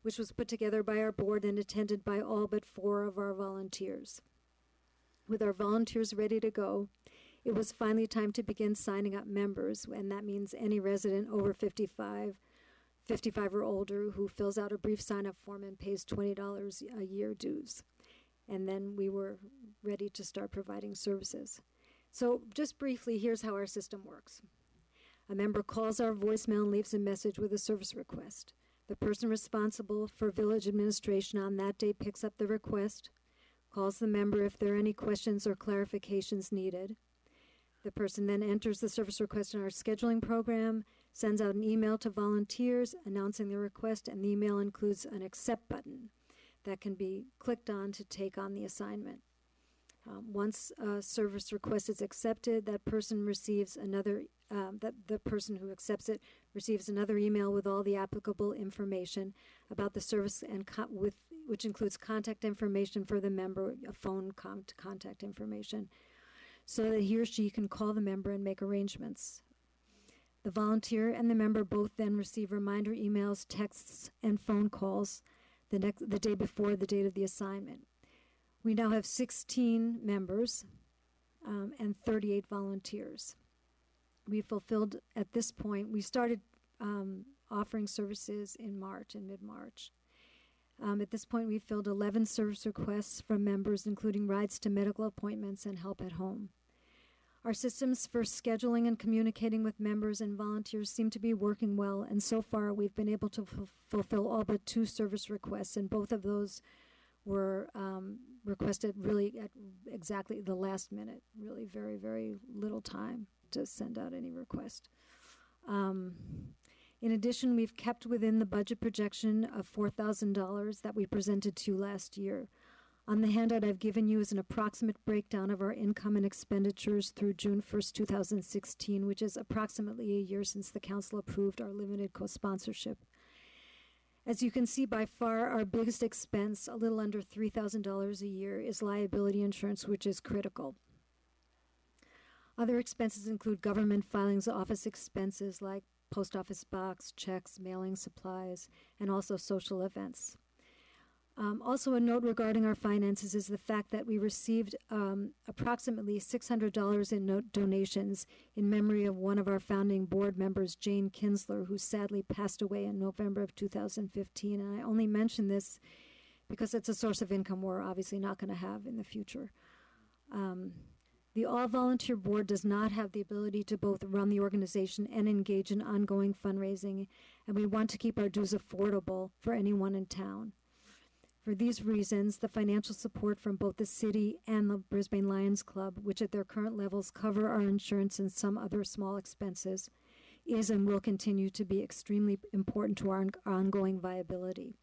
which was put together by our board and attended by all but 4 of our volunteers. With our volunteers ready to go, it was finally time to begin signing up members, and that means any resident over 55 or older who fills out a brief sign-up form and pays $20 a year dues. And then we were ready to start providing services. So just briefly, here's how our system works. A member calls our voicemail and leaves a message with a service request. The person responsible for village administration on that day picks up the request, calls the member if there are any questions or clarifications needed. The person then enters the service request in our scheduling program, sends out an email to volunteers announcing the request, and the email includes an accept button that can be clicked on to take on the assignment. Once a service request is accepted, that person receives the person who accepts it receives another email with all the applicable information about the service, and which includes contact information for the member, a phone contact information, so that he or she can call the member and make arrangements. The volunteer and the member both then receive reminder emails, texts, and phone calls the day before the date of the assignment. We now have 16 members and 38 volunteers. We fulfilled, at this point, we started offering services in mid-March. At this point, we filled 11 service requests from members, including rides to medical appointments and help at home. Our systems for scheduling and communicating with members and volunteers seem to be working well, and so far we've been able to fulfill all but 2 service requests, and both of those were requested really at exactly the last minute, really very, very little time to send out any request. In addition, we've kept within the budget projection of $4,000 that we presented to you last year. On the handout I've given you is an approximate breakdown of our income and expenditures through June 1st, 2016, which is approximately a year since the council approved our limited co-sponsorship. As you can see, by far our biggest expense, a little under $3,000 a year, is liability insurance, which is critical. Other expenses include government filings, office expenses like post office box, checks, mailing supplies, and also social events. Also, a note regarding our finances is the fact that we received approximately $600 in donations in memory of one of our founding board members, Jane Kinsler, who sadly passed away in November of 2015. And I only mention this because it's a source of income we're obviously not going to have in the future. The all-volunteer board does not have the ability to both run the organization and engage in ongoing fundraising, and we want to keep our dues affordable for anyone in town. For these reasons, the financial support from both the city and the Brisbane Lions Club, which at their current levels cover our insurance and some other small expenses, is and will continue to be extremely important to our ongoing viability.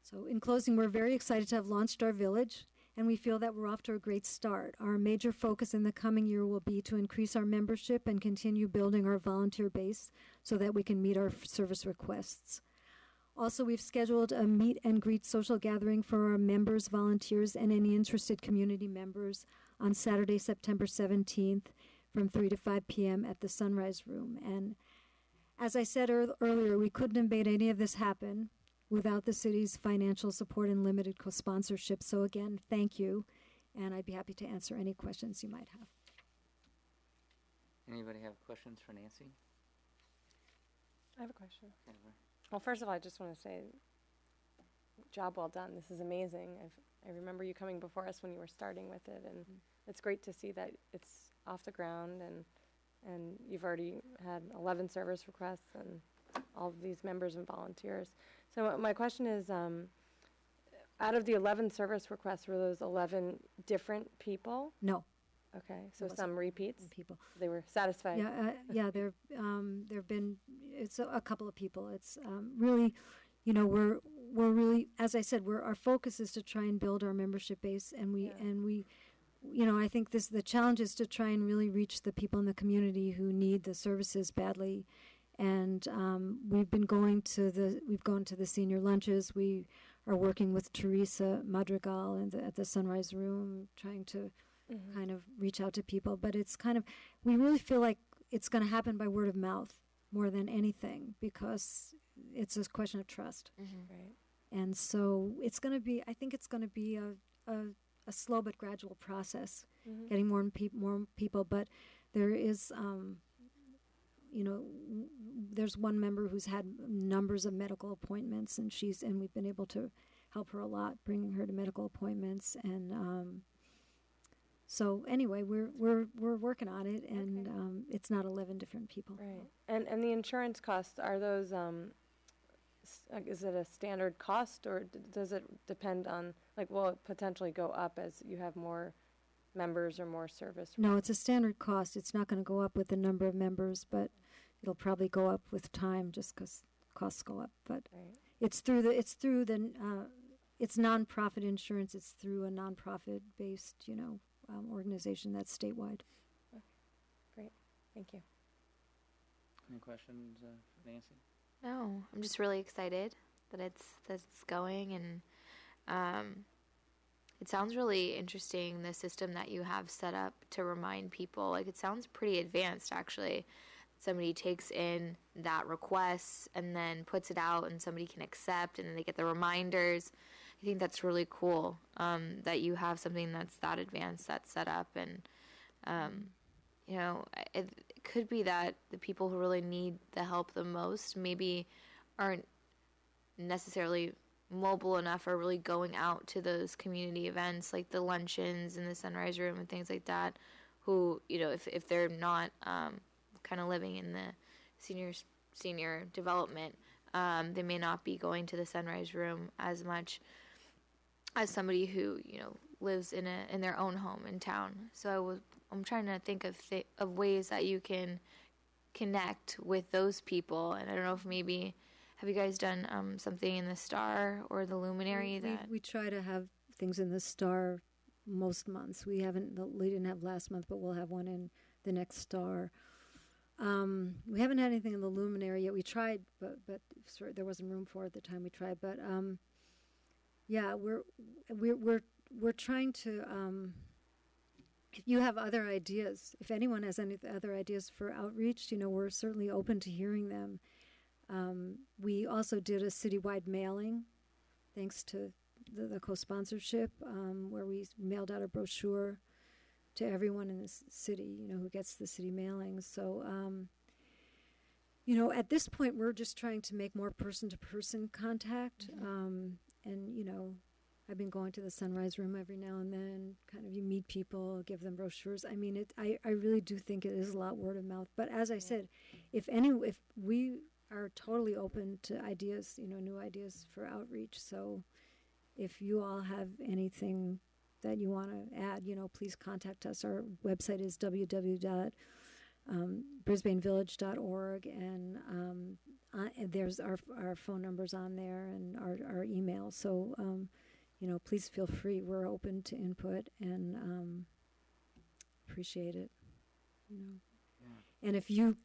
So in closing, we're very excited to have launched our village, and we feel that we're off to a great start. Our major focus in the coming year will be to increase our membership and continue building our volunteer base so that we can meet our service requests. Also, we've scheduled a meet and greet social gathering for our members, volunteers, and any interested community members on Saturday, September 17th from 3 to 5 p.m. at the Sunrise Room. And as I said earlier, we couldn't have made any of this happen without the city's financial support and limited co-sponsorship. So again, thank you, and I'd be happy to answer any questions you might have. Anybody have questions for Nancy? I have a question. Well, first of all, I just want to say, job well done. This is amazing. I remember you coming before us when you were starting with it, and it's great to see that it's off the ground, and you've already had 11 service requests and all of these members and volunteers. So my question is, out of the 11 service requests, were those 11 different people? No. Okay, so some repeats? People. They were satisfied? Yeah, there've been, it's a couple of people. It's really, we're really, as I said, our focus is to try and build our membership base, and we, I think the challenge is to try and really reach the people in the community who need the services badly. And we've gone to the senior lunches. We are working with Teresa Madrigal at the Sunrise Room, trying to kind of reach out to people. But it's we really feel like it's going to happen by word of mouth more than anything, because it's a question of trust. Right. And so I think it's going to be a slow but gradual process, getting more people. But there is, there's one member who's had numbers of medical appointments, and we've been able to help her a lot, bringing her to medical appointments. And so anyway, we're working on it, and it's not 11 different people. Right. And the insurance costs, are those, is it a standard cost, or does it depend on, will it potentially go up as you have more members or more service? No, it's a standard cost. It's not going to go up with the number of members, but it'll probably go up with time just because costs go up. But it's nonprofit insurance. It's through a nonprofit-based, organization that's statewide. Okay. Great. Thank you. Any questions for Nancy? No, I'm just really excited that it's going, and it sounds really interesting, the system that you have set up to remind people. It sounds pretty advanced, actually. Somebody takes in that request and then puts it out, and somebody can accept, and then they get the reminders. I think that's really cool, that you have something that's that advanced, that's set up. And, it could be that the people who really need the help the most maybe aren't necessarily mobile enough or really going out to those community events like the luncheons and the Sunrise Room and things like that, who, if they're not kind of living in the senior development, they may not be going to the Sunrise Room as much as somebody who lives in their own home in town. So I'm trying to think of ways that you can connect with those people. And I don't know if maybe, have you guys done something in the Star or the Luminary? We try to have things in the Star most months. We didn't have last month, but we'll have one in the next Star. We haven't had anything in the Luminary yet. We tried, but there wasn't room for it at the time we tried. But yeah, we're trying to. If you have other ideas, if anyone has any other ideas for outreach, we're certainly open to hearing them. We also did a citywide mailing, thanks to the co-sponsorship, where we mailed out a brochure to everyone in the city, who gets the city mailings. So, at this point, we're just trying to make more person-to-person contact. And, I've been going to the Sunrise Room every now and then, kind of you meet people, give them brochures. I mean, I really do think it is a lot word of mouth. But as I said, if we are totally open to ideas, new ideas for outreach. So if you all have anything that you want to add, please contact us. Our website is www.brisbanevillage.org, and there's our phone numbers on there and our email. So, please feel free. We're open to input and appreciate it. And if you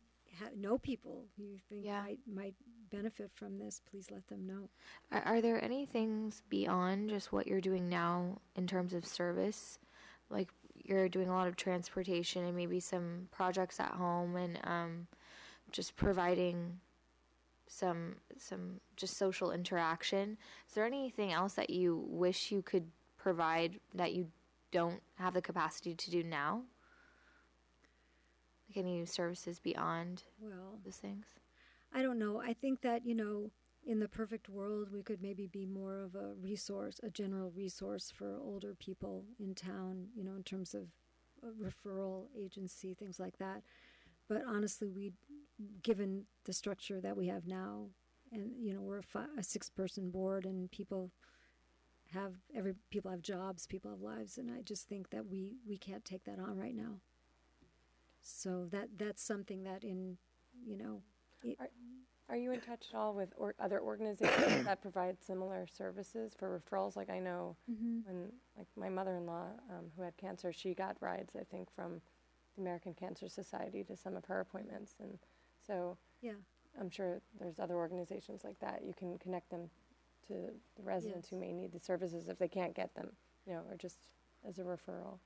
know people you think might benefit from this, please let them know. Are there any things beyond just what you're doing now in terms of service? Like you're doing a lot of transportation and maybe some projects at home and just providing some just social interaction. Is there anything else that you wish you could provide that you don't have the capacity to do now? Like any services beyond those things? I don't know. I think that, in the perfect world, we could maybe be more of a resource, a general resource for older people in town, in terms of a referral agency, things like that. But honestly, given the structure that we have now, and, we're a 6-person board and people have jobs, people have lives, and I just think that we can't take that on right now. So that's something that Are you in touch at all with other organizations that provide similar services for referrals? Like I know when my mother-in-law who had cancer, she got rides, I think, from the American Cancer Society to some of her appointments. And so I'm sure there's other organizations like that. You can connect them to the residents who may need the services if they can't get them, or just as a referral.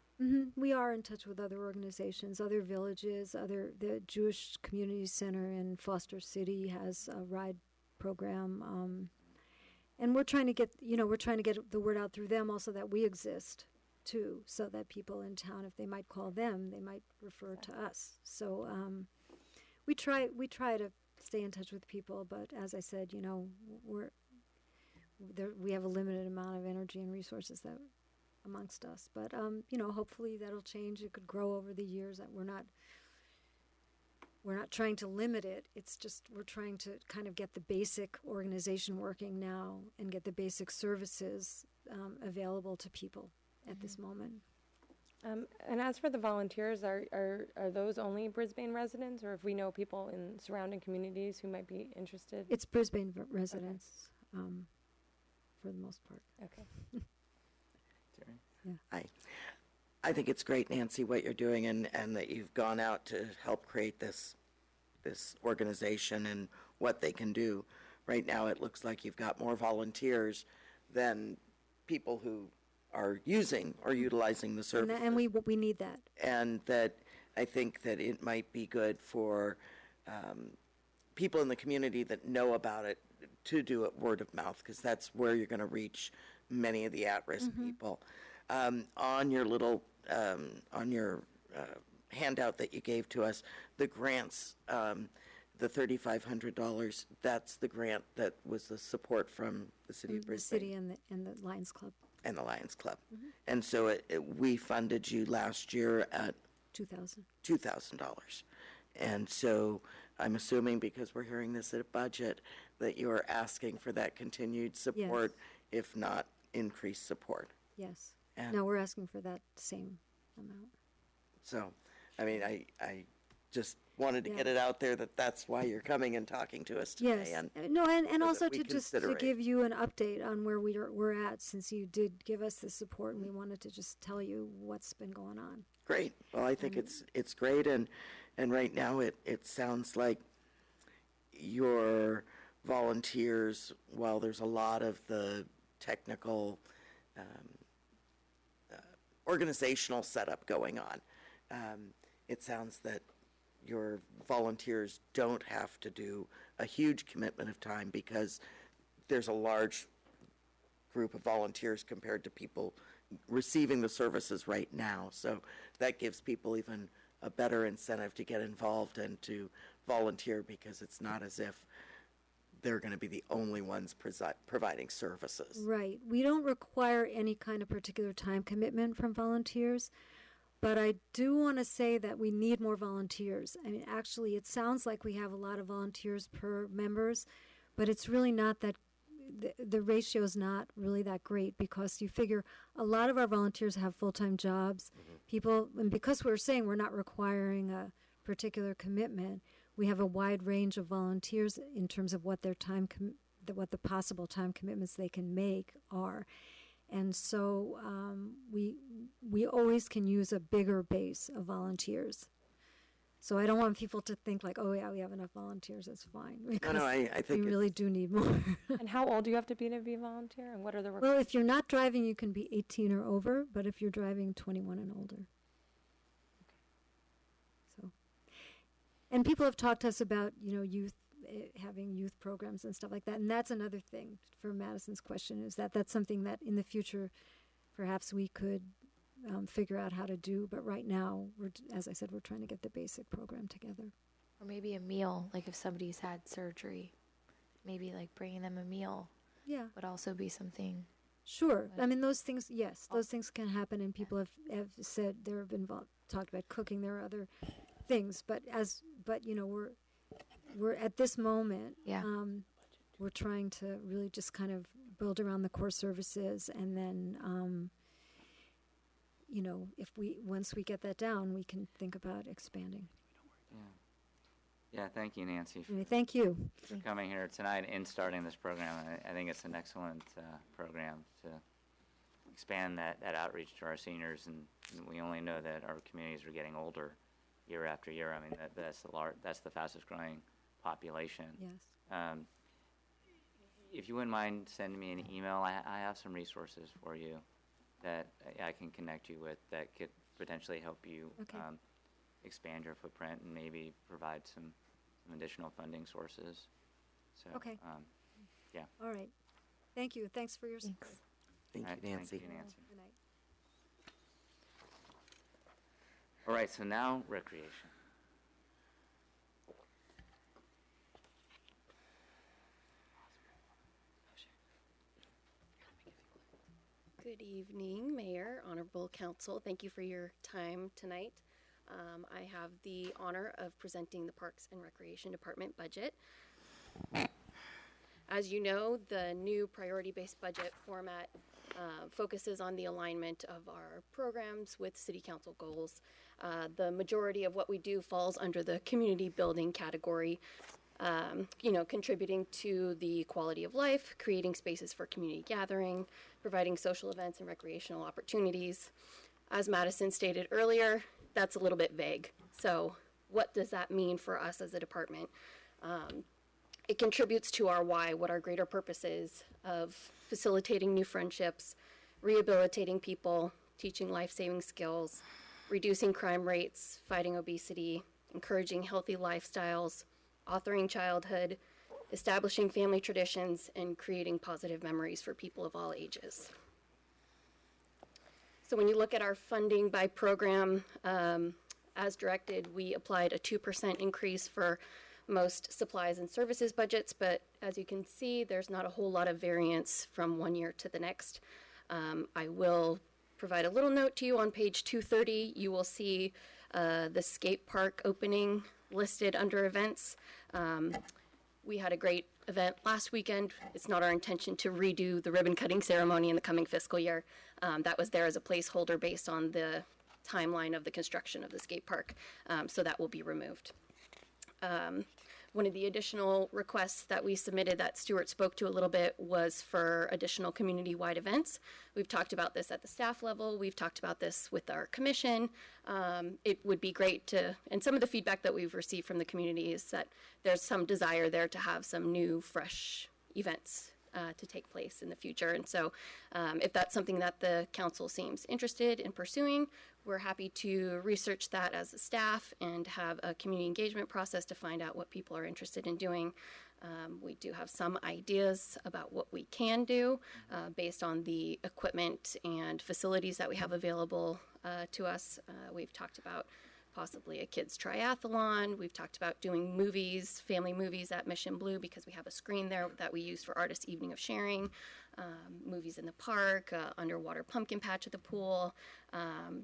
We are in touch with other organizations, other villages, the Jewish Community Center in Foster City has a ride program, and we're trying to get the word out through them also that we exist too, so that people in town, if they might call them, they might refer to us. So we try to stay in touch with people, but as I said, we have a limited amount of energy and resources that amongst us, but hopefully that'll change. It could grow over the years. That we're not trying to limit it. It's just we're trying to kind of get the basic organization working now and get the basic services available to people at this moment. And as for the volunteers, are those only Brisbane residents, or if we know people in surrounding communities who might be interested? It's Brisbane residents, for the most part. Okay. Yeah. I think it's great, Nancy, what you're doing, and that you've gone out to help create this organization and what they can do. Right now, it looks like you've got more volunteers than people who are using or utilizing the service. And we need that. And that I think that it might be good for people in the community that know about it to do it word of mouth, because that's where you're going to reach many of the at-risk people. On your little, handout that you gave to us, the grants, the $3,500, that's the grant that was the support from the city of Brisbane. The city and the Lions Club. And the Lions Club. And so we funded you last year at $2,000. $2,000. And so I'm assuming, because we're hearing this at a budget, that you're asking for that continued support, if not increased support. Yes. And No, we're asking for that same amount. so, I mean, I just wanted to Yeah. get it out there that that's why you're coming and talking to us today. Yes. And No, and that also we to just to consider it. give you an update on where we're at, since you did give us the support, and we wanted to just tell you what's been going on. great. Well, I think it's great, and right now it sounds like your volunteers, while there's a lot of the technical organizational setup going on, it sounds that your volunteers don't have to do a huge commitment of time, because there's a large group of volunteers compared to people receiving the services right now. So that gives people even a better incentive to get involved and to volunteer, because it's not as if they're going to be the only ones providing services. Right. We don't require any kind of particular time commitment from volunteers, but I do want to say that we need more volunteers. I mean, actually, it sounds like we have a lot of volunteers per members, but it's really not that, the ratio is not really that great, because you figure a lot of our volunteers have full-time jobs. People, and because we're saying we're not requiring a particular commitment, we have a wide range of volunteers in terms of what their what the possible time commitments they can make are. And so we always can use a bigger base of volunteers. So I don't want people to think like, oh yeah, we have enough volunteers, that's fine. Because I think we really do need more. And how old do you have to be a volunteer, and what are the Well, if you're not driving, you can be 18 or over, but if you're driving, 21 and older. So, and people have talked to us about, youth, having youth programs and stuff like that, and that's another thing for Madison's question, is that that's something that in the future perhaps we could figure out how to do, but right now, as I said, we're trying to get the basic program together. Or maybe a meal, like if somebody's had surgery, maybe like bringing them a meal Yeah, would also be something. sure. I mean, those things, yes, those things can happen, and people have said there have been talked about cooking. There are other things, but we're at this moment. Yeah. We're trying to really just kind of build around the core services, and then once we get that down, we can think about expanding. Yeah, thank you, Nancy, Anyway, thank you. for coming here tonight and starting this program. I think it's an excellent program to expand that outreach to our seniors, and we only know that our communities are getting older year after year. I mean, that's the fastest growing population. Yes. If you wouldn't mind sending me an email, I have some resources for you that I can connect you with that could potentially help you Okay. expand your footprint and maybe provide some additional funding sources. So, Okay. Yeah. All right. Thank you. Thanks for your support. Thanks. Thank All right, you, Nancy. Thank you, Nancy. Good night. All right, so now recreation. Good evening, Mayor, Honorable Council. Thank you for your time tonight. I have the honor of presenting the Parks and Recreation Department budget. As you know, the new priority-based budget format focuses on the alignment of our programs with City Council goals. The majority of what we do falls under the community building category, contributing to the quality of life, creating spaces for community gathering, providing social events and recreational opportunities. As Madison stated earlier, that's a little bit vague. So what does that mean for us as a department? It contributes to our why, what our greater purpose is of facilitating new friendships, rehabilitating people, teaching life-saving skills, reducing crime rates, fighting obesity, encouraging healthy lifestyles, authoring childhood, establishing family traditions, and creating positive memories for people of all ages. So when you look at our funding by program, as directed, we applied a 2% increase for most supplies and services budgets, but as you can see, there's not a whole lot of variance from one year to the next. I will provide a little note to you on page 230. You will see the skate park opening listed under events. We had a great event last weekend. It's not our intention to redo the ribbon cutting ceremony in the coming fiscal year. That was there as a placeholder based on the timeline of the construction of the skate park, so that will be removed. One of the additional requests that we submitted that Stuart spoke to a little bit was for additional community-wide events. We've talked about this at the staff level. We've talked about this with our commission. It would be great to, and some of the feedback that we've received from the community is that there's some desire there to have some new, fresh events to take place in the future. And so if that's something that the council seems interested in pursuing, we're happy to research that as a staff and have a community engagement process to find out what people are interested in doing. We do have some ideas about what we can do based on the equipment and facilities that we have available to us. We've talked about possibly a kids triathlon. We've talked about doing movies, family movies at Mission Blue, because we have a screen there that we use for Artist Evening of Sharing, movies in the park, underwater pumpkin patch at the pool,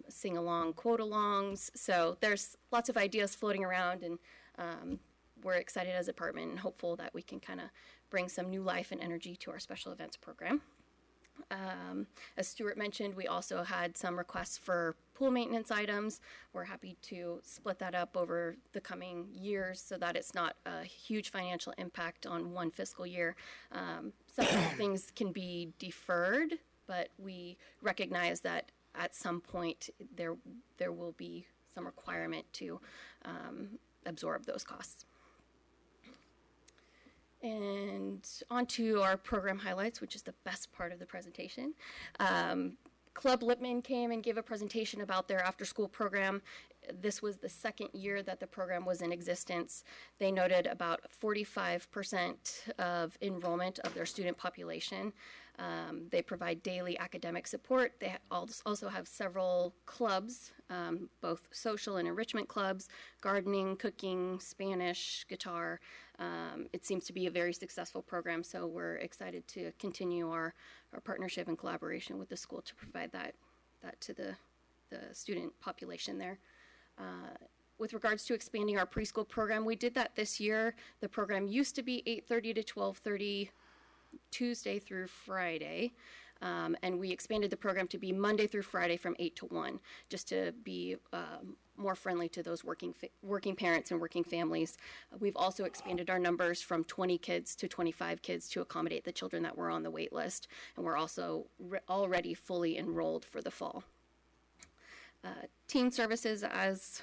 sing-along quote-alongs. So there's lots of ideas floating around, and we're excited as a department and hopeful that we can kind of bring some new life and energy to our special events program. As Stuart mentioned, we also had some requests for pool maintenance items. We're happy to split that up over the coming years so that it's not a huge financial impact on one fiscal year. Some things can be deferred, but we recognize that at some point there will be some requirement to absorb those costs. And on to our program highlights, which is the best part of the presentation. Club Lippman came and gave a presentation about their after-school program. This was the second year that the program was in existence. They noted about 45% of enrollment of their student population. They provide daily academic support. They also have several clubs, both social and enrichment clubs, gardening, cooking, Spanish, guitar. It seems to be a very successful program, so we're excited to continue our partnership and collaboration with the school to provide that to the student population there. With regards to expanding our preschool program, we did that this year. The program used to be 8:30 to 12:30 Tuesday through Friday, and we expanded the program to be Monday through Friday from 8 to 1, just to be more friendly to those working parents and working families. We've also expanded our numbers from 20 kids to 25 kids to accommodate the children that were on the wait list, and we're also already fully enrolled for the fall. Teen services, as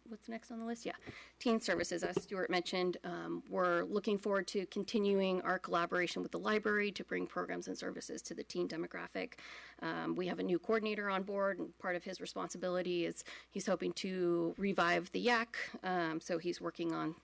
what's next on the list? Yeah, teen services, as Stuart mentioned, we're looking forward to continuing our collaboration with the library to bring programs and services to the teen demographic. We have a new coordinator on board, and part of his responsibility is he's hoping to revive the YAC, so he's working on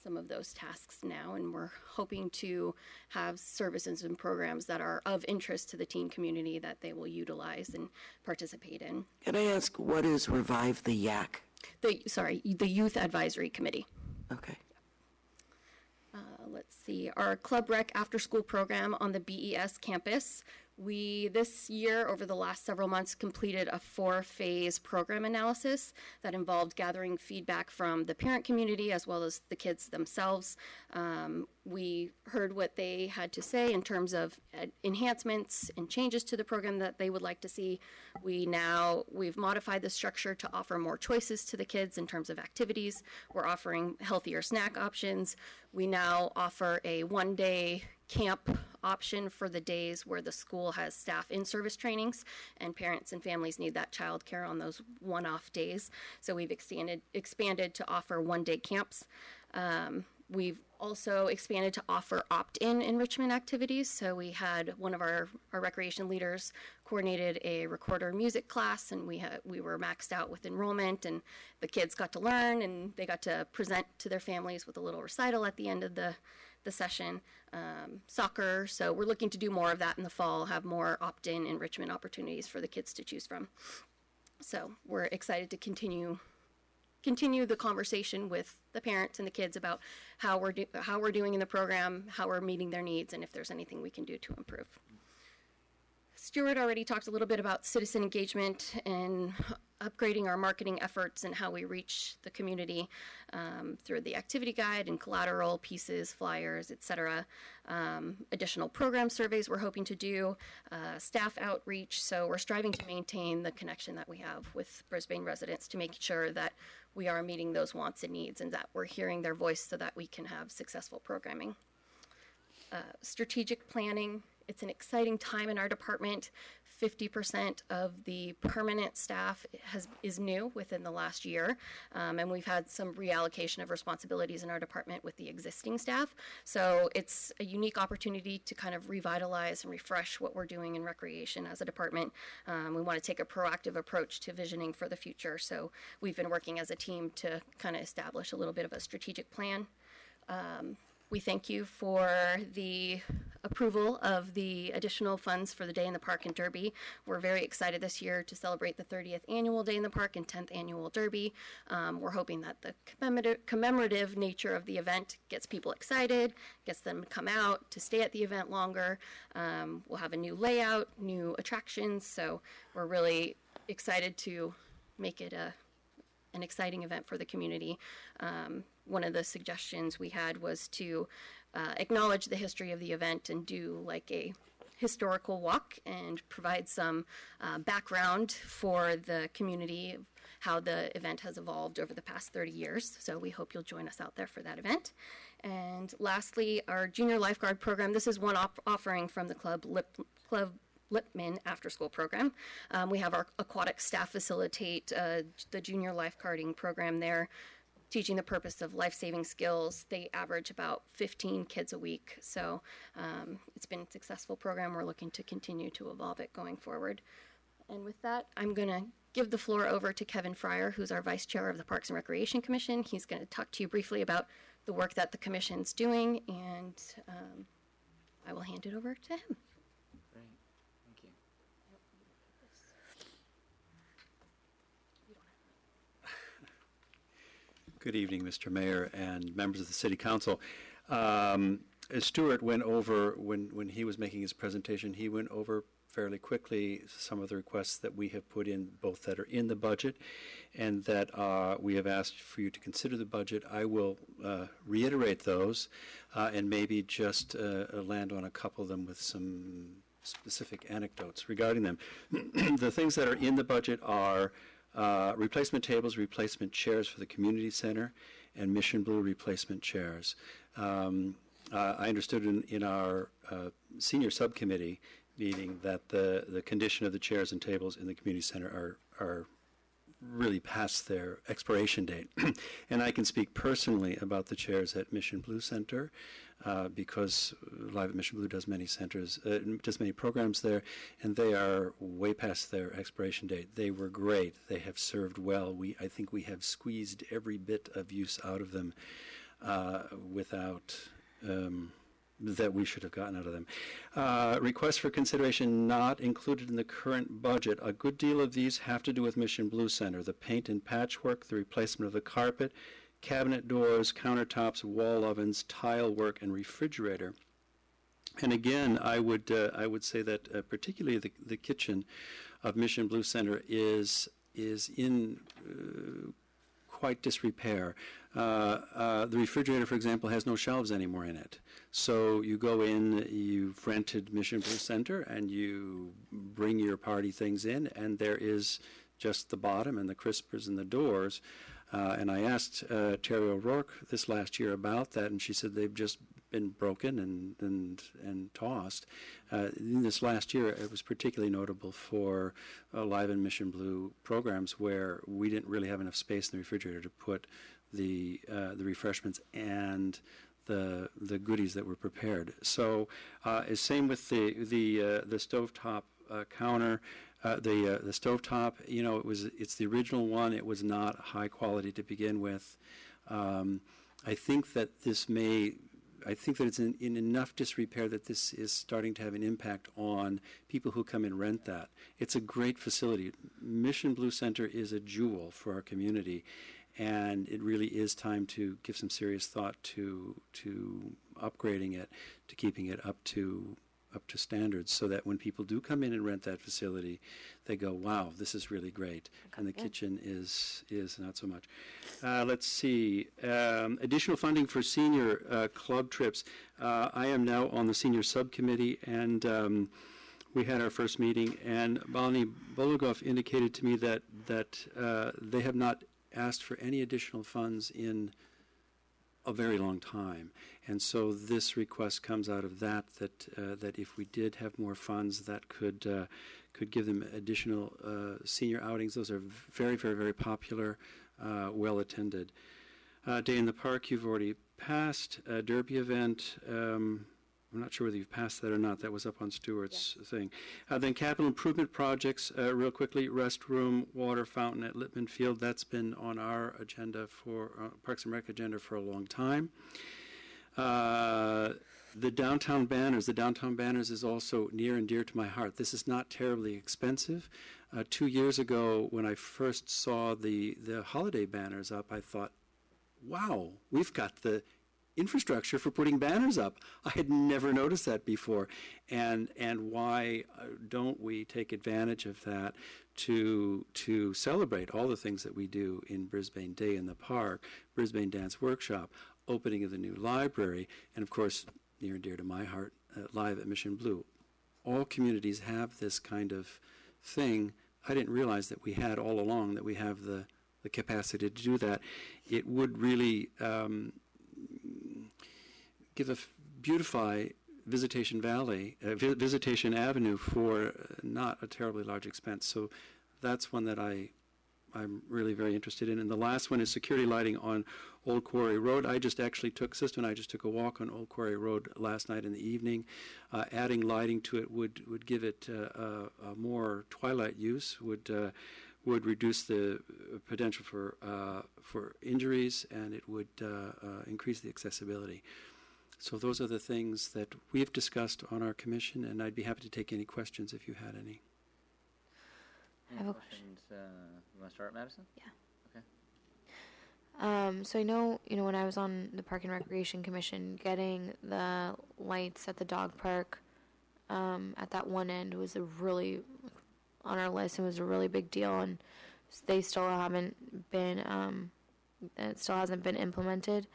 some of those tasks now, and we're hoping to have services and programs that are of interest to the teen community that they will utilize and participate in. Can I ask, what is Revive the YAC? The Youth Advisory Committee. Okay. Let's see, our Club Rec after-school program on the BES campus. We, this year, over the last several months, completed a 4-phase program analysis that involved gathering feedback from the parent community as well as the kids themselves. We heard what they had to say in terms of enhancements and changes to the program that they would like to see. We've modified the structure to offer more choices to the kids in terms of activities. We're offering healthier snack options. We now offer a one-day camp option for the days where the school has staff in-service trainings and parents and families need that childcare on those one-off days. So we've expanded to offer one-day camps. We've also expanded to offer opt-in enrichment activities. So we had one of our recreation leaders coordinated a recorder music class, and we were maxed out with enrollment, and the kids got to learn and they got to present to their families with a little recital at the end of the session. Soccer, so we're looking to do more of that in the fall, have more opt-in enrichment opportunities for the kids to choose from. So we're excited to continue the conversation with the parents and the kids about how we're doing in the program, how we're meeting their needs, and if there's anything we can do to improve. Stuart already talked a little bit about citizen engagement and upgrading our marketing efforts and how we reach the community through the activity guide and collateral pieces, flyers, etc. Additional program surveys we're hoping to do, staff outreach. So we're striving to maintain the connection that we have with Brisbane residents to make sure that we are meeting those wants and needs and that we're hearing their voice so that we can have successful programming. Strategic planning. It's an exciting time in our department. 50% of the permanent staff is new within the last year, and we've had some reallocation of responsibilities in our department with the existing staff. So it's a unique opportunity to kind of revitalize and refresh what we're doing in recreation as a department. We want to take a proactive approach to visioning for the future. So we've been working as a team to kind of establish a little bit of a strategic plan. We thank you for the approval of the additional funds for the Day in the Park and Derby. We're very excited this year to celebrate the 30th annual Day in the Park and 10th annual Derby. We're hoping that the commemorative nature of the event gets people excited, gets them to come out, to stay at the event longer. We'll have a new layout, new attractions, so we're really excited to make it an exciting event for the community. One of the suggestions we had was to acknowledge the history of the event and do like a historical walk and provide some background for the community, how the event has evolved over the past 30 years. So we hope you'll join us out there for that event. And lastly, our junior lifeguard program. This is one offering from the Club Lipman after-school program. We have our aquatic staff facilitate the junior lifeguarding program there, teaching the purpose of life-saving skills. They average about 15 kids a week, so it's been a successful program. We're looking to continue to evolve it going forward. And with that, I'm going to give the floor over to Kevin Fryer, who's our Vice Chair of the Parks and Recreation Commission. He's going to talk to you briefly about the work that the Commission's doing, and I will hand it over to him. Good evening, Mr. Mayor and members of the City Council. As Stuart went over, when he was making his presentation, he went over fairly quickly some of the requests that we have put in, both that are in the budget and that we have asked for you to consider the budget. I will reiterate those and maybe just land on a couple of them with some specific anecdotes regarding them. The things that are in the budget are replacement tables, replacement chairs for the community center, and Mission Blue replacement chairs. I understood in our senior subcommittee meeting that the condition of the chairs and tables in the community center are really past their expiration date. And I can speak personally about the chairs at Mission Blue Center because Live at Mission Blue does many programs there, and they are way past their expiration date. They were great. They have served well. I think we have squeezed every bit of use out of them without that we should have gotten out of them. Requests for consideration not included in the current budget. A good deal of these have to do with Mission Blue Center. The paint and patchwork, the replacement of the carpet, cabinet doors, countertops, wall ovens, tile work, and refrigerator. And again, I would say that particularly the kitchen of Mission Blue Center is in quite disrepair. The refrigerator, for example, has no shelves anymore in it. So you go in, you've rented Mission Blue Center, and you bring your party things in, and there is just the bottom and the crispers and the doors. And I asked Terry O'Rourke this last year about that, and she said they've just been broken and tossed. In this last year, it was particularly notable for Live and Mission Blue programs where we didn't really have enough space in the refrigerator to put the refreshments and the goodies that were prepared. So, same with the stovetop counter. The stovetop, it's the original one. It was not high quality to begin with. I think that it's in enough disrepair that this is starting to have an impact on people who come and rent that. It's a great facility. Mission Blue Center is a jewel for our community, and it really is time to give some serious thought to upgrading it, to keeping it up to up to standards, so that when people do come in and rent that facility, they go, wow, this is really great. And the kitchen is not so much. Let's see. Additional funding for senior club trips. I am now on the senior subcommittee, and we had our first meeting, and Balani Bologov indicated to me that they have not asked for any additional funds in a very long time. And so this request comes out of that if we did have more funds, that could give them additional senior outings. Those are very, very, very popular, well attended. Day in the Park, you've already passed. Derby event, I'm not sure whether you've passed that or not. That was up on Stewart's thing. Then capital improvement projects, real quickly, restroom, water fountain at Littman Field. That's been on our agenda for, Parks and Rec agenda for a long time. The downtown banners. The downtown banners is also near and dear to my heart. This is not terribly expensive. 2 years ago, when I first saw the holiday banners up, I thought, wow, we've got the infrastructure for putting banners up. I had never noticed that before. And why don't we take advantage of that to celebrate all the things that we do in Brisbane Day in the Park, Brisbane Dance Workshop, opening of the new library, and of course, near and dear to my heart, Live at Mission Blue. All communities have this kind of thing. I didn't realize that we had all along, that we have the capacity to do that. It would really beautify Visitation Valley, Visitation Avenue for not a terribly large expense. So that's one that I'm really very interested in. And the last one is security lighting on Old Quarry Road. Sister and I just took a walk on Old Quarry Road last night in the evening. Adding lighting to it would give it a more twilight use, would reduce the potential for injuries, and it would increase the accessibility. So those are the things that we've discussed on our commission, and I'd be happy to take any questions if you had any. Any I have a questions? You want to start, Madison? Yeah. Okay. So I know, when I was on the Park and Recreation Commission, getting the lights at the dog park at that one end was on our list, and was a really big deal, and they still haven't been, it still hasn't been implemented.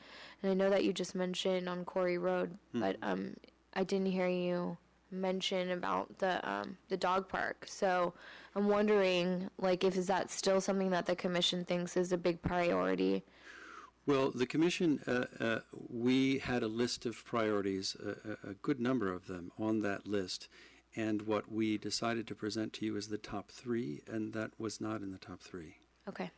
And I know that you just mentioned on Quarry Road, but I didn't hear you mention about the dog park. So I'm wondering, is that still something that the commission thinks is a big priority? Well, the commission, we had a list of priorities, a good number of them on that list, and what we decided to present to you is the top 3, and that was not in the top 3. Okay.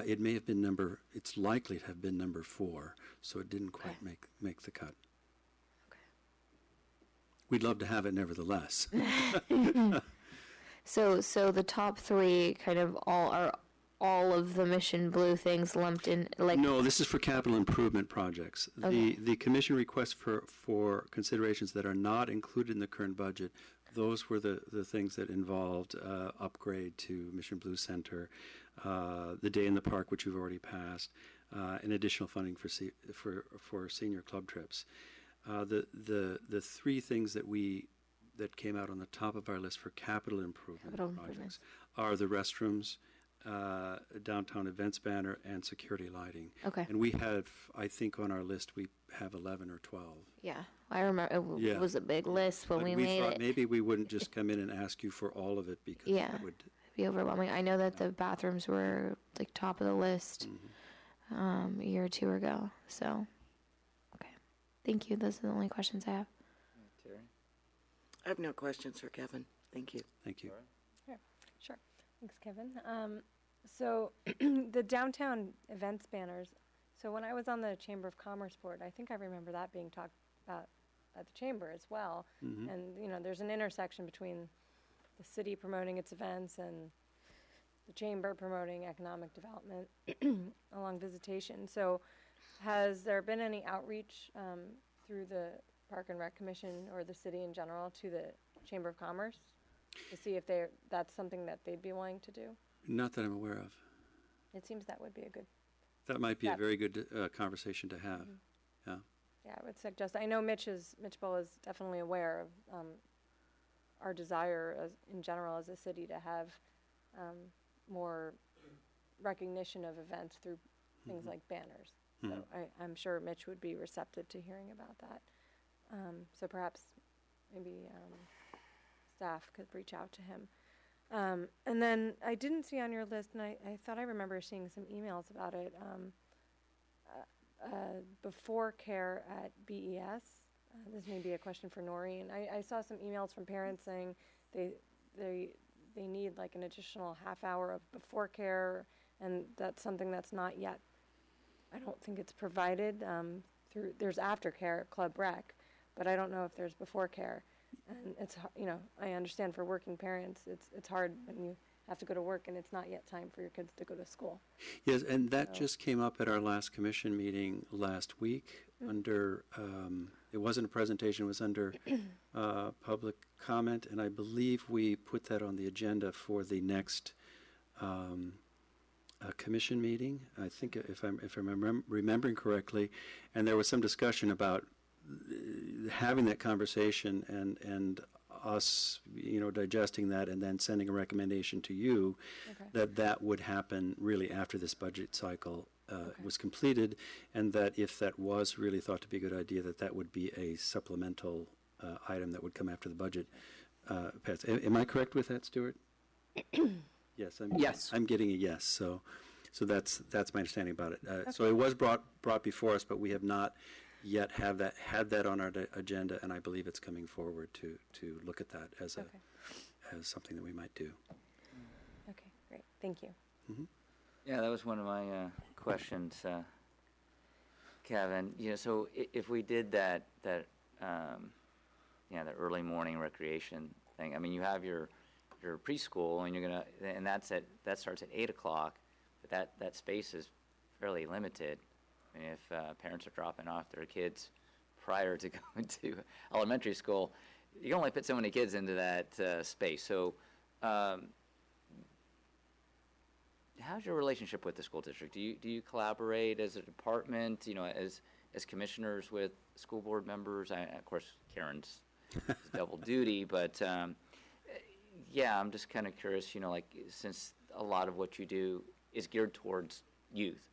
It may have been it's likely to have been number 4, so it didn't quite make the cut. Okay. We'd love to have it nevertheless. So the top 3 kind of all of the Mission Blue things lumped in, No, this is for capital improvement projects. Okay. The commission requests for considerations that are not included in the current budget, those were the things that involved upgrade to Mission Blue Center, the Day in the Park, which you've already passed, and additional funding for senior club trips. The 3 things that came out on the top of our list for capital improvement projects are the restrooms, downtown events banner, and security lighting. Okay. And we have, I think on our list, we have 11 or 12. Yeah, I remember it was a big list when we made thought it. maybe we wouldn't just come in and ask you for all of it, because that would be overwhelming. I know that the bathrooms were top of the list a year or 2 ago. So, okay, thank you. Those are the only questions I have. Terry? I have no questions for Kevin. Thank you. Thank you. Sure. Thanks, Kevin. So the downtown events banners. So when I was on the Chamber of Commerce board, I think I remember that being talked about at the chamber as well. Mm-hmm. And there's an intersection between the city promoting its events and the chamber promoting economic development along Visitation. So has there been any outreach through the Park and Rec Commission or the city in general to the Chamber of Commerce to see if that's something that they'd be willing to do? Not that I'm aware of. It seems that would be a good. That might be a very good conversation to have. Yeah, I would suggest. I know Mitch Bull is definitely aware of our desire in general as a city to have more recognition of events through things like banners. So I'm sure Mitch would be receptive to hearing about that. So perhaps maybe staff could reach out to him. And then I didn't see on your list, and I thought I remember seeing some emails about it, before care at BES. This may be a question for Noreen. I saw some emails from parents saying they need like an additional half hour of before care, and that's something that's not yet, I don't think it's provided there's aftercare at Club Rec, but I don't know if there's before care. And it's, I understand for working parents, it's hard when you have to go to work and it's not yet time for your kids to go to school. Yes, and that just came up at our last commission meeting last week under, it wasn't a presentation, it was under public comment, and I believe we put that on the agenda for the next commission meeting, I think, if I'm remembering correctly, and there was some discussion about having that conversation and us, digesting that and then sending a recommendation to you that would happen really after this budget cycle was completed, and that if that was really thought to be a good idea, that would be a supplemental item that would come after the budget passed. Am I correct with that, Stuart? Yes. I'm getting a yes. So that's my understanding about it. So it was brought before us, but we have not yet had that on our agenda, and I believe it's coming forward to look at that as as something that we might do. Okay, great. Thank you. Mm-hmm. Yeah, that was one of my questions, Kevin. So if we did that the early morning recreation thing, I mean, you have your preschool, and that starts at 8:00, but that space is fairly limited. I mean, if parents are dropping off their kids prior to going to elementary school, you can only put so many kids into that space. So how's your relationship with the school district? Do you collaborate as a department, as commissioners with school board members? Of course, Karen's double duty, but I'm just kind of curious, since a lot of what you do is geared towards youth.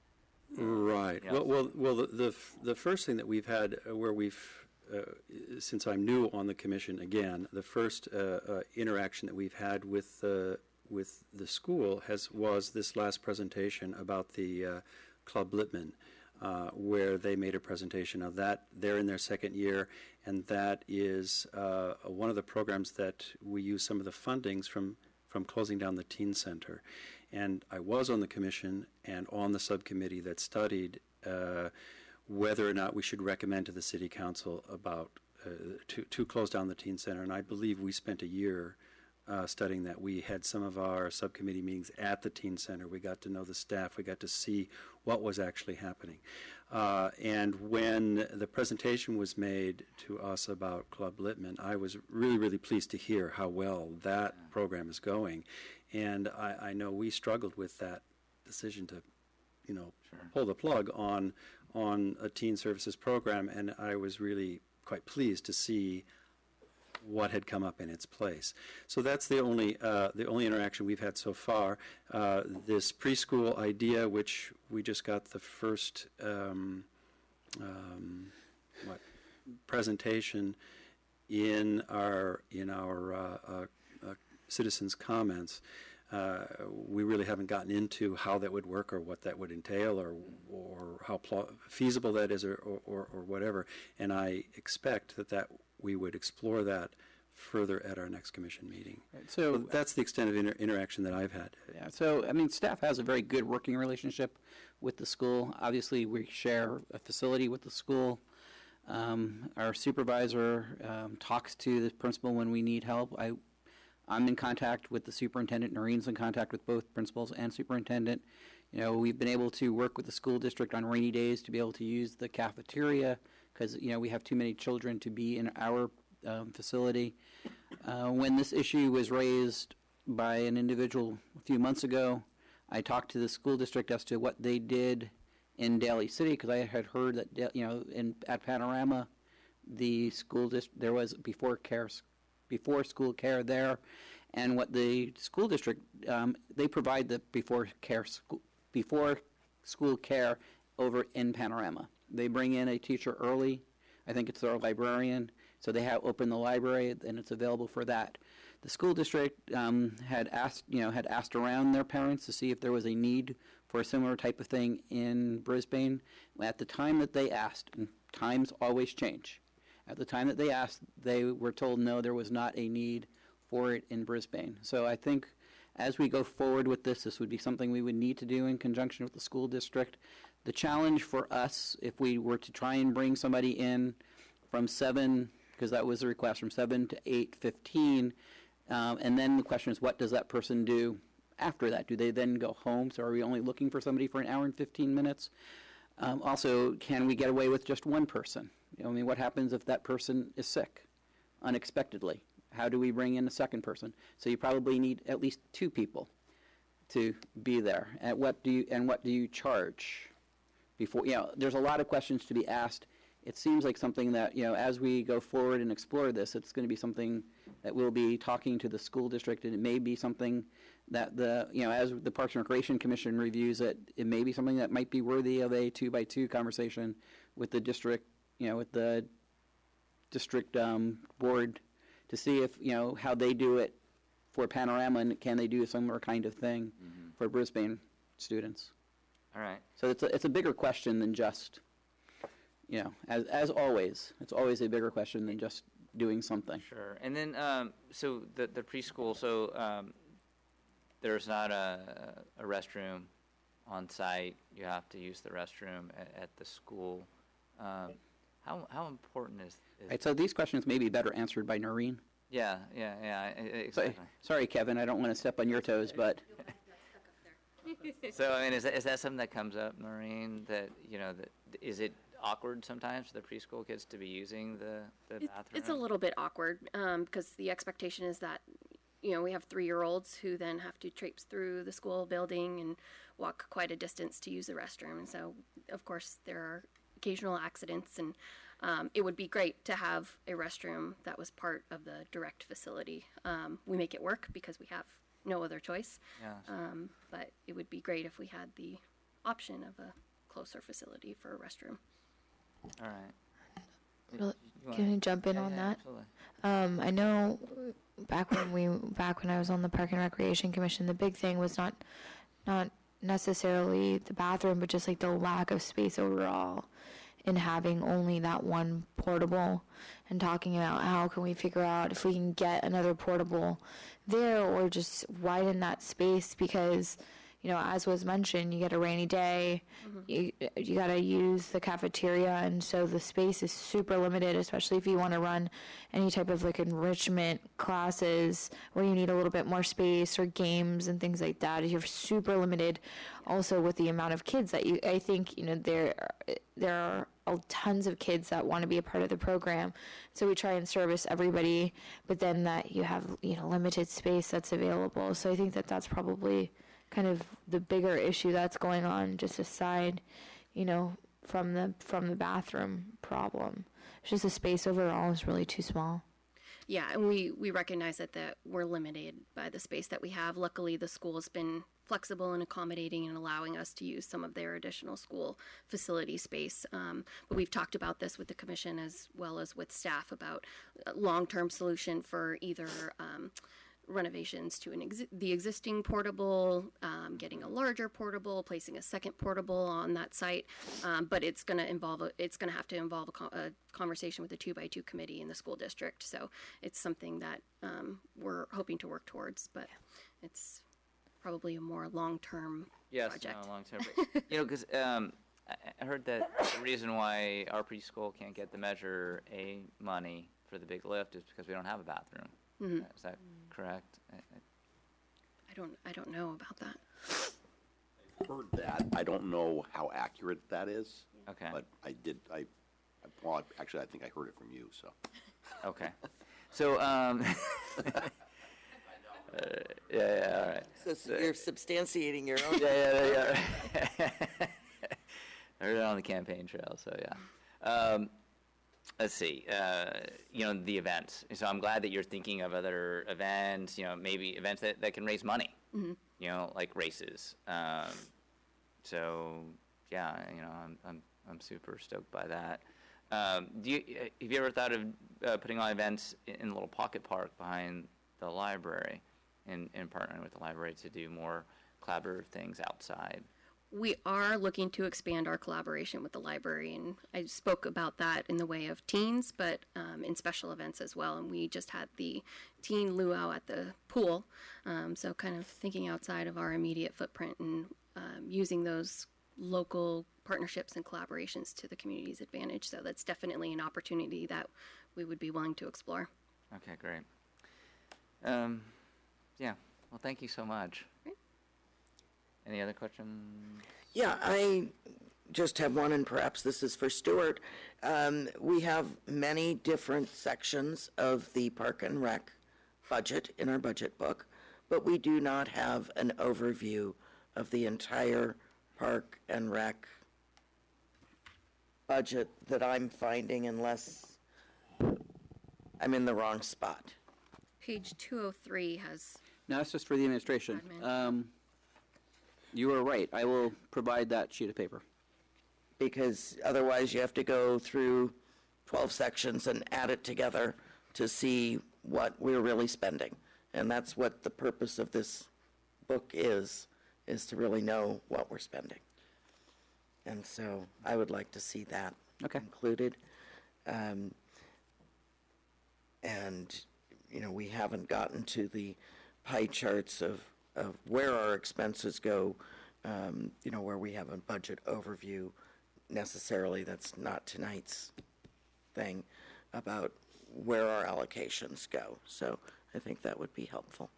Right. Well, the first thing that we've had where we've, since I'm new on the commission again, the first interaction that we've had with the school was this last presentation about the Club Littman, where they made a presentation of that. They're in their second year, and that is one of the programs that we use some of the fundings from closing down the teen center. And I was on the commission and on the subcommittee that studied whether or not we should recommend to the city council about to close down the teen center. And I believe we spent a year studying that. We had some of our subcommittee meetings at the teen center. We got to know the staff. We got to see what was actually happening. And when the presentation was made to us about Club Littman, I was really, really pleased to hear how well that program is going. And I know we struggled with that decision to, pull the plug on a teen services program, and I was really quite pleased to see what had come up in its place. So that's the only interaction we've had so far. This preschool idea, which we just got the first presentation in our citizens' comments. We really haven't gotten into how that would work or what that would entail or how feasible that is or whatever. And I expect that we would explore that further at our next commission meeting. So that's the extent of interaction that I've had. Yeah, so, I mean, staff has a very good working relationship with the school. Obviously, we share a facility with the school. Our supervisor talks to the principal when we need help. I'm in contact with the superintendent. Noreen's in contact with both principals and superintendent. We've been able to work with the school district on rainy days to be able to use the cafeteria because, we have too many children to be in our facility. When this issue was raised by an individual a few months ago, I talked to the school district as to what they did in Daly City because I had heard that, at Panorama, the school district, there was before care before school care there, and what the school district, they provide the before school care over in Panorama. They bring in a teacher early. I think it's their librarian, so they have opened the library, and it's available for that. The school district had asked around their parents to see if there was a need for a similar type of thing in Brisbane. At the time that they asked, and times always change, at the time that they asked, they were told no, there was not a need for it in Brisbane. So I think as we go forward with this, this would be something we would need to do in conjunction with the school district. The challenge for us, if we were to try and bring somebody in from 7, because that was the request, from 7 to 8:15, and then the question is, what does that person do after that? Do they then go home? So are we only looking for somebody for an hour and 15 minutes? Also, can we get away with just one person? I mean, what happens if that person is sick unexpectedly? How do we bring in a second person? So you probably need at least 2 people to be there. And what do you charge? Before, there's a lot of questions to be asked. It seems like something that, as we go forward and explore this, it's going to be something that we'll be talking to the school district, and it may be something that as the Parks and Recreation Commission reviews it, it may be something that might be worthy of a 2x2 conversation with the district, with the district board to see if, how they do it for Panorama, and can they do a similar kind of thing for Brisbane students. All right. So it's a bigger question than just, as always, it's always a bigger question than just doing something. Sure. And then, so the preschool, so there's not a restroom on site. You have to use the restroom at the school. How important is Right, so these questions may be better answered by Noreen. Yeah, exactly. Sorry, Kevin, I don't want to step on your toes, but So, I mean, is that something that comes up, Noreen, that, is it awkward sometimes for the preschool kids to be using the bathroom? It's a little bit awkward because the expectation is that, we have 3-year-olds who then have to traipse through the school building and walk quite a distance to use the restroom. And so, of course, there are occasional accidents, and it would be great to have a restroom that was part of the direct facility. We make it work because we have no other choice. Yeah. But it would be great if we had the option of a closer facility for a restroom. All right. Well, can I jump in on that? Absolutely. I know back when I was on the Park and Recreation Commission, the big thing was not necessarily the bathroom, but just like the lack of space overall, in having only that one portable, and talking about how can we figure out if we can get another portable there or just widen that space, because as was mentioned, you get a rainy day, you got to use the cafeteria, and so the space is super limited, especially if you want to run any type of like enrichment classes where you need a little bit more space, or games and things like that. You're super limited also with the amount of kids that I think there are tons of kids that want to be a part of the program, so we try and service everybody, but then that you have limited space that's available. So I think that's probably kind of the bigger issue that's going on, just aside, from the bathroom problem. It's just the space overall is really too small. Yeah, and we recognize that we're limited by the space that we have. Luckily, the school has been flexible and accommodating and allowing us to use some of their additional school facility space. But we've talked about this with the commission as well as with staff about a long-term solution for either renovations to the existing portable, getting a larger portable, placing a second portable on that site. But it's going to have to involve a conversation with the 2x2 committee in the school district. So it's something that we're hoping to work towards, but it's probably a more long-term project. No, long-term. Because I heard that the reason why our preschool can't get the Measure A money for the big lift is because we don't have a bathroom. Mm-hmm. Is that correct? I don't know about that. Heard that. I don't know how accurate that is. Okay. But actually, I think I heard it from you, so. Okay. So, yeah, all right. So you're substantiating your own. Yeah. I heard it on the campaign trail, so yeah. let's see, the events. So I'm glad that you're thinking of other events, maybe events that can raise money, like races. So yeah, I'm super stoked by that. Have you ever thought of putting on events in a little pocket park behind the library and partnering with the library to do more collaborative things outside? We are looking to expand our collaboration with the library, and I spoke about that in the way of teens, but in special events as well. And we just had the teen luau at the pool, so kind of thinking outside of our immediate footprint and using those local partnerships and collaborations to the community's advantage. So that's definitely an opportunity that we would be willing to explore. Okay, great. Yeah, well, thank you so much. Great. Any other questions? Yeah, I just have one, and perhaps this is for Stuart. We have many different sections of the Park and Rec budget in our budget book, but we do not have an overview of the entire Park and Rec budget that I'm finding, unless I'm in the wrong spot. Page 203 has No, that's just for the administration. admin. You are right. I will provide that sheet of paper. Because otherwise you have to go through 12 sections and add it together to see what we're really spending. And that's what the purpose of this book is to really know what we're spending. And so I would like to see that included. And, we haven't gotten to the pie charts of where our expenses go, where we have a budget overview necessarily. That's not tonight's thing, about where our allocations go. So I think that would be helpful.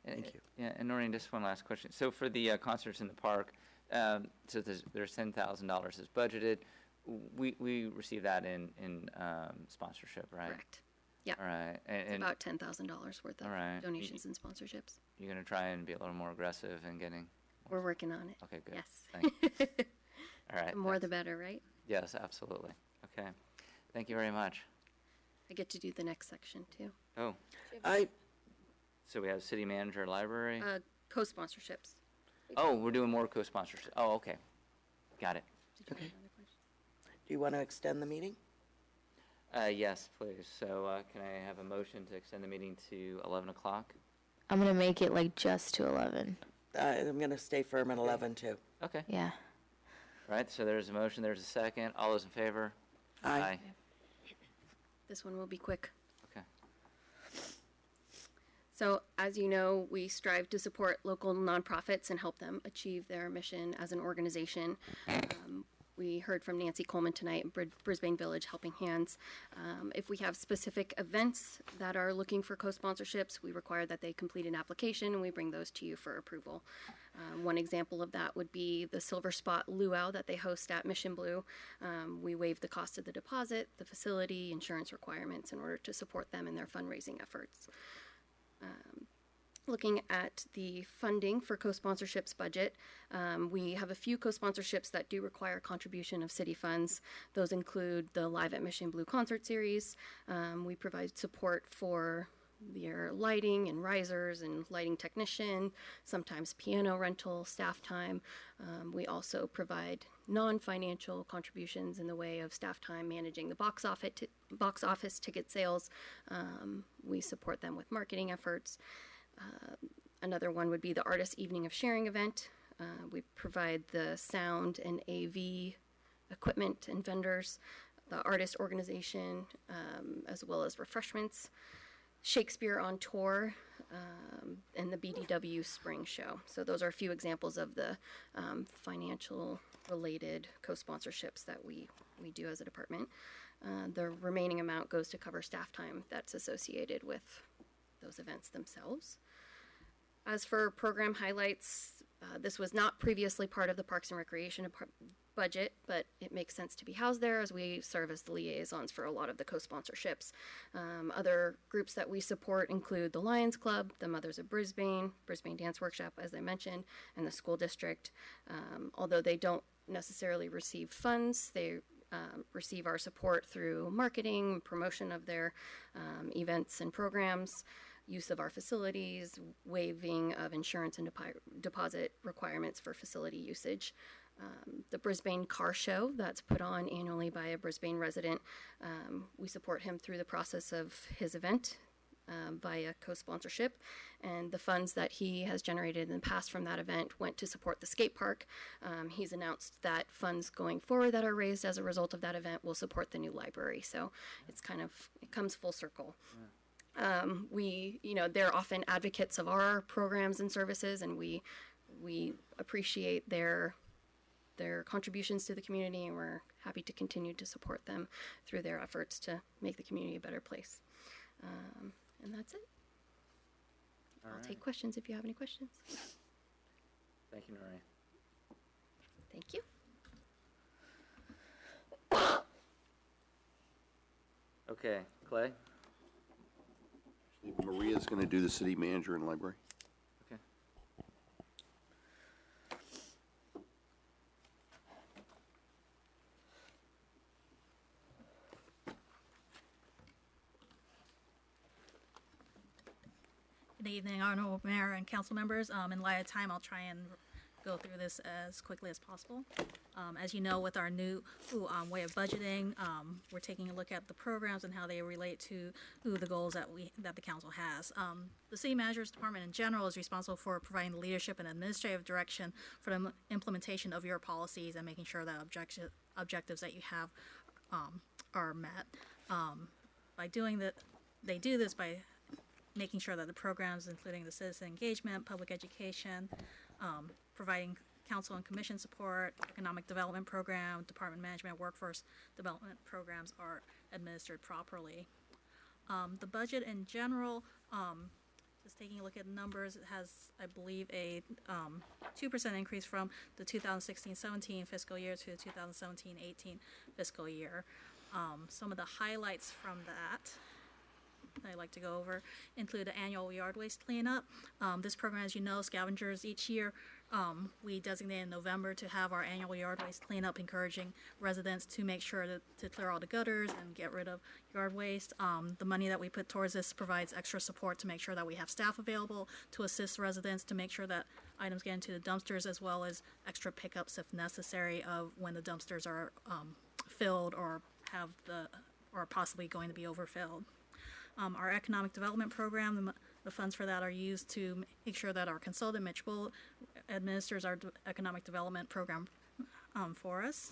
Thank you. Yeah, and Noreen, just one last question. So for the concerts in the park, so there's $10,000 is budgeted. We receive that in sponsorship, right? Correct. Yeah. All right. It's about $10,000 worth of all right. donations and sponsorships. You're going to try and be a little more aggressive in getting... We're working on it. Okay, good. Yes. Thank all right. The more thanks. the better, right? Yes, absolutely. Okay. Thank you very much. I get to do the next section too. Oh, so we have city manager, library. Co-sponsorships. Oh, We're doing more co-sponsorship. Oh, okay. Got it. Did you Okay. have another question? Do you want to extend the meeting? Yes, please. So can I have a motion to extend the meeting to 11 o'clock? I'm going to make it like just to 11. I'm going to stay firm at 11 too. Okay. Yeah. All right, so there's a motion, there's a second. All those in favor? Aye. This one will be quick. Okay. So, as you know, we strive to support local nonprofits and help them achieve their mission as an organization. We heard from Nancy Coleman tonight, Brisbane Village Helping Hands. If we have specific events that are looking for co-sponsorships, we require that they complete an application and we bring those to you for approval. One example of that would be the Silver Spot Luau that they host at Mission Blue. We waive the cost of the deposit, the facility, insurance requirements in order to support them in their fundraising efforts. Looking at the funding for co-sponsorships budget, we have a few co-sponsorships that do require contribution of city funds. Those include the Live at Mission Blue concert series. We provide support for their lighting and risers and lighting technician, sometimes piano rental, staff time. We also provide non-financial contributions in the way of staff time managing the box office ticket sales. We support them with marketing efforts. Another one would be the Artist Evening of Sharing event. We provide the sound and AV equipment and vendors, the artist organization, as well as refreshments, Shakespeare on Tour, and the BDW Spring Show. So those are a few examples of the financial related co-sponsorships that we do as a department. The remaining amount goes to cover staff time that's associated with those events themselves. As for program highlights, this was not previously part of the Parks and Recreation budget, but it makes sense to be housed there as we serve as the liaisons for a lot of the co-sponsorships. Other groups that we support include the Lions Club, the Mothers of Brisbane, Brisbane Dance Workshop, as I mentioned, and the school district. Although they don't necessarily receive funds, they receive our support through marketing, promotion of their events and programs, use of our facilities, waiving of insurance and deposit requirements for facility usage. The Brisbane Car Show that's put on annually by a Brisbane resident. We support him through the process of his event via co-sponsorship, and the funds that he has generated in the past from that event went to support the skate park. He's announced that funds going forward that are raised as a result of that event will support the new library. So it's it comes full circle. They're often advocates of our programs and services, and we appreciate their contributions to the community, and we're happy to continue to support them through their efforts to make the community a better place. And that's it. I'll take questions if you have any questions. Thank you, Noreen. Thank you. Okay, Clay? Maria's going to do the city manager and library. Okay. Good evening, Honorable Mayor and council members. In light of time, I'll try and go through this as quickly as possible. As you know, with our new way of budgeting, we're taking a look at the programs and how they relate to the goals that the council has. The City Manager's Department in general is responsible for providing the leadership and administrative direction for the implementation of your policies and making sure that objectives that you have are met. By doing that, they do this by making sure that the programs, including the citizen engagement, public education, providing council and commission support, economic development program, department management, workforce development programs are administered properly. The budget in general, just taking a look at the numbers, it has, I believe, a 2% increase from the 2016-17 fiscal year to the 2017-18 fiscal year. Some of the highlights from that I'd like to go over include the annual yard waste cleanup. This program, as you know, scavengers each year, we designate in November to have our annual yard waste cleanup, encouraging residents to make sure to clear all the gutters and get rid of yard waste. The money that we put towards this provides extra support to make sure that we have staff available to assist residents to make sure that items get into the dumpsters, as well as extra pickups if necessary of when the dumpsters are filled or or possibly going to be overfilled. Our economic development program, the funds for that are used to make sure that our consultant, Mitch Bull, administers our economic development program for us.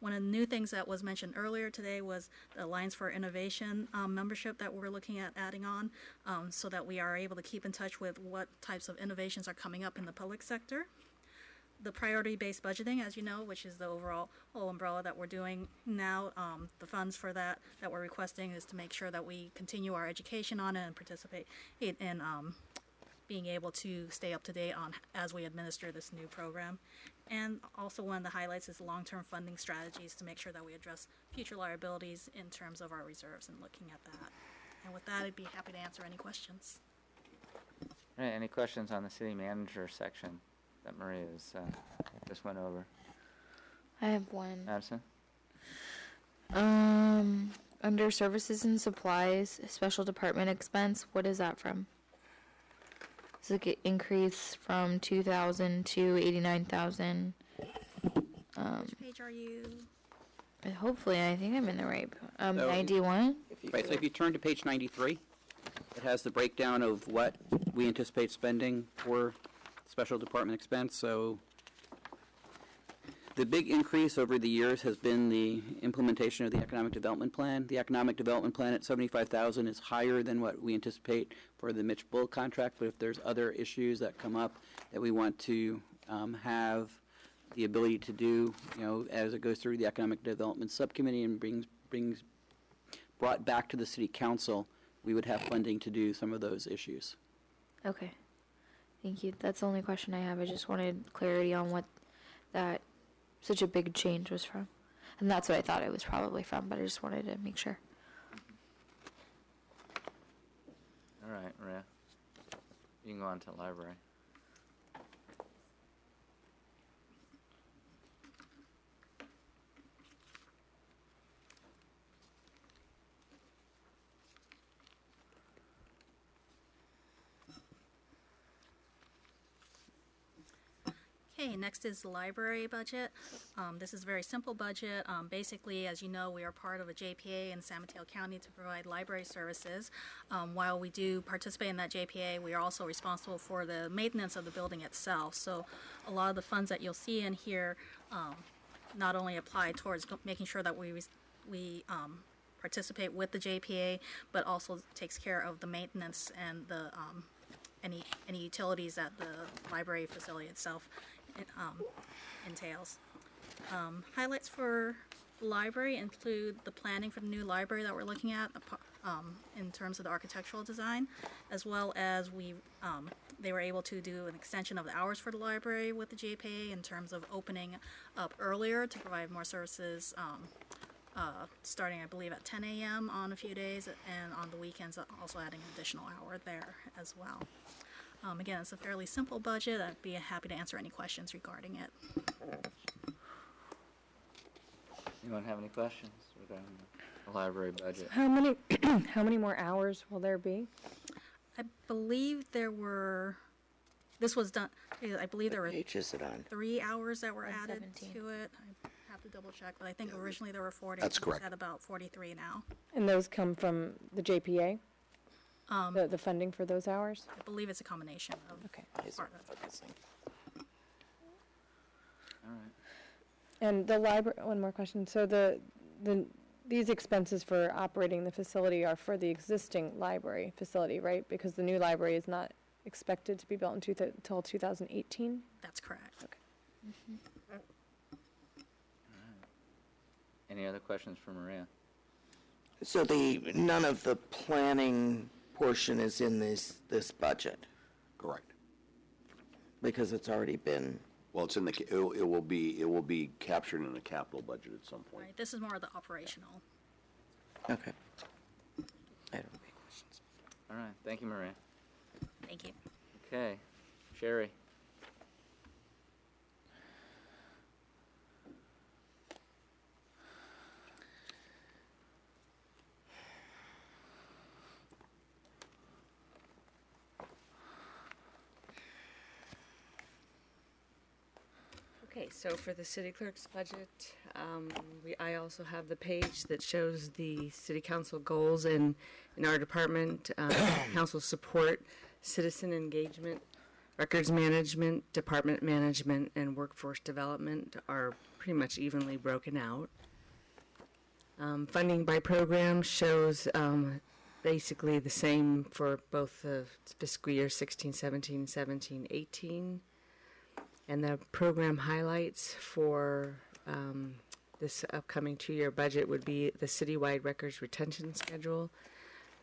One of the new things that was mentioned earlier today was the Alliance for Innovation membership that we're looking at adding on, so that we are able to keep in touch with what types of innovations are coming up in the public sector. The priority-based budgeting, as you know, which is the overall whole umbrella that we're doing now, the funds for that we're requesting is to make sure that we continue our education on it and participate in being able to stay up to date on as we administer this new program. And also one of the highlights is long-term funding strategies to make sure that we address future liabilities in terms of our reserves and looking at that. And with that, I'd be happy to answer any questions. All right, any questions on the city manager section that Maria's just went over? I have one. Madison? Under services and supplies, special department expense, what is that from? It's like an increase from 2,000 to 89,000. Which page are you? Hopefully, I think I'm in the right. So 91. Right, so if you turn to page 93, it has the breakdown of what we anticipate spending for special department expense. So the big increase over the years has been the implementation of the economic development plan. The economic development plan at $75,000 is higher than what we anticipate for the Mitch Bull contract, but if there's other issues that come up that we want to have the ability to do, as it goes through the economic development subcommittee and brings brought back to the city council, we would have funding to do some of those issues. Okay. Thank you. That's the only question I have. I just wanted clarity on what that such a big change was from. And that's what I thought it was probably from, but I just wanted to make sure. All right, Maria. You can go on to the library. Okay, next is the library budget. This is a very simple budget. Basically, as you know, we are part of a JPA in San Mateo County to provide library services. While we do participate in that JPA, we are also responsible for the maintenance of the building itself. So a lot of the funds that you'll see in here not only apply towards making sure that we participate with the JPA, but also takes care of the maintenance and the any utilities that the library facility itself entails. Highlights for the library include the planning for the new library that we're looking at in terms of the architectural design, as well as they were able to do an extension of the hours for the library with the JPA in terms of opening up earlier to provide more services, starting, I believe, at 10 a.m. on a few days, and on the weekends also adding an additional hour there as well. Again, it's a fairly simple budget. I'd be happy to answer any questions regarding it. Anyone have any questions regarding the library budget? How many more hours will there be? I believe there were, this was done, I believe there were Page is it on? 3 hours that were added 17. to it. I have to double check, but I think originally there were 40. That's correct. It's at about 43 now. And those come from the JPA? The funding for those hours? I believe it's a combination of Okay. part of it. Focusing. All right. And the library, one more question. So these expenses for operating the facility are for the existing library facility, right? Because the new library is not expected to be built until 2018? That's correct. Okay. Any other questions for Maria? So none of the planning portion is in this budget, Correct. because it's already been, Well, it's in the, it will be captured in the capital budget at some point. Right, this is more of the operational. okay. I don't have any questions. All right, thank you, Maria. Thank you. Okay, Sherry. Okay, so for the city clerk's budget, I also have the page that shows the city council goals in our department, council support, citizen engagement, records management, department management, and workforce development are pretty much evenly broken out. Funding by program shows basically the same for both the fiscal year 16, 17, 17, 18. And the program highlights for this upcoming 2-year budget would be the citywide records retention schedule,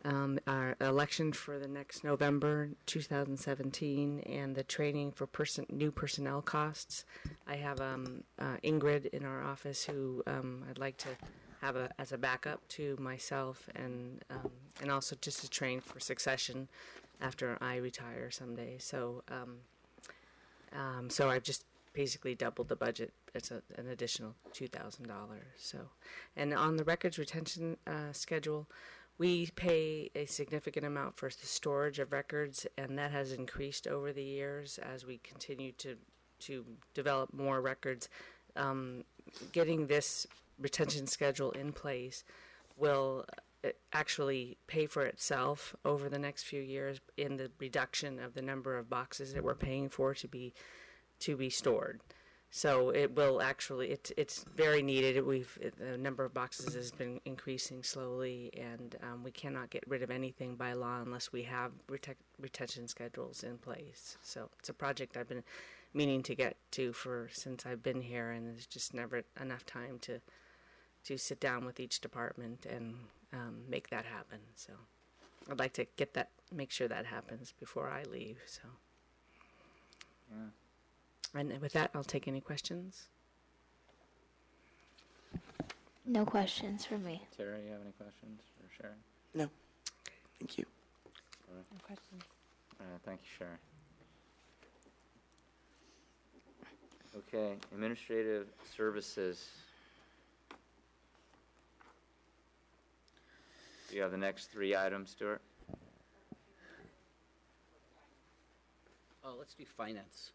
our election for the next November 2017, and the training for new personnel costs. I have Ingrid in our office who I'd like to have as a backup to myself, and also just to train for succession after I retire someday. So I've just basically doubled the budget. It's an additional $2,000. So, and on the records retention schedule, we pay a significant amount for the storage of records, and that has increased over the years as we continue to develop more records. Getting this retention schedule in place will actually pay for itself over the next few years in the reduction of the number of boxes that we're paying for to be stored. So it will actually, it's very needed. The number of boxes has been increasing slowly, and we cannot get rid of anything by law unless we have retention schedules in place. So it's a project I've been meaning to get to since I've been here, and there's just never enough time to sit down with each department and make that happen. So I'd like to make sure that happens before I leave. So. Yeah. And with that, I'll take any questions. No questions for me. Terry, you have any questions for Sherry? No, thank you. All right. No questions. Thank you, Sherry. Okay, administrative services. Do you have the next 3 items, Stuart? Oh, let's do finance.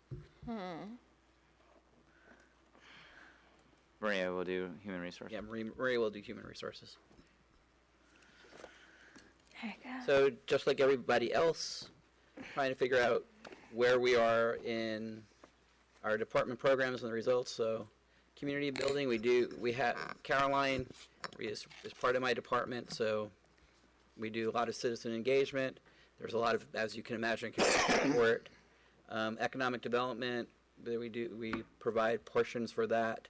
Maria will do human resources. Yeah, Maria will do human resources. There you go. So just like everybody else, trying to figure out where we are in our department programs and the results. So community building, we have Caroline is part of my department, so we do a lot of citizen engagement. There's a lot of, as you can imagine, support. Economic development, we provide portions for that,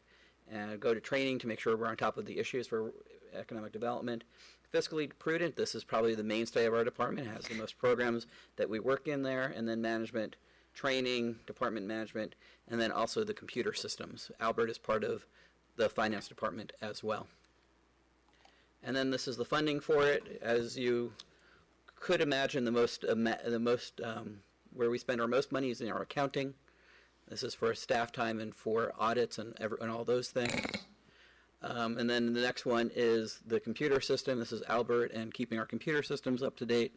and go to training to make sure we're on top of the issues for economic development. Fiscally prudent, this is probably the mainstay of our department. It has the most programs that we work in there, and then management, training, department management, and then also the computer systems. Albert is part of the finance department as well. And then this is the funding for it. As you could imagine, where we spend our most money is in our accounting. This is for staff time and for audits and all those things. And then the next one is the computer system. This is Albert and keeping our computer systems up to date.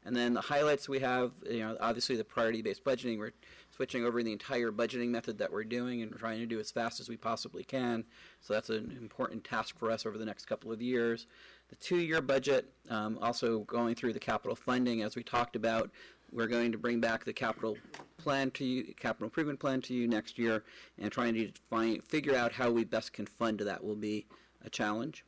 And then the highlights we have, obviously the priority-based budgeting. We're switching over the entire budgeting method that we're doing and trying to do as fast as we possibly can. So that's an important task for us over the next couple of years. The 2-year budget, also going through the capital funding, as we talked about. We're going to bring back the capital improvement plan to you next year, and trying to figure out how we best can fund that will be a challenge.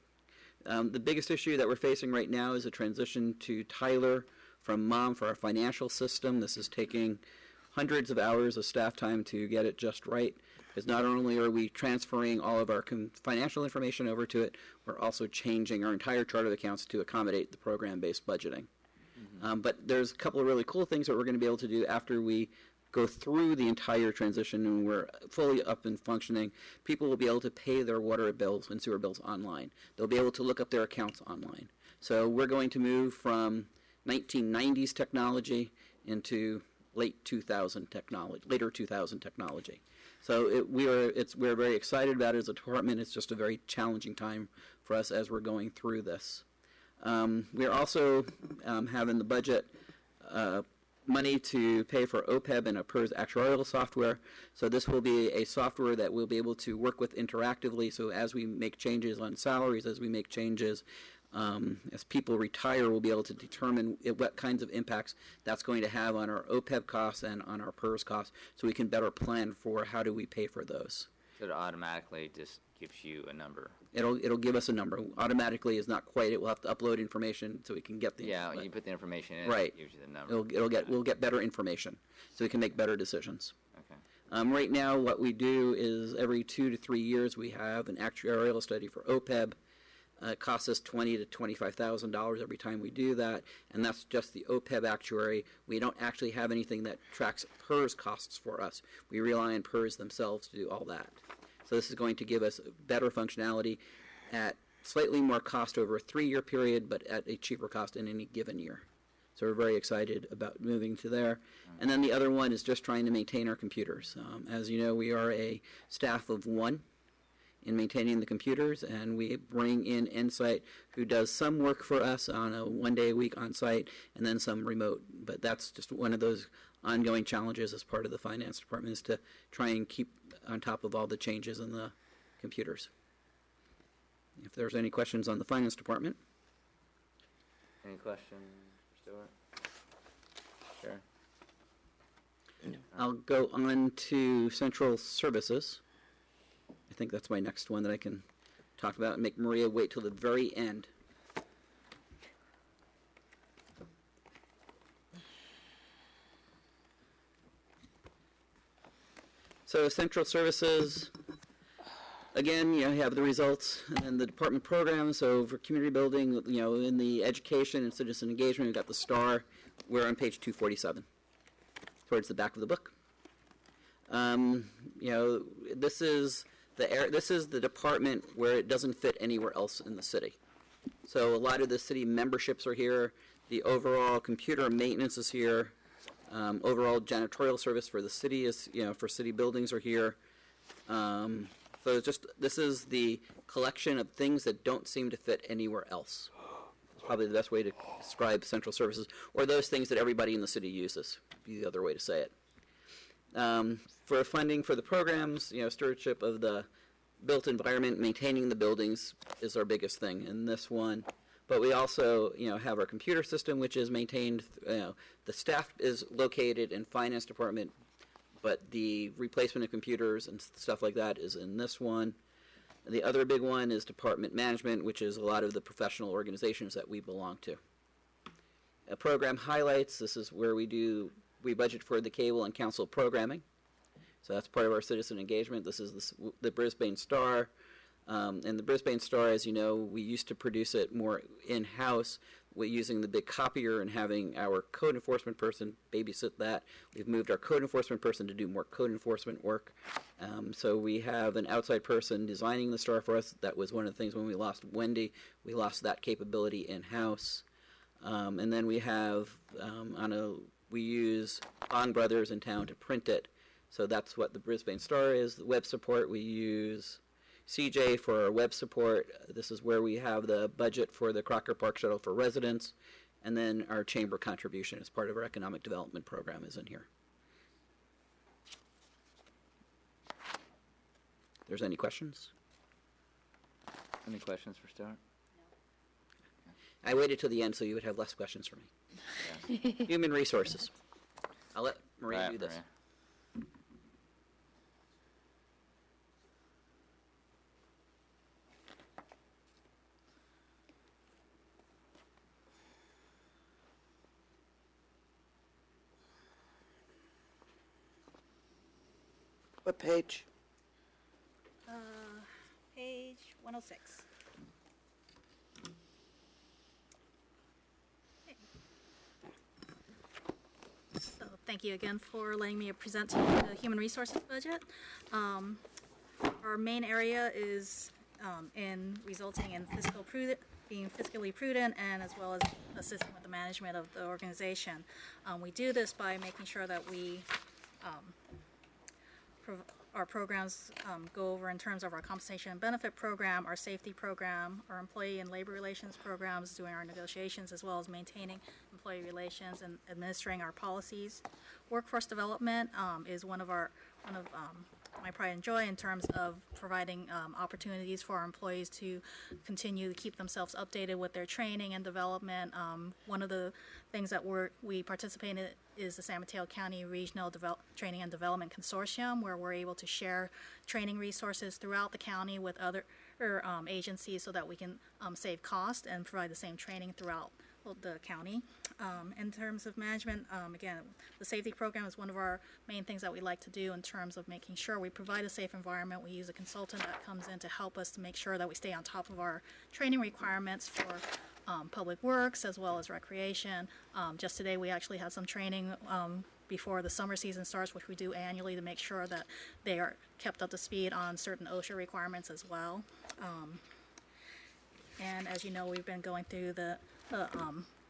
The biggest issue that we're facing right now is a transition to Tyler from MOM for our financial system. This is taking hundreds of hours of staff time to get it just right, because not only are we transferring all of our financial information over to it, we're also changing our entire chart of accounts to accommodate the program-based budgeting. But there's a couple of really cool things that we're going to be able to do after we go through the entire transition and we're fully up and functioning. People will be able to pay their water bills and sewer bills online. They'll be able to look up their accounts online. So we're going to move from 1990s technology into later 2000 technology. So we're very excited about it as a department. It's just a very challenging time for us as we're going through this. We're also having the budget money to pay for OPEB and a PERS actuarial software. So this will be a software that we'll be able to work with interactively. So as we make changes on salaries, as we make changes, as people retire, we'll be able to determine what kinds of impacts that's going to have on our OPEB costs and on our PERS costs, so we can better plan for how do we pay for those. So it automatically just gives you a number. It'll give us a number. Automatically is not quite it. We'll have to upload information so we can get the when you put the information in, right. It gives you the number. We'll get better information so we can make better decisions. Okay. Right now, what we do is every 2 to 3 years we have an actuarial study for OPEB. It costs us $20,000 to $25,000 every time we do that, and that's just the OPEB actuary. We don't actually have anything that tracks PERS costs for us. We rely on PERS themselves to do all that. So this is going to give us better functionality at slightly more cost over a 3-year period, but at a cheaper cost in any given year. So we're very excited about moving to there. And then the other one is just trying to maintain our computers. As you know, we are a staff of 1 in maintaining the computers, and we bring in Insight, who does some work for us on a 1-day-a-week on-site, and then some remote. But that's just one of those ongoing challenges as part of the finance department, is to try and keep on top of all the changes in the computers. If there's any questions on the finance department. Any questions for Stuart? Sure. No. I'll go on to central services. I think that's my next one that I can talk about and make Maria wait till the very end. So central services, again, you have the results and the department programs. So for community building, in the education and citizen engagement, we've got the STAR. We're on page 247, towards the back of the book. This is the department where it doesn't fit anywhere else in the city. So a lot of the city memberships are here. The overall computer maintenance is here. Overall janitorial service for the city is, for city buildings are here. So this is the collection of things that don't seem to fit anywhere else. It's probably the best way to describe central services, or those things that everybody in the city uses, would be the other way to say it. For funding for the programs, stewardship of the built environment, maintaining the buildings is our biggest thing in this one. But we also, have our computer system, which is maintained. The staff is located in finance department, but the replacement of computers and stuff like that is in this one. The other big one is department management, which is a lot of the professional organizations that we belong to. Program highlights, this is where we budget for the cable and council programming. So that's part of our citizen engagement. This is the Brisbane Star. And the Brisbane Star, as you know, we used to produce it more in-house using the big copier and having our code enforcement person babysit that. We've moved our code enforcement person to do more code enforcement work. So we have an outside person designing the Star for us. That was one of the things when we lost Wendy. We lost that capability in-house. And then we have, we use Ong Brothers in town to print it. So that's what the Brisbane Star is. The web support, we use CJ for our web support. This is where we have the budget for the Crocker Park Shuttle for residents. And then our chamber contribution as part of our economic development program is in here. If there's any questions? Any questions for Stuart? I waited till the end so you would have less questions for me. Yeah. Human resources. I'll let Maria do this. Maria. What page? Page 106. Okay. So thank you again for letting me present to you the human resources budget. Our main area is resulting in being fiscally prudent, and as well as assisting with the management of the organization. We do this by making sure that we our programs go over in terms of our compensation and benefit program, our safety program, our employee and labor relations programs, doing our negotiations, as well as maintaining employee relations and administering our policies. Workforce development is one of my pride and joy in terms of providing opportunities for our employees to continue to keep themselves updated with their training and development. One of the things that we participate in is the San Mateo County Regional Training and Development Consortium, where we're able to share training resources throughout the county with other agencies so that we can save cost and provide the same training throughout the county. In terms of management, again, the safety program is one of our main things that we like to do in terms of making sure we provide a safe environment. We use a consultant that comes in to help us to make sure that we stay on top of our training requirements for public works as well as recreation. Just today we actually had some training before the summer season starts, which we do annually to make sure that they are kept up to speed on certain OSHA requirements as well. And as you know, we've been going through the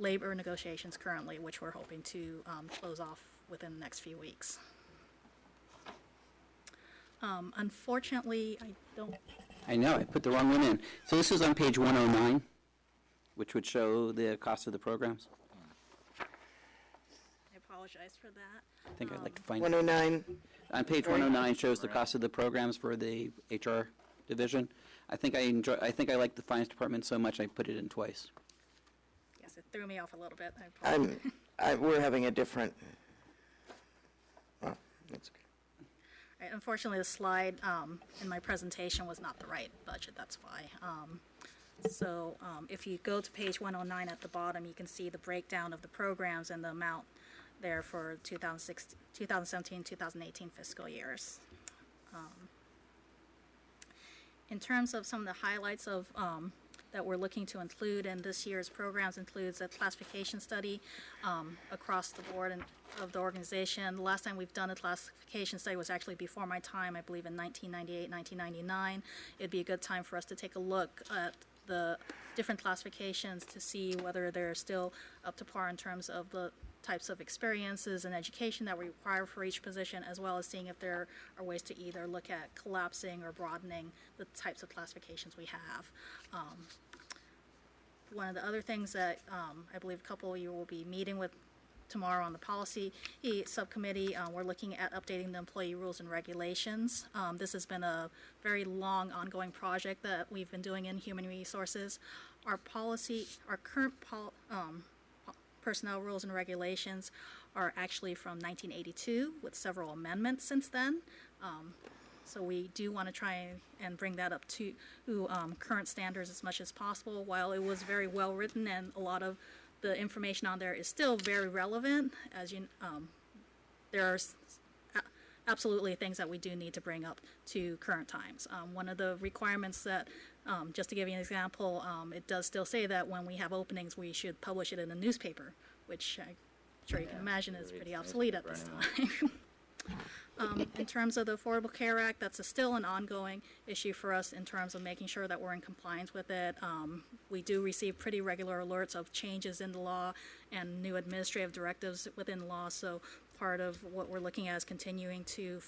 labor negotiations currently, which we're hoping to close off within the next few weeks. Unfortunately, I know, I put the wrong one in. So this is on page 109, which would show the cost of the programs. I apologize for that. I think I'd like to find 109. On page 109 shows the cost of the programs for the HR division. I think I like the finance department so much I put it in twice. Yes, it threw me off a little bit. I apologize. We're having a different. Well, that's okay. Right, unfortunately, the slide in my presentation was not the right budget. That's why. So if you go to page 109 at the bottom, you can see the breakdown of the programs and the amount there for 2017, 2018 fiscal years. In terms of some of the highlights of that we're looking to include in this year's programs includes a classification study across the board of the organization. The last time we've done a classification study was actually before my time, I believe in 1998, 1999. It'd be a good time for us to take a look at the different classifications to see whether they're still up to par in terms of the types of experiences and education that we require for each position, as well as seeing if there are ways to either look at collapsing or broadening the types of classifications we have. One of the other things that I believe a couple of you will be meeting with tomorrow on the policy subcommittee. We're looking at updating the employee rules and regulations. This has been a very long ongoing project that we've been doing in human resources. Our current personnel rules and regulations are actually from 1982 with several amendments since then. So we do want to try and bring that up to current standards as much as possible. While it was very well written and a lot of the information on there is still very relevant, as you, there are absolutely things that we do need to bring up to current times. One of the requirements that, just to give you an example, it does still say that when we have openings, we should publish it in a newspaper, which I'm sure you can imagine is pretty obsolete at this time. In terms of the Affordable Care Act, that's still an ongoing issue for us in terms of making sure that we're in compliance with it. We do receive pretty regular alerts of changes in the law and new administrative directives within the law, so part of what we're looking at is continuing to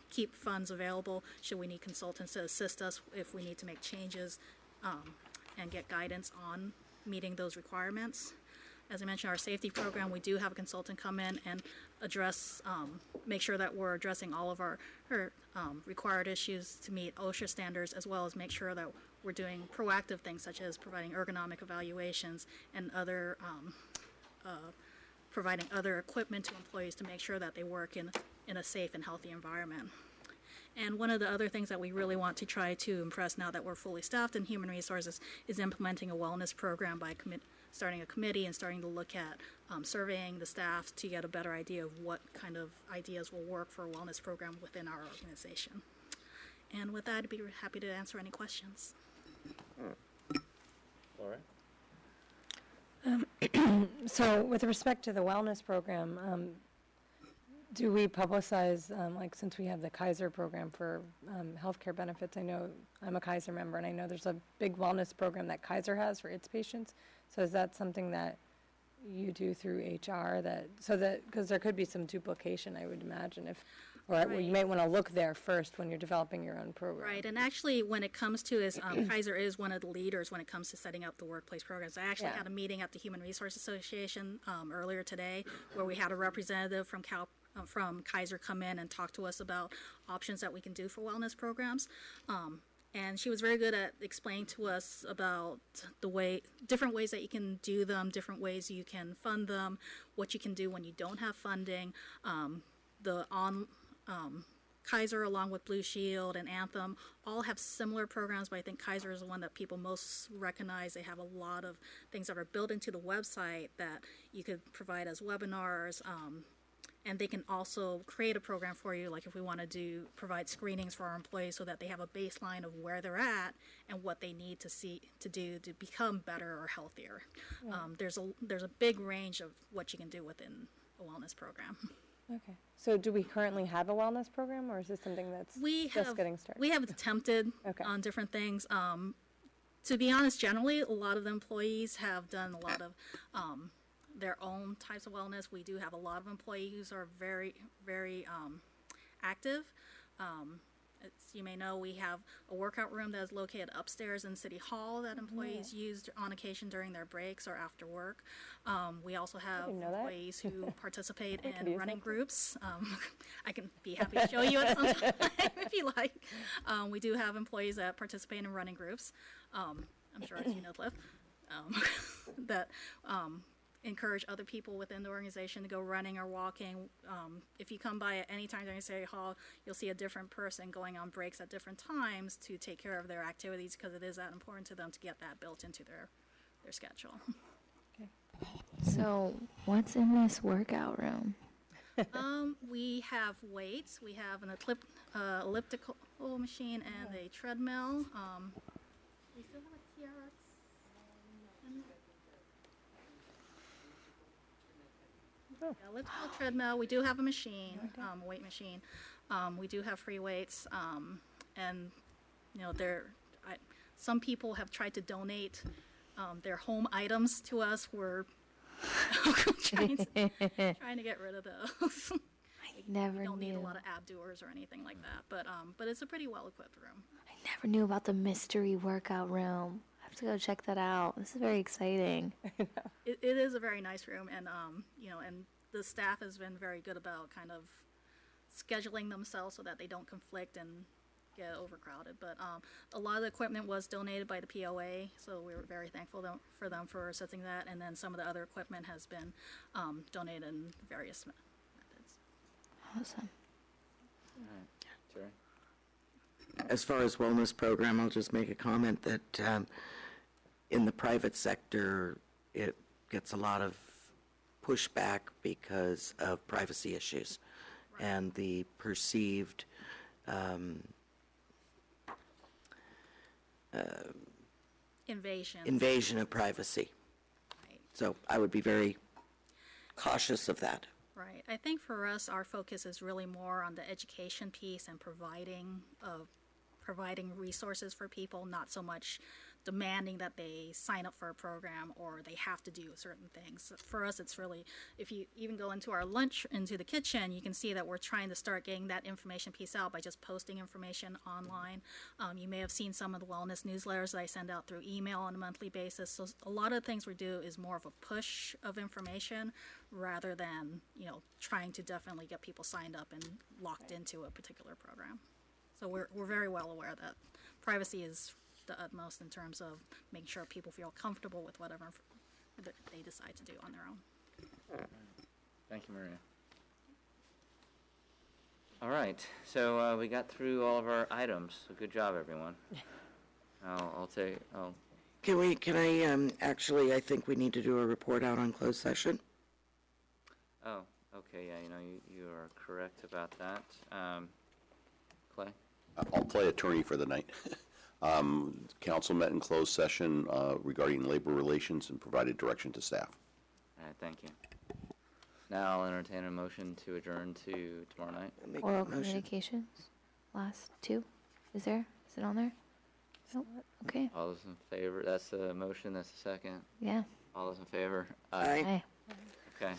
keep funds available should we need consultants to assist us if we need to make changes and get guidance on meeting those requirements. As I mentioned, our safety program, we do have a consultant come in and address, make sure that we're addressing all of our required issues to meet OSHA standards, as well as make sure that we're doing proactive things such as providing ergonomic evaluations and other, providing other equipment to employees to make sure that they work in a safe and healthy environment. And one of the other things that we really want to try to impress now that we're fully staffed in human resources is implementing a wellness program by starting a committee and starting to look at surveying the staff to get a better idea of what kind of ideas will work for a wellness program within our organization. And with that, I'd be happy to answer any questions. Laura? So with respect to the wellness program, do we publicize, like since we have the Kaiser program for healthcare benefits, I know I'm a Kaiser member and I know there's a big wellness program that Kaiser has for its patients. So is that something that you do through HR because there could be some duplication, I would imagine, or you might want to look there first when you're developing your own program. Right, and actually when it comes to Kaiser is one of the leaders when it comes to setting up the workplace programs. I actually had a meeting at the Human Resource Association earlier today where we had a representative from Kaiser come in and talk to us about options that we can do for wellness programs. And she was very good at explaining to us about different ways that you can do them, different ways you can fund them, what you can do when you don't have funding. Kaiser, along with Blue Shield and Anthem, all have similar programs, but I think Kaiser is the one that people most recognize. They have a lot of things that are built into the website that you could provide as webinars. And they can also create a program for you, like if we want to provide screenings for our employees so that they have a baseline of where they're at and what they need to do to become better or healthier. There's a big range of what you can do within a wellness program. Okay. So do we currently have a wellness program, or is this something that's just getting started? We have attempted on different things. To be honest, generally, a lot of the employees have done a lot of their own types of wellness. We do have a lot of employees who are very, very active. You may know we have a workout room that is located upstairs in City Hall that employees use on occasion during their breaks or after work. We also have employees who participate in running groups. I can be happy to show you it sometime if you like. We do have employees that participate in running groups. I'm sure as you know, Cliff, that encourage other people within the organization to go running or walking. If you come by at any time during City Hall, you'll see a different person going on breaks at different times to take care of their activities because it is that important to them to get that built into their schedule. Okay. So what's in this workout room? We have weights. We have an elliptical machine and a treadmill. We still have a TRX. Elliptical treadmill. We do have a machine, a weight machine. We do have free weights, and some people have tried to donate their home items to us. We're trying to get rid of those. We don't need a lot of abdoers or anything like that, but it's a pretty well equipped room. I never knew about the mystery workout room. I have to go check that out. This is very exciting. It is a very nice room, and and the staff has been very good about kind of scheduling themselves so that they don't conflict and get overcrowded. But a lot of the equipment was donated by the POA, so we were very thankful for them for setting that. And then some of the other equipment has been donated in various methods. Awesome. All right. Jerry? As far as wellness program, I'll just make a comment that in the private sector, it gets a lot of pushback because of privacy issues and the perceived invasion of privacy. Right. So I would be very cautious of that. Right. I think for us, our focus is really more on the education piece and providing resources for people, not so much demanding that they sign up for a program or they have to do certain things. For us, it's really, if you even go into our lunch, into the kitchen, you can see that we're trying to start getting that information piece out by just posting information online. You may have seen some of the wellness newsletters that I send out through email on a monthly basis. So a lot of the things we do is more of a push of information rather than, trying to definitely get people signed up and locked into a particular program. So we're very well aware that privacy is the utmost in terms of making sure people feel comfortable with whatever that they decide to do on their own. Thank you, Maria. All right, so we got through all of our items, so good job, everyone. Can I actually, I think we need to do a report out on closed session. Oh, okay, yeah, you are correct about that. Clay? I'll play attorney for the night. Council met in closed session regarding labor relations and provided direction to staff. All right, thank you. Now I'll entertain a motion to adjourn to tomorrow night. Oral communications, last two. Is it on there? Nope. Okay. All those in favor, that's the motion, that's the second. Yeah. All those in favor? Aye. Aye. Okay.